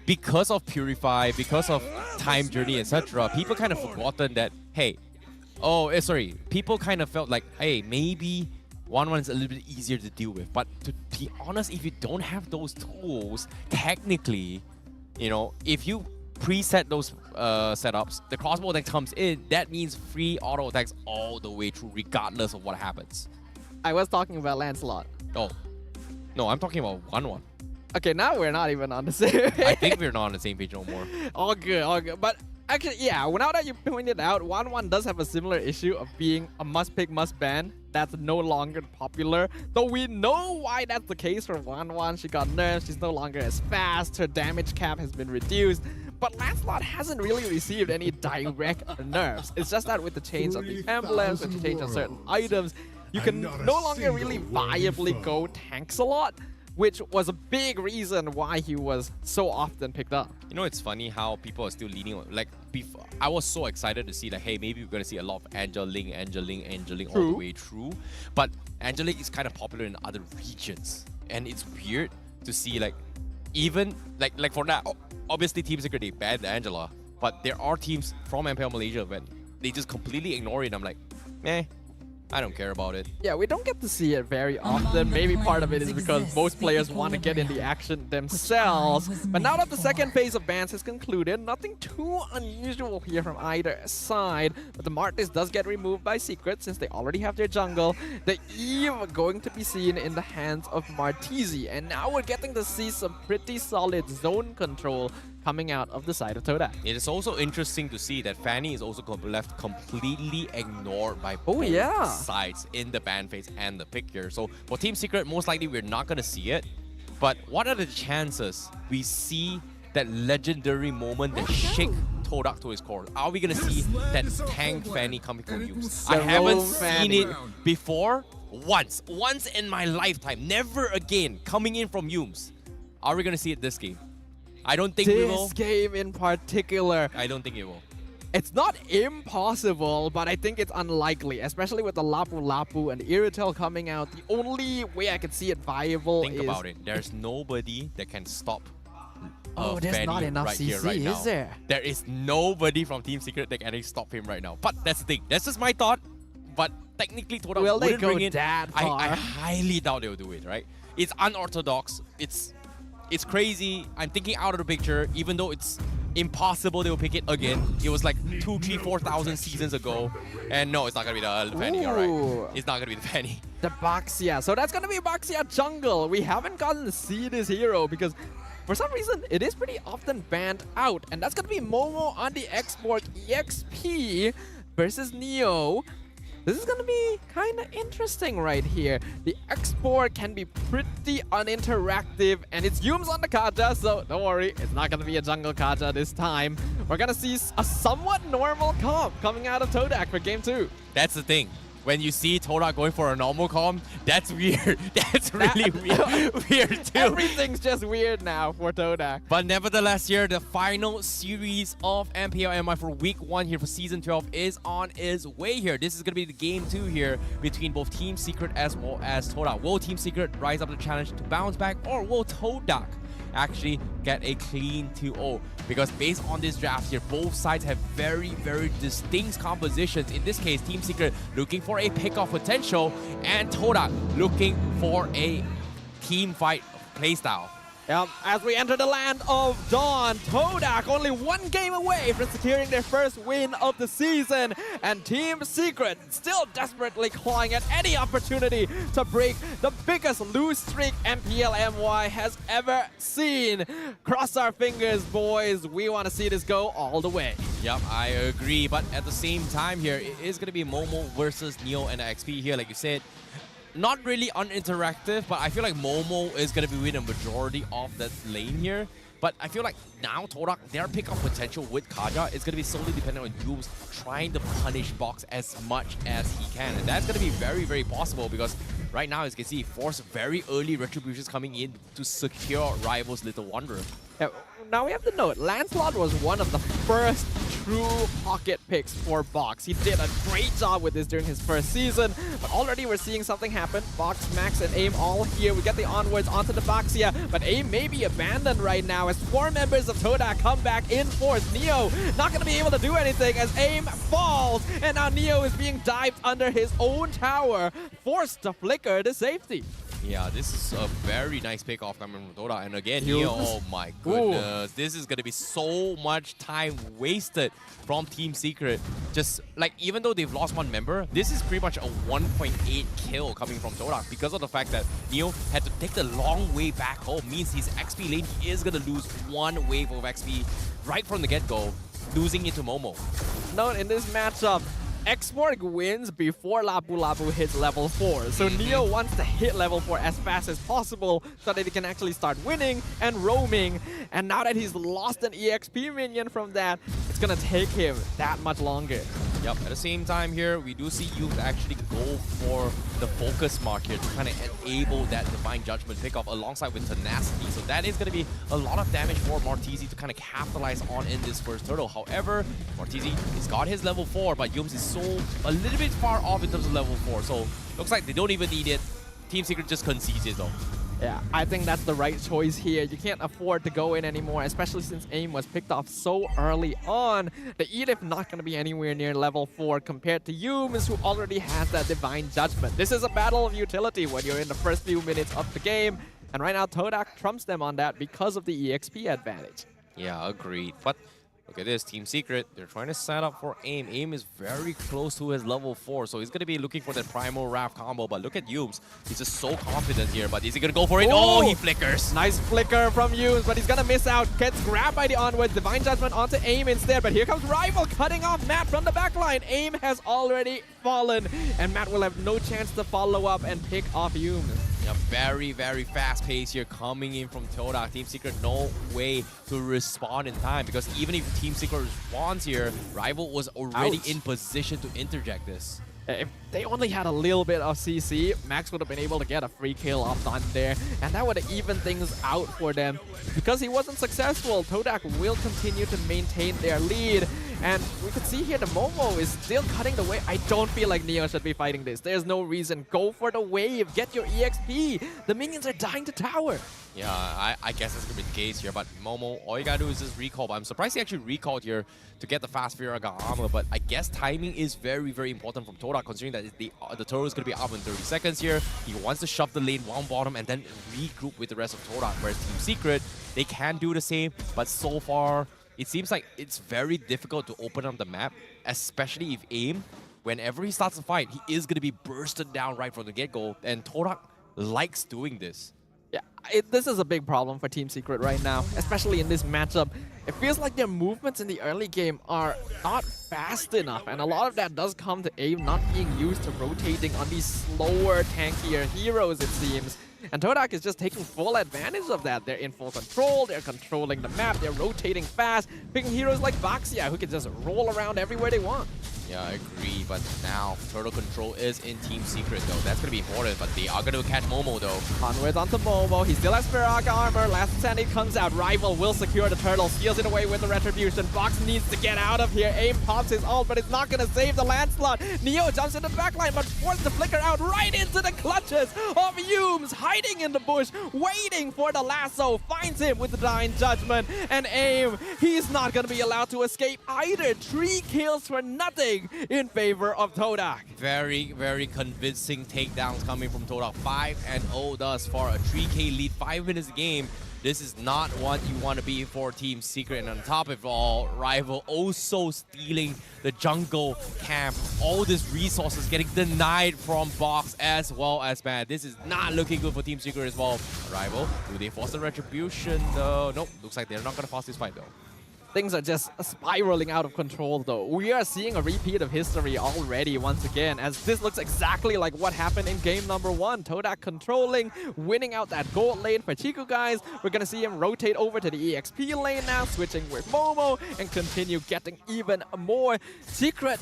[SPEAKER 12] Because of Purify, because of Time Journey, etc., people kind of forgotten that, hey, people kind of felt like, hey, maybe 1-1 is a little bit easier to deal with. But to be honest, if you don't have those tools, technically, you know, if you preset those setups, the crossbow that comes in, that means free auto attacks all the way through, regardless of what happens.
[SPEAKER 13] I was talking about Lancelot.
[SPEAKER 12] Oh. No, I'm talking about 1-1.
[SPEAKER 13] Okay, now we're not even on the same page.
[SPEAKER 12] I think we're not on the same page no more.
[SPEAKER 13] All good, all good. But actually, yeah, now that you pointed out, 1-1 does have a similar issue of being a must-pick, must-ban. That's no longer popular. Though we know why that's the case for 1-1. She got nerfed, she's no longer as fast, her damage cap has been reduced. But Lancelot hasn't really received any direct nerfs. It's just that with the change of the emblems, with the change of certain items, you can no longer really viably go tanks a lot, which was a big reason why he was so often picked up.
[SPEAKER 12] You know, it's funny how people are still leaning on, like, before, I was so excited to see that, hey, maybe we're going to see a lot of Angeling all the way through. But Angeling is kind of popular in other regions. And it's weird to see, like, even, like for that, obviously Team Secret, they banned Angela. But there are teams from MPL Malaysia when they just completely ignore it. I'm like, meh. I don't care about it.
[SPEAKER 13] Yeah, we don't get to see it very often. Maybe part of it is because most players want to get in the action themselves. But now that the second phase of bans has concluded, nothing too unusual here from either side. But the Martis does get removed by Secret since they already have their jungle. The Eve going to be seen in the hands of Martizi. And now we're getting to see some pretty solid zone control coming out of the side of Todak.
[SPEAKER 12] It is also interesting to see that Fanny is also left completely ignored by both sides in the ban phase and the pick here. So for Team Secret, most likely we're not going to see it. But what are the chances we see that legendary moment that shake Todak to his core? Are we going to see that tank Fanny coming from Yums? I haven't seen it before. Once in my lifetime. Never again coming in from Yums. Are we going to see it this game? I don't think we will.
[SPEAKER 13] This game in particular.
[SPEAKER 12] I don't think it will.
[SPEAKER 13] It's not impossible, but I think it's unlikely, especially with the Lapu Lapu and Iritel coming out. The only way I could see it viable is...
[SPEAKER 12] Think about it. There's nobody that can stop
[SPEAKER 13] there's not enough
[SPEAKER 12] right
[SPEAKER 13] CC,
[SPEAKER 12] here, right now.
[SPEAKER 13] is there?
[SPEAKER 12] There is nobody from Team Secret that can stop him right now. But that's the thing. That's just my thought. But technically, Todak wouldn't bring it.
[SPEAKER 13] That far?
[SPEAKER 12] I highly doubt they'll do it, right? It's unorthodox. It's crazy. I'm thinking out of the picture, even though it's impossible they will pick it again. It was like 2,000, 3,000, 4,000 seasons ago. And no, it's not going to be the Fanny, alright? It's not going to be the Fanny.
[SPEAKER 13] The Baxia. So that's going to be Baxia jungle. We haven't gotten to see this hero because for some reason, it is pretty often banned out. And that's going to be Momo on the export EXP versus Neo. This is going to be kind of interesting right here. The export can be pretty uninteractive, and it's Yums on the Kaja, so don't worry, it's not going to be a jungle Kaja this time. We're going to see a somewhat normal comp coming out of Todak for Game 2.
[SPEAKER 12] That's the thing. When you see Todak going for a normal comp, that's weird. That's really weird too.
[SPEAKER 13] Everything's just weird now for Todak.
[SPEAKER 12] But nevertheless here, the final series of MPL MI for Week 1 here for Season 12 is on its way here. This is going to be the Game 2 here between both Team Secret as well as Todak. Will Team Secret rise up to the challenge to bounce back, or will Todak actually get a clean 2-0? Because based on this draft here, both sides have very, very distinct compositions. In this case, Team Secret looking for a pick-off potential, and Todak looking for a team fight playstyle.
[SPEAKER 13] Yep, as we enter the land of Dawn, Todak only one game away from securing their first win of the season, and Team Secret still desperately clawing at any opportunity to break the biggest lose streak MPL MY has ever seen. Cross our fingers, boys. We want to see this go all the way.
[SPEAKER 12] Yep, I agree, but at the same time here, it is going to be Momo versus Neo and XP here, like you said. Not really uninteractive, but I feel like Momo is going to be winning a majority of that lane here. But I feel like now Todak, their pickup potential with Kaja is going to be solely dependent on Yums trying to punish Box as much as he can. And that's going to be very, very possible because right now, as you can see, he forced very early retributions coming in to secure Rival's Little Wanderer.
[SPEAKER 13] Yeah, now we have to note, Lancelot was one of the first true pocket picks for Box. He did a great job with this during his first season, but already we're seeing something happen. Box, Max, and AIM all here. We get the onwards onto the Baxia, but AIM may be abandoned right now as 4 members of Todak come back in force. Neo not going to be able to do anything as AIM falls, and now Neo is being dived under his own tower, forced to flicker to safety.
[SPEAKER 12] Yeah, this is a very nice pick-off coming from Todak. And again, Neo, oh my goodness. This is going to be so much time wasted from Team Secret. Just, like, even though they've lost 1 member, this is pretty much a 1.8 kill coming from Todak because of the fact that Neo had to take the long way back home. Means his XP lane is going to lose 1 wave of XP right from the get-go, losing it to Momo.
[SPEAKER 13] Note in this matchup, Xborg wins before Lapu Lapu hits level 4. So Neo wants to hit level 4 as fast as possible so that he can actually start winning and roaming. And now that he's lost an EXP minion from that, it's going to take him that much longer.
[SPEAKER 12] Yep, at the same time here, we do see Youth actually go for the focus mark here to kind of enable that Divine Judgment pickoff alongside with Tenacity. So that is going to be a lot of damage for Martizi to kind of capitalize on in this first turtle. However, Martizi, he's got his level 4, but Yums is a little bit far off in terms of level 4. So looks like they don't even need it. Team Secret just concedes it though.
[SPEAKER 13] Yeah, I think that's the right choice here. You can't afford to go in anymore, especially since AIM was picked off so early on. The Edith not going to be anywhere near level 4 compared to Yums, who already has that Divine Judgment. This is a battle of utility when you're in the first few minutes of the game. And right now, Todak trumps them on that because of the EXP advantage.
[SPEAKER 12] Yeah, agreed. But look at this, Team Secret, they're trying to set up for AIM. AIM is very close to his level 4, so he's going to be looking for that Primal Wrath combo. But look at Yums, he's just so confident here, but is he going to go for it? Oh, he flickers.
[SPEAKER 13] Nice flicker from Yums, but he's going to miss out. Gets grabbed by the onwards, Divine Judgment onto AIM instead, but here comes Rival cutting off Matt from the backline. AIM has already fallen, and Matt will have no chance to follow up and pick off Yums.
[SPEAKER 12] Yeah, very, very fast pace here coming in from Todak. Team Secret, no way to respond in time because even if Team Secret responds here, Rival was already in position to interject this.
[SPEAKER 13] If they only had a little bit of CC, Max would have been able to get a free kill off on there, and that would have evened things out for them. Because he wasn't successful, Todak will continue to maintain their lead. And we can see here the Momo is still cutting the way. I don't feel like Neo should be fighting this. There's no reason. Go for the wave. Get your EXP. The minions are dying to tower.
[SPEAKER 12] Yeah, I guess that's going to be the case here. But Momo, all you got to do is just recall. But I'm surprised he actually recalled here to get the fast Firaga armor. But I guess timing is very, very important from Todak, considering that the turtle is going to be up in 30 seconds here. He wants to shove the lane one bottom and then regroup with the rest of Todak. Whereas Team Secret, they can do the same. But so far, it seems like it's very difficult to open up the map, especially if AIM, whenever he starts a fight, he is going to be bursted down right from the get-go. And Todak likes doing this.
[SPEAKER 13] Yeah, this is a big problem for Team Secret right now, especially in this matchup. It feels like their movements in the early game are not fast enough, and a lot of that does come to AIM not being used to rotating on these slower, tankier heroes, it seems. And Todak is just taking full advantage of that. They're in full control, they're controlling the map, they're rotating fast, picking heroes like Baxia, who can just roll around everywhere they want.
[SPEAKER 12] Yeah, I agree, but now turtle control is in Team Secret though. That's going to be important, but they are going to catch Momo though.
[SPEAKER 13] Onwards onto Momo. He still has Firaga armor. Last Sandy comes out. Rival will secure the turtle. Steals it away with the retribution. Box needs to get out of here. AIM pops his ult, but it's not going to save the Lancelot. Neo jumps into the backline, but forced to flicker out right into the clutches of Yums, hiding in the bush, waiting for the lasso. Finds him with the Divine Judgment. And AIM, he's not going to be allowed to escape either. 3 kills for nothing. swing in favor of Todak.
[SPEAKER 12] Very, very convincing takedowns coming from Todak. 5-0 thus far. A 3K lead, 5 minutes game. This is not what you want to be for Team Secret. And on top of it all, Rival also stealing the jungle camp. All these resources getting denied from Box as well as Mad. This is not looking good for Team Secret as well. Rival, do they force the retribution though? Nope, looks like they're not going to force this fight though.
[SPEAKER 13] Things are just spiraling out of control though. We are seeing a repeat of history already once again, as this looks exactly like what happened in game number 1. Todak controlling, winning out that gold lane for Chiku guys. We're gonna see him rotate over to the EXP lane now, switching with Momo, and continue getting even more. Secret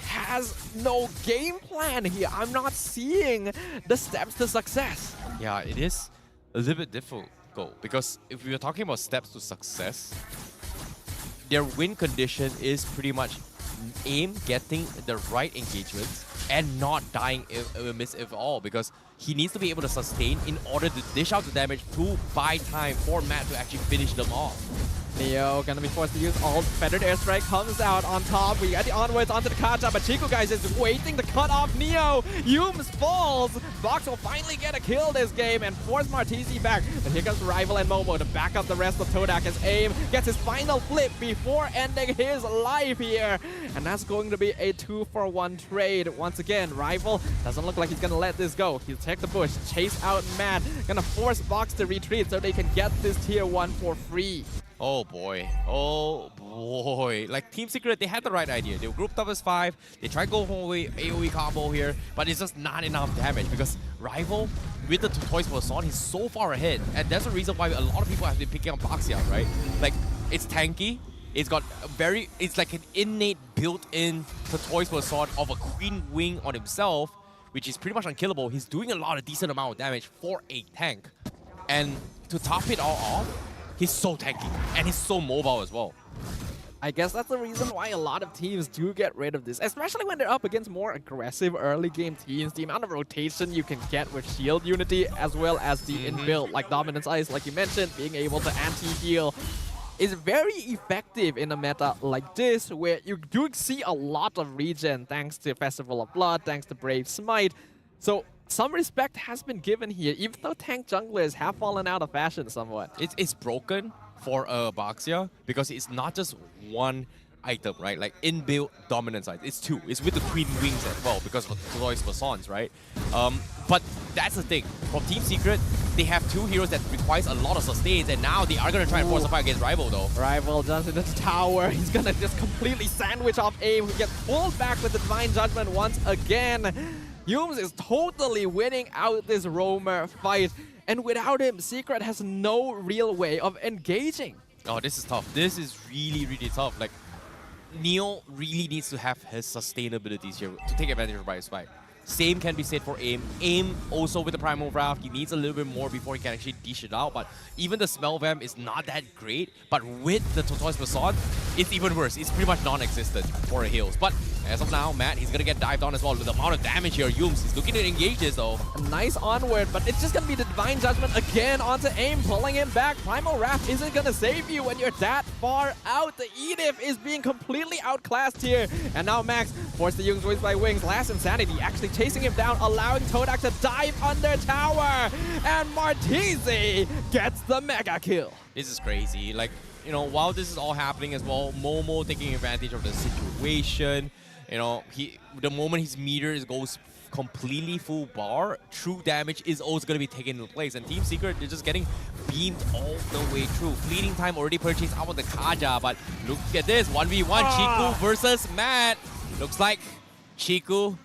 [SPEAKER 13] has no game plan here. I'm not seeing the steps to success.
[SPEAKER 12] Yeah, it is a little bit difficult because if we are talking about steps to success, their win condition is pretty much aim getting the right engagements and not dying if all, because he needs to be able to sustain in order to dish out the damage to buy time for Matt to actually finish them off.
[SPEAKER 13] Neo gonna be forced to use ult. Feathered Airstrike comes out on top. We got the onwards onto the Kaja, but Chiku guys is waiting to cut off Neo. Yums falls. Box will finally get a kill this game and force Martisi back. But here comes Rival and Momo to back up the rest of Todak as Aim gets his final flip before ending his life here. And that's going to be a 2-for-1 trade. Once again, Rival doesn't look like he's gonna let this go. He'll take the bush, chase out Matt, gonna force Box to retreat so they can get this tier 1 for free.
[SPEAKER 12] Oh boy. Oh boy. Like Team Secret, they had the right idea. They were grouped up as 5. They tried to go for AoE combo here, but it's just not enough damage because Rival, with the Toys for Son, he's so far ahead. And that's the reason why a lot of people have been picking up Boxia, right? Like, it's tanky. It's got it's like an innate built-in Toys for Son of a Queen Wing on himself, which is pretty much unkillable. He's doing a lot of decent amount of damage for a tank. And to top it all off, he's so tanky, and he's so mobile as well.
[SPEAKER 13] I guess that's the reason why a lot of teams do get rid of this, especially when they're up against more aggressive early game teams. The amount of rotation you can get with shield unity as well as the inbuilt, like Dominance Ice, like you mentioned, being able to anti-heal is very effective in a meta like this, where you do see a lot of regen thanks to Festival of Blood, thanks to Brave Smite. So some respect has been given here, even though tank junglers have fallen out of fashion somewhat.
[SPEAKER 12] It's broken for Boxia because it's not just one item, right? Like inbuilt dominance item. It's 2. It's with the Queen Wings as well because of the Toys for Sons, right? But that's the thing. From Team Secret, they have 2 heroes that requires a lot of sustains, and now they are going to try and force a fight against Rival though.
[SPEAKER 13] Rival jumps into the tower. He's going to just completely sandwich off Aim, who gets pulled back with the Divine Judgment once again. Yums is totally winning out this roamer fight, and without him, Secret has no real way of engaging.
[SPEAKER 12] Oh, this is tough. This is really, really tough. Like, Neo really needs to have his sustainabilities here to take advantage of his fight. Same can be said for Aim. Aim also with the Primal Wrath, he needs a little bit more before he can actually dish it out, but even the Smell Vamp is not that great, but with the Tortoise Facade, it's even worse. It's pretty much non-existent for a heals. But as of now, Matt, he's gonna get dived on as well with the amount of damage here. Yums, he's looking to engage this though.
[SPEAKER 13] A nice onward, but it's just gonna be the Divine Judgment again onto Aim, pulling him back. Primal Wrath isn't gonna save you when you're that far out. The Edith is being completely outclassed here. And now Max forced the Yums Wings by Wings. Last Insanity actually chasing him down, allowing Todak to dive under tower. And Martisi gets the mega kill.
[SPEAKER 12] This is crazy. Like, you know, while this is all happening as well, Momo taking advantage of the situation. You know, the moment his meter goes completely full bar, true damage is also going to be taken into place. And Team Secret, they're just getting beamed all the way through. Fleeting Time already purchased out of the Kaja, but look at this, 1v1 Chiku versus Matt. Looks like Chiku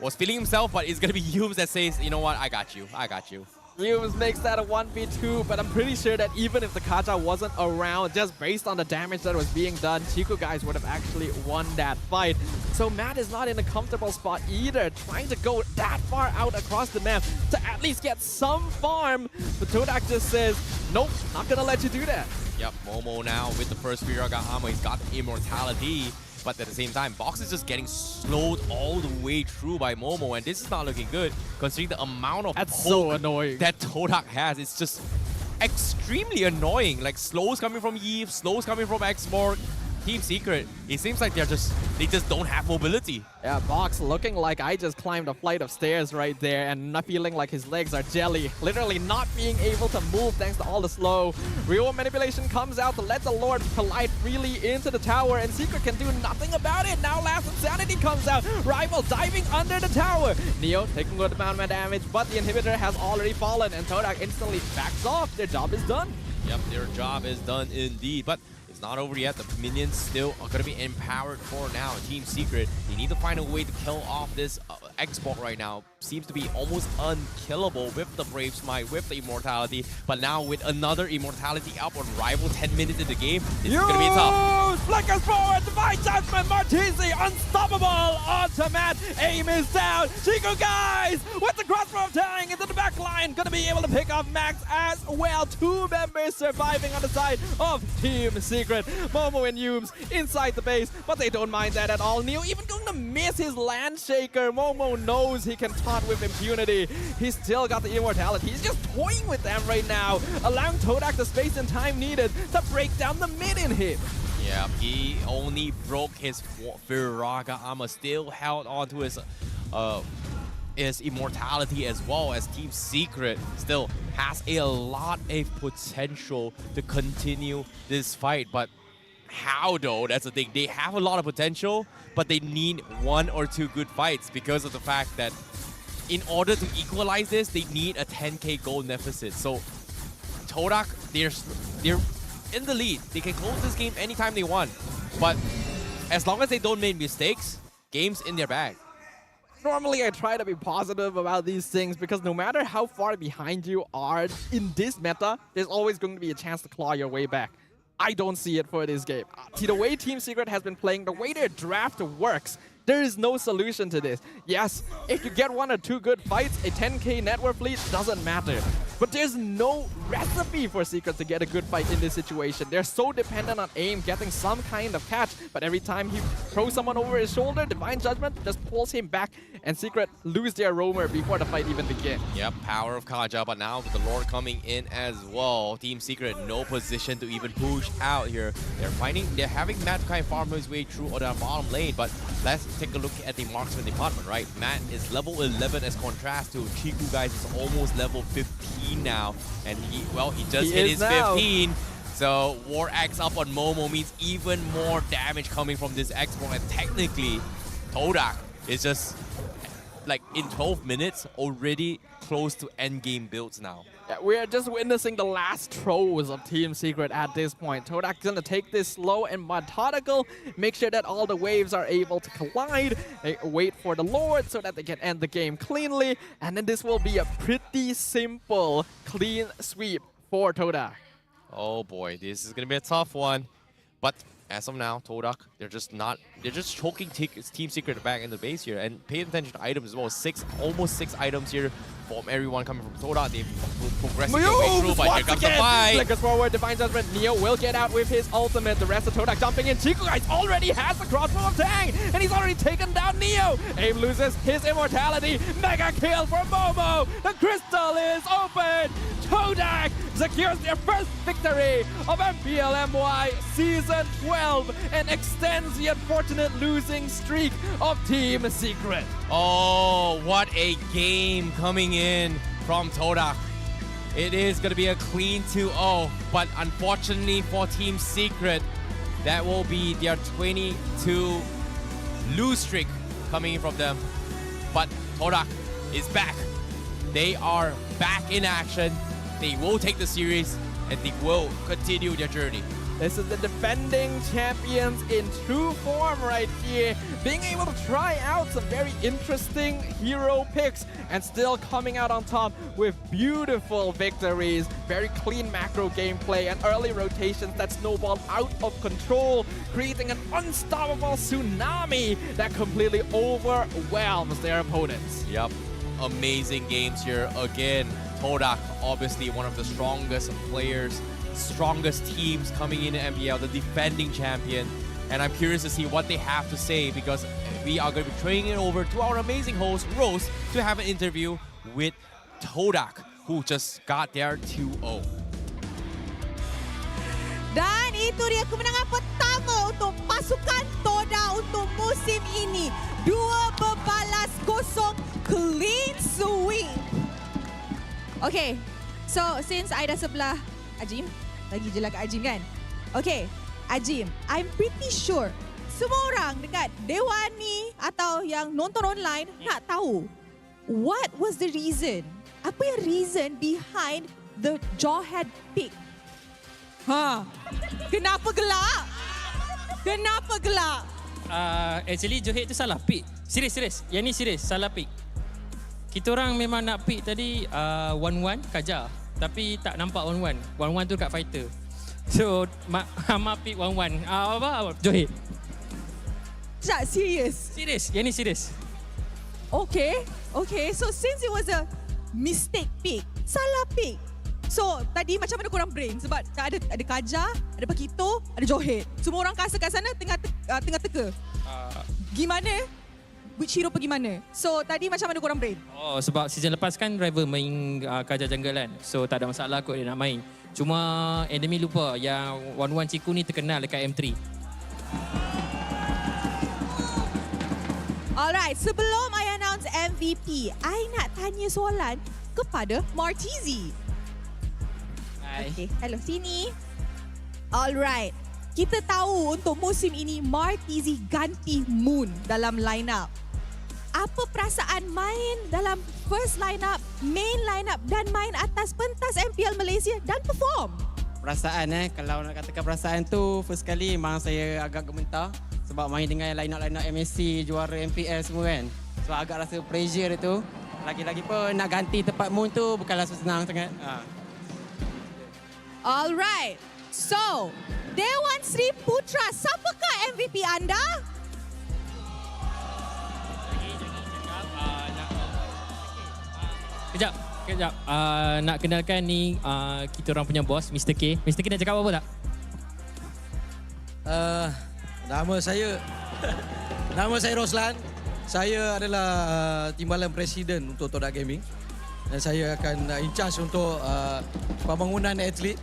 [SPEAKER 12] was feeling himself, but it's going to be Yums that says, you know what, I got you, I got you.
[SPEAKER 13] Yums makes that a 1v2, but I'm pretty sure that even if the Kaja wasn't around, just based on the damage that was being done, Chiku guys would have actually won that fight. So Matt is not in a comfortable spot either, trying to go that far out across the map to at least get some farm. But Todak just says, nope, not gonna let you do that.
[SPEAKER 12] Yep, Momo now with the first Firaga armor, he's got the immortality. But at the same time, Box is just getting slowed all the way through by Momo, and this is not looking good considering the amount of
[SPEAKER 13] so annoying
[SPEAKER 12] that Todak has. It's just extremely annoying. Like slows coming from Eve, slows coming from Xmorg. Team Secret, it seems like they just don't have mobility.
[SPEAKER 13] Yeah, Box looking like I just climbed a flight of stairs right there and not feeling like his legs are jelly. Literally not being able to move thanks to all the slow. Real manipulation comes out to let the Lord collide freely into the tower, and Secret can do nothing about it. Now Last Insanity comes out. Rival diving under the tower. Neo taking good amount of damage, but the inhibitor has already fallen, and Todak instantly backs off. Their job is done.
[SPEAKER 12] Yep, their job is done indeed. But it's not over yet. The minions still are going to be empowered for now. Team Secret, they need to find a way to kill off this Xbox right now. Seems to be almost unkillable with the Brave Smite, with the Immortality. But now with another Immortality up on Rival 10 minutes in the game, this is going to be tough.
[SPEAKER 13] Flickers forward, Divine Judgment, Martisi, unstoppable, ultimate, aim is down. Chico guys, with the crossbow tying into the back line, gonna be able to pick off Max as well. 2 members surviving on the side of Team Secret. Momo and Yums inside the base, but they don't mind that at all. Neo even going to miss his land shaker. Momo knows he can taunt with impunity. He's still got the immortality. He's just toying with them right now, allowing Todak the space and time needed to break down the mid-in hit.
[SPEAKER 12] Yeah, he only broke his Viraga armor, still held on to his immortality as well, as Team Secret still has a lot of potential to continue this fight. But how though? That's the thing. They have a lot of potential, but they need 1 or 2 good fights because of the fact that in order to equalize this, they need a 10k gold deficit. So Todak, they're in the lead. They can close this game anytime they want. But as long as they don't make mistakes, game's in their bag.
[SPEAKER 13] Normally, I try to be positive about these things because no matter how far behind you are in this meta, there's always going to be a chance to claw your way back. I don't see it for this game. See, the way Team Secret has been playing, the way their draft works, there is no solution to this. Yes, if you get 1 or 2 good fights, a 10k net worth lead doesn't matter. But there's no recipe for Secret to get a good fight in this situation. They're so dependent on aim, getting some kind of catch, but every time he throws someone over his shoulder, Divine Judgment just pulls him back, and Secret lose their roamer before the fight even begins.
[SPEAKER 12] Yep, power of Kaja, but now with the Lord coming in as well, Team Secret no position to even push out here. They're having Matt kind of farm his way through their bottom lane, but let's take a look at the marksman department, right? Matt is level 11 as contrast to Chiku guys is almost level 15 now, and he just hit his 15. So War Axe up on Momo means even more damage coming from this Xbox, and technically Todak is just like in 12 minutes already close to end game builds now.
[SPEAKER 13] Yeah, we're just witnessing the last throws of Team Secret at this point. Todak's gonna take this slow and methodical, make sure that all the waves are able to collide, wait for the Lord so that they can end the game cleanly, and then this will be a pretty simple, clean sweep for Todak.
[SPEAKER 12] Oh boy, this is gonna be a tough one. But as of now, Todak, they're just choking Team Secret back in the base here, and pay attention to items as well. Almost six items here from everyone coming from Todak. They've progressed their way through, but here comes the fight.
[SPEAKER 13] Flickers forward, Divine Judgment. Neo will get out with his ultimate. The rest of Todak jumping in. Chico guys already has the crossbow of Tang, and he's already taken down Neo. Aim loses his immortality. Mega kill for Momo. The crystal is open. Todak secures their first victory of MPL Season 12 and extends the unfortunate losing streak of Team Secret.
[SPEAKER 12] Oh, what a game coming in from Todak. It is going to be a clean 2-0, but unfortunately for Team Secret, that will be their 22 lose streak coming in from them. But Todak is back. They are back in action. They will take the series, and they will continue their journey.
[SPEAKER 13] This is the defending champions in true form right here. Being able to try out some very interesting hero picks and still coming out on top with beautiful victories. Very clean macro gameplay and early rotations that snowball out of control, creating an unstoppable tsunami that completely overwhelms their opponents.
[SPEAKER 12] Yep, amazing games here again. Todak, obviously one of the strongest players, strongest teams coming in MPL, the defending champion. And I'm curious to see what they have to say, because we are going to be turning it over to our amazing host, Rose, to have an interview with Todak, who just got their 2-0.
[SPEAKER 10] Dan itu dia kemenangan pertama untuk pasukan Todak untuk musim ini. 2-0 clean sweep. Okay, so since I dah sebelah Ajim, lagi je lah kat Ajim kan? Okay, Ajim, I'm pretty sure semua orang dekat Dewan ni atau yang nonton online nak tahu what was the reason? Apa yang reason behind the jawhead pick? Kenapa gelak? Kenapa gelak?
[SPEAKER 16] Actually Johet tu salah pick. Serius. Yang ni serius, salah pick. Kita orang memang nak pick tadi 1-1 Kaja. Tapi tak nampak 1-1. 1-1 tu kat fighter. So, Hama pick 1-1. Apa? Johet.
[SPEAKER 10] Tak, serius?
[SPEAKER 16] Serius, yang ni serius.
[SPEAKER 10] Okay. So since it was a mistake pick, salah pick. So tadi macam mana korang brain? Sebab ada Kaja, ada Pakito, ada Johet. Semua orang kasa kat sana tengah teka. Gimana? Which hero pergi mana? So tadi macam mana korang brain?
[SPEAKER 16] Oh, sebab season lepas kan Rival main Kaja jungle kan. So tak ada masalah kot dia nak main. Cuma enemy lupa yang 1-1 Ciku ni terkenal dekat M3.
[SPEAKER 10] Alright, sebelum I announce MVP, I nak tanya soalan kepada Martizi.
[SPEAKER 16] Hai.
[SPEAKER 10] Okay, hello, sini. Alright, kita tahu untuk musim ini Martizi ganti Moon dalam lineup. Apa perasaan main dalam first lineup, main lineup dan main atas pentas MPL Malaysia dan perform?
[SPEAKER 15] Perasaan kalau nak katakan perasaan tu, first kali memang saya agak gementar. Sebab main dengan line-up MSC, juara MPL semua kan. So agak rasa pressure dia tu. Lagi-lagi pun nak ganti tempat Moon tu bukanlah senang sangat.
[SPEAKER 10] Alright. So, Dewan Sri Putra, siapakah MVP anda?
[SPEAKER 16] Kejap. Nak kenalkan ni kita orang punya bos, Mr. K. Mr. K nak cakap apa tak?
[SPEAKER 17] Nama saya Roslan. Saya adalah timbalan presiden untuk Todak Gaming. Dan saya akan in charge untuk pembangunan atlet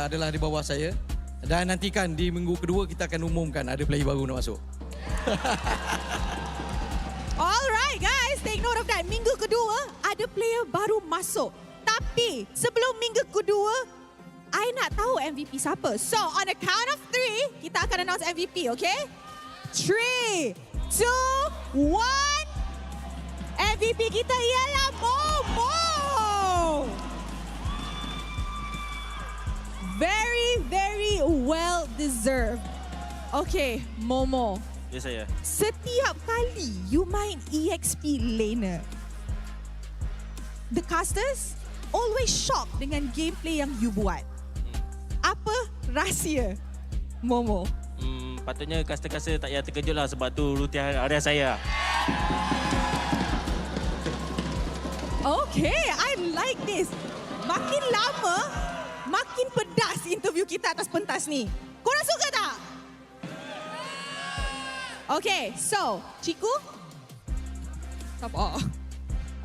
[SPEAKER 17] adalah di bawah saya. Dan nantikan di minggu kedua kita akan umumkan ada player baru nak masuk.
[SPEAKER 10] Alright guys, take note of that. Minggu kedua ada player baru masuk. Tapi sebelum minggu kedua, I nak tahu MVP siapa. So, on the count of 3, kita akan announce MVP, okay? 3, 2, 1. MVP kita ialah Momo. Very, very well deserved. Okay, Momo.
[SPEAKER 14] Ya saya.
[SPEAKER 10] Setiap kali you main EXP laner, the casters always shocked dengan gameplay yang you buat. Apa rahsia Momo?
[SPEAKER 14] Patutnya caster-caster tak payah terkejut lah sebab tu rutin harian saya.
[SPEAKER 10] Okay, I like this. Makin lama, makin pedas interview kita atas pentas ni. Korang suka tak? Okay, so Ciku? Siapa?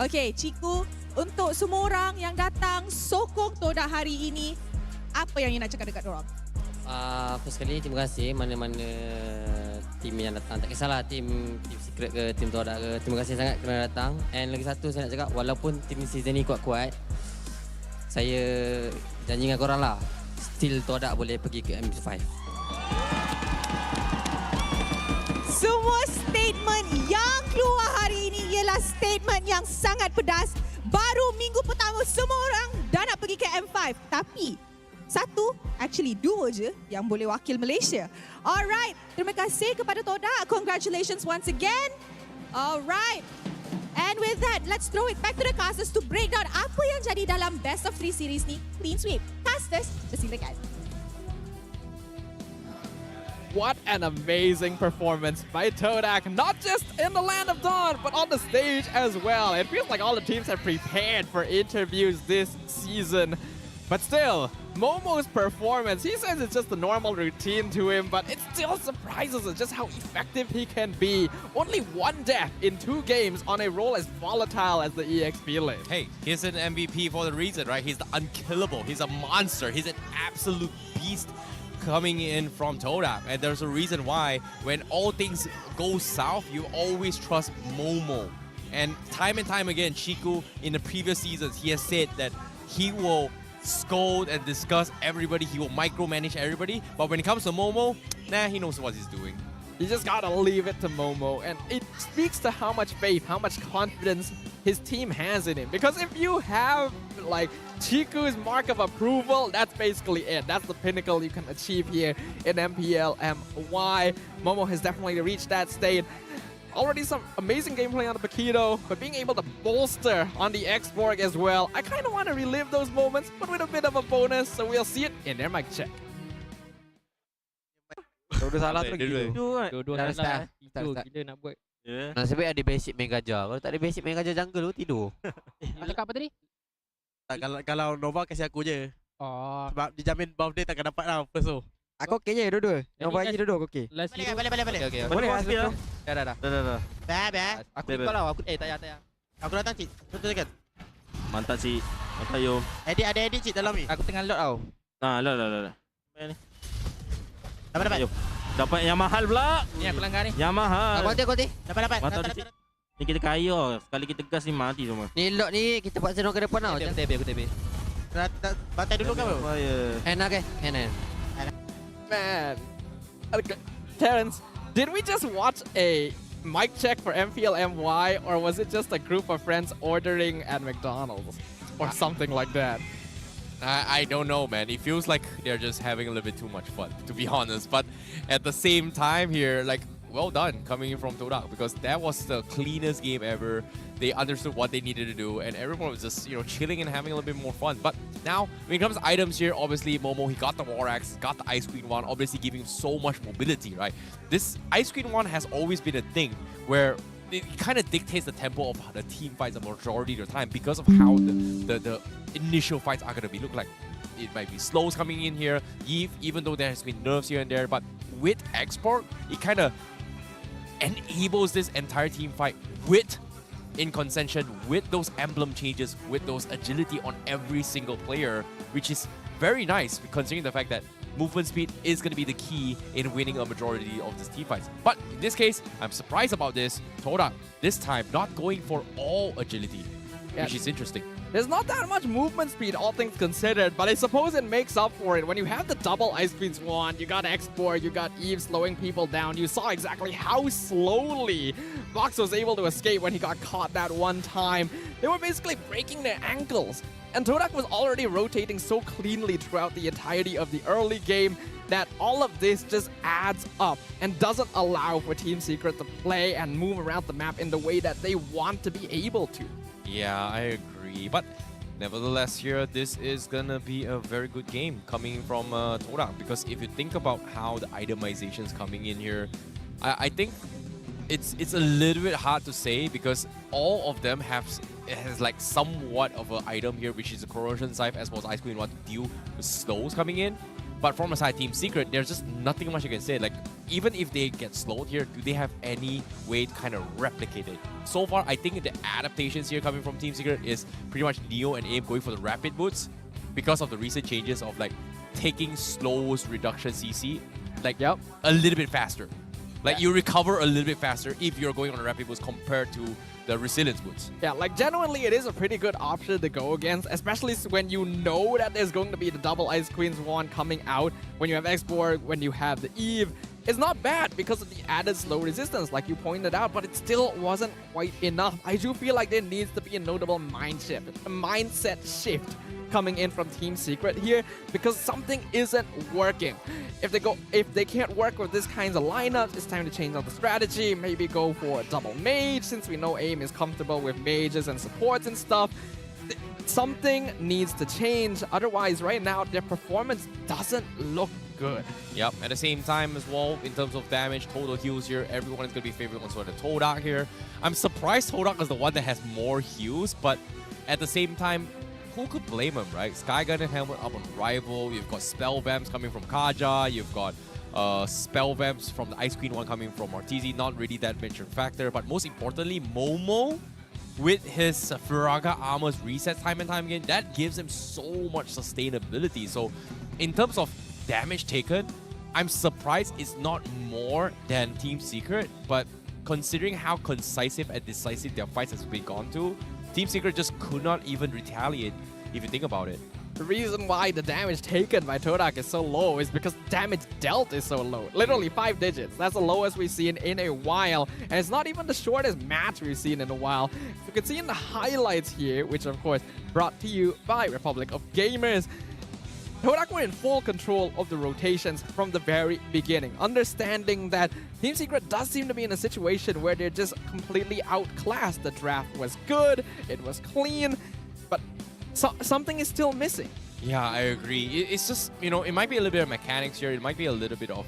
[SPEAKER 10] Okay, Ciku, untuk semua orang yang datang sokong Todak hari ini, apa yang you nak cakap dekat diorang?
[SPEAKER 18] First sekali, terima kasih mana-mana tim yang datang. Tak kisahlah tim secret ke, tim Todak ke. Terima kasih sangat kerana datang. And lagi satu saya nak cakap, walaupun tim season ni kuat-kuat, saya janji dengan korang lah, still Todak boleh pergi ke MP5.
[SPEAKER 10] Semua statement yang keluar hari ini ialah statement yang sangat pedas. Baru minggu pertama semua orang dah nak pergi ke M5. Tapi satu, actually dua je yang boleh wakil Malaysia. Alright, terima kasih kepada Todak. Congratulations once again. Alright. And with that, let's throw it back to the casters to break down apa yang jadi dalam best of 3 series ni. Clean sweep. Casters, persilakan.
[SPEAKER 13] What an amazing performance by Todak, not just in the Land of Dawn, but on the stage as well. It feels like all the teams have prepared for interviews this season. But still, Momo's performance, he says it's just a normal routine to him, but it still surprises us just how effective he can be. Only one death in 2 games on a role as volatile as the EXP lane.
[SPEAKER 12] Hey, he's an MVP for the reason, right? He's the unkillable. He's a monster. He's an absolute beast. coming in from Todak. And there's a reason why when all things go south, you always trust Momo. And time again, Chiku, in the previous seasons, he has said that he will scold and discuss everybody, he will micromanage everybody. But when it comes to Momo, nah, he knows what he's doing.
[SPEAKER 13] You just gotta leave it to Momo, and it speaks to how much faith, how much confidence his team has in him. Because if you have like Chiku's mark of approval, that's basically it. That's the pinnacle you can achieve here in MPL MY. Momo has definitely reached that state. Already some amazing gameplay on the Paquito, but being able to bolster on the X-Borg as well. I kind of want to relive those moments, but with a bit of a bonus, so we'll see it in their mic check.
[SPEAKER 14] Dua salah tu lagi.
[SPEAKER 16] Dua salah. Itu gila nak buat.
[SPEAKER 14] Nasib baik ada basic main gajah. Kalau tak ada basic main gajah jungle tu tidur.
[SPEAKER 16] Cakap apa tadi?
[SPEAKER 14] Tak, kalau Nova kasih aku je.
[SPEAKER 16] Oh.
[SPEAKER 14] Sebab dijamin birthday takkan dapat lah first tu.
[SPEAKER 15] Aku okey je dua-dua. Nova lagi dua-dua aku okey.
[SPEAKER 14] Balik. Okey.
[SPEAKER 15] Boleh lah.
[SPEAKER 14] Dah. Aku ikut lah. Aku tak payah. Aku datang cik. Betul kan? Mantap cik. Mantap yo. Ada edit cik dalam ni.
[SPEAKER 15] Aku tengah load tau.
[SPEAKER 14] Nah, load. Ni. Dapat. Dapat yang mahal pula.
[SPEAKER 15] Ni aku langgar ni.
[SPEAKER 14] Yang mahal.
[SPEAKER 15] Aku hati. Dapat.
[SPEAKER 14] Mantap cik. Ni kita kaya. Sekali kita gas ni mati semua.
[SPEAKER 15] Ni load ni kita buat zero ke depan tau.
[SPEAKER 14] Aku TP. Batai dulu kan bro?
[SPEAKER 15] Enak ke? Enak.
[SPEAKER 13] Man. Terrence, did we just watch a mic check for MPL MY, or was it just a group of friends ordering at McDonald's or something like that?
[SPEAKER 12] I don't know, man. It feels like they're just having a little bit too much fun, to be honest. But at the same time here, like, well done coming in from Todak, because that was the cleanest game ever. They understood what they needed to do, and everyone was just, chilling and having a little bit more fun. But now, when it comes to items here, obviously, Momo, he got the War Axe, got the Ice Queen one, obviously giving him so much mobility, right? This Ice Queen one has always been a thing where it kind of dictates the tempo of the team fights a majority of the time because of how the initial fights are going to be look like. It might be slows coming in here, Eve, even though there has been nerfs here and there, but with export, it kind of enables this entire team fight with in contention, with those emblem changes, with those agility on every single player, which is very nice considering the fact that movement speed is going to be the key in winning a majority of these team fights. But in this case, I'm surprised about this. Todak, this time, not going for all agility, which is interesting.
[SPEAKER 13] There's not that much movement speed, all things considered, but I suppose it makes up for it. When you have the double Ice Queen's wand, you got Export, you got Eve slowing people down. You saw exactly how slowly Vox was able to escape when he got caught that one time. They were basically breaking their ankles. And Todak was already rotating so cleanly throughout the entirety of the early game that all of this just adds up and doesn't allow for Team Secret to play and move around the map in the way that they want to be able to.
[SPEAKER 12] Yeah, I agree. But nevertheless here, this is gonna be a very good game coming from Todak, because if you think about how the itemization is coming in here, I think it's a little bit hard to say, because all of them has like somewhat of an item here, which is a corrosion scythe as well as Ice Queen want to deal with slows coming in. But from a side Team Secret, there's just nothing much you can say. Like, even if they get slowed here, do they have any way to kind of replicate it? So far, I think the adaptations here coming from Team Secret is pretty much Neo and Aim going for the rapid boots because of the recent changes of like taking slows reduction CC like a little bit faster. Like you recover a little bit faster if you're going on a rapid boost compared to the resilience boots.
[SPEAKER 13] Yeah, like genuinely it is a pretty good option to go against, especially when you know that there's going to be the double Ice Queen's wand coming out, when you have X-Borg, when you have the Eve. It's not bad because of the added slow resistance, like you pointed out, but it still wasn't quite enough. I do feel like there needs to be a notable mindset shift coming in from Team Secret here, because something isn't working. If they can't work with this kinds of lineups, it's time to change up the strategy. Maybe go for a double mage, since we know AIM is comfortable with mages and supports and stuff. Something needs to change. Otherwise, right now, their performance doesn't look good.
[SPEAKER 12] Yep, at the same time as well, in terms of damage, total heals here, everyone is going to be favoring on sort of Todak here. I'm surprised Todak is the one that has more heals, but at the same time, who could blame him, right? Skygun and Helmet up on Rival, you've got Spell Vamps coming from Kaja, you've got Spell Vamps from the Ice Queen one coming from Arteezy, not really that major factor, but most importantly, Momo, with his Firaga armors reset time and time again, that gives him so much sustainability. So in terms of damage taken, I'm surprised it's not more than Team Secret, but considering how concisive and decisive their fights has been gone to, Team Secret just could not even retaliate if you think about it.
[SPEAKER 13] The reason why the damage taken by Todak is so low is because damage dealt is so low. Literally 5 digits. That's the lowest we've seen in a while. And it's not even the shortest match we've seen in a while. You can see in the highlights here, which of course brought to you by Republic of Gamers, Todak were in full control of the rotations from the very beginning, understanding that Team Secret does seem to be in a situation where they're just completely outclassed. The draft was good, it was clean, but something is still missing.
[SPEAKER 12] Yeah, I agree. It's just, you know, it might be a little bit of mechanics here. It might be a little bit of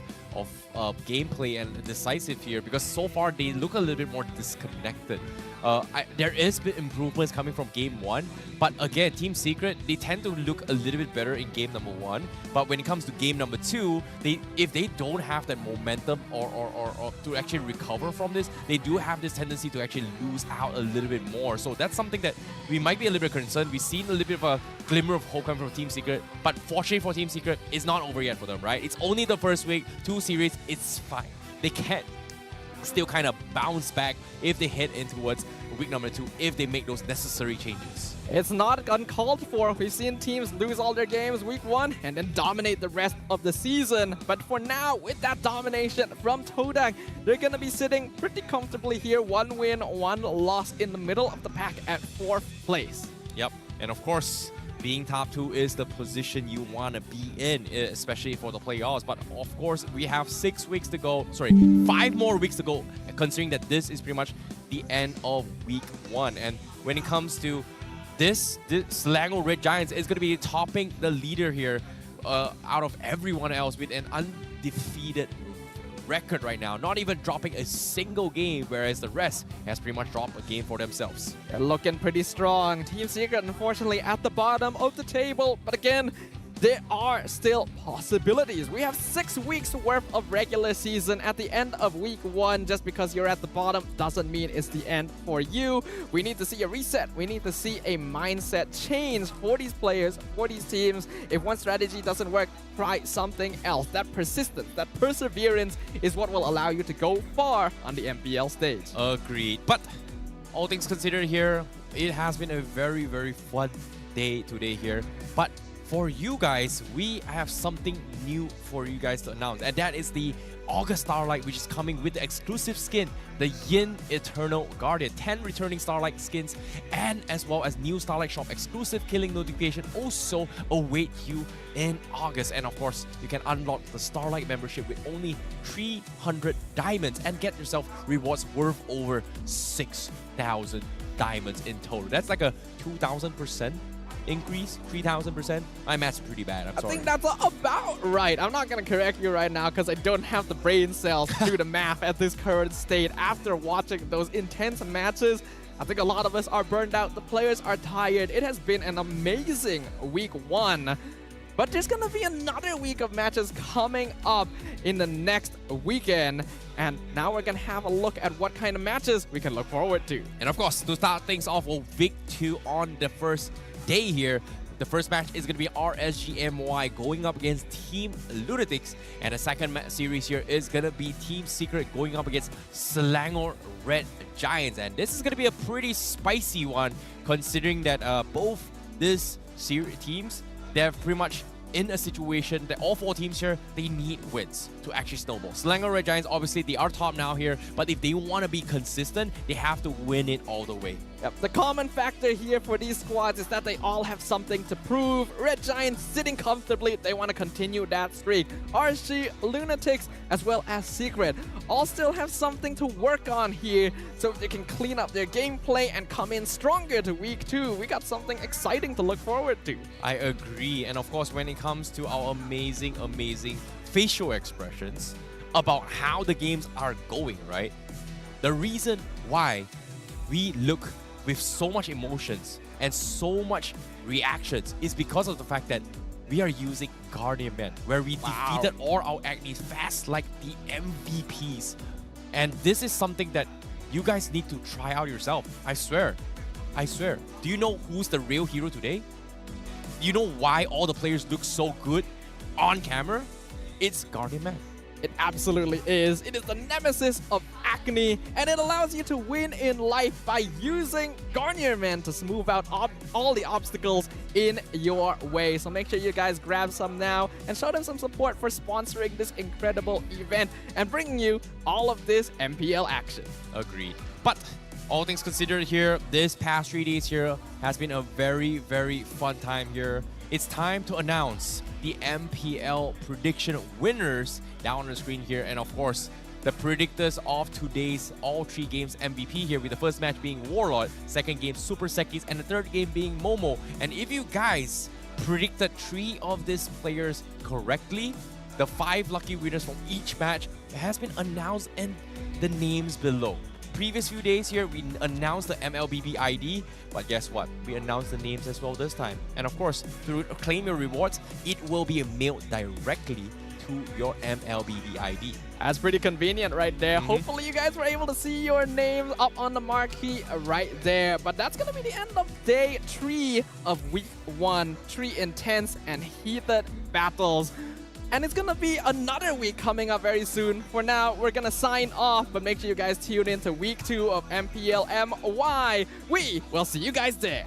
[SPEAKER 12] gameplay and decisive here, because so far they look a little bit more disconnected. There is bit improvements coming from game 1, but again, Team Secret, they tend to look a little bit better in game number 1. But when it comes to game number 2, if they don't have that momentum or to actually recover from this, they do have this tendency to actually lose out a little bit more. So that's something that we might be a little bit concerned. We've seen a little bit of a glimmer of hope coming from Team Secret, but fortunately for Team Secret, it's not over yet for them, right? It's only the first week, 2 series, it's fine. They can still kind of bounce back if they head in towards week number 2, if they make those necessary changes.
[SPEAKER 13] It's not uncalled for. We've seen teams lose all their games week 1 and then dominate the rest of the season. But for now, with that domination from Todak, they're going to be sitting pretty comfortably here. 1 win, 1 loss in the middle of the pack at 4th place.
[SPEAKER 12] Yep, and of course, being top 2 is the position you want to be in, especially for the playoffs. But of course, we have 6 weeks to go. Sorry, 5 more weeks to go, considering that this is pretty much the end of week 1. And when it comes to this Selangor Red Giants is going to be topping the leader here out of everyone else with an undefeated record right now, not even dropping a single game, whereas the rest has pretty much dropped a game for themselves.
[SPEAKER 13] They're looking pretty strong. Team Secret, unfortunately, at the bottom of the table, but again, there are still possibilities. We have 6 weeks worth of regular season at the end of week 1. Just because you're at the bottom doesn't mean it's the end for you. We need to see a reset. We need to see a mindset change for these players, for these teams. If one strategy doesn't work, try something else. That persistence, that perseverance is what will allow you to go far on the MPL stage.
[SPEAKER 12] Agreed. But all things considered here, it has been a very, very fun day today here. But for you guys, we have something new for you guys to announce, and that is the August Starlight, which is coming with the exclusive skin, the Yin Eternal Guardian. 10 returning Starlight skins, and as well as new Starlight Shop exclusive killing notification also await you in August. And of course, you can unlock the Starlight membership with only 300 diamonds and get yourself rewards worth over 6,000 diamonds in total. That's like a 2,000% increase, 3,000%. My math's pretty bad, I'm sorry.
[SPEAKER 13] I think that's about right. I'm not going to correct you right now because I don't have the brain cells to do the math at this current state. After watching those intense matches, I think a lot of us are burned out. The players are tired. It has been an amazing week 1. But there's going to be another week of matches coming up in the next weekend. And now we're going to have a look at what kind of matches we can look forward to.
[SPEAKER 12] And of course, to start things off, week 2 on the first day here. The first match is going to be RSGMY going up against Team Lunatics, and the second series here is going to be Team Secret going up against Selangor Red Giants. And this is going to be a pretty spicy one, considering that both these teams, they're pretty much in a situation that all 4 teams here, they need wins to actually snowball. Selangor Red Giants, obviously, they are top now here, but if they want to be consistent, they have to win it all the way.
[SPEAKER 13] Yep. The common factor here for these squads is that they all have something to prove. Red Giants sitting comfortably, they want to continue that streak. RSG, Lunatics, as well as Secret, all still have something to work on here, so they can clean up their gameplay and come in stronger to week 2. We got something exciting to look forward to.
[SPEAKER 12] I agree. And of course, when it comes to our amazing facial expressions about how the games are going, right? The reason why we look with so much emotions and so much reactions is because of the fact that we are using Guardian Man, where we defeated all our enemies fast like the MVPs. And this is something that you guys need to try out yourself. I swear. Do you know who's the real hero today? You know why all the players look so good? on camera, it's Guardian Man.
[SPEAKER 13] It absolutely is. It is the nemesis of acne, and it allows you to win in life by using Guardian Man to smooth out all the obstacles in your way. So make sure you guys grab some now and show them some support for sponsoring this incredible event and bringing you all of this MPL action.
[SPEAKER 12] Agreed. But all things considered here, this past 3 days here has been a very, very fun time here. It's time to announce the MPL prediction winners down on the screen here. And of course, the predictors of today's all 3 games MVP here, with the first match being Warlord, second game Super Sekis, and the third game being Momo. And if you guys predicted 3 of these players correctly, the 5 lucky winners from each match has been announced and the names below. Previous few days here, we announced the MLBB ID, but guess what? We announced the names as well this time. And of course, through Claim Your Rewards, it will be mailed directly to your MLBB ID.
[SPEAKER 13] That's pretty convenient right there. Hopefully you guys were able to see your names up on the marquee right there. But that's going to be the end of day 3 of week 1. 3 intense and heated battles. And it's gonna be another week coming up very soon. For now, we're gonna sign off, but make sure you guys tune in to week 2 of MPL MY. We will see you guys there.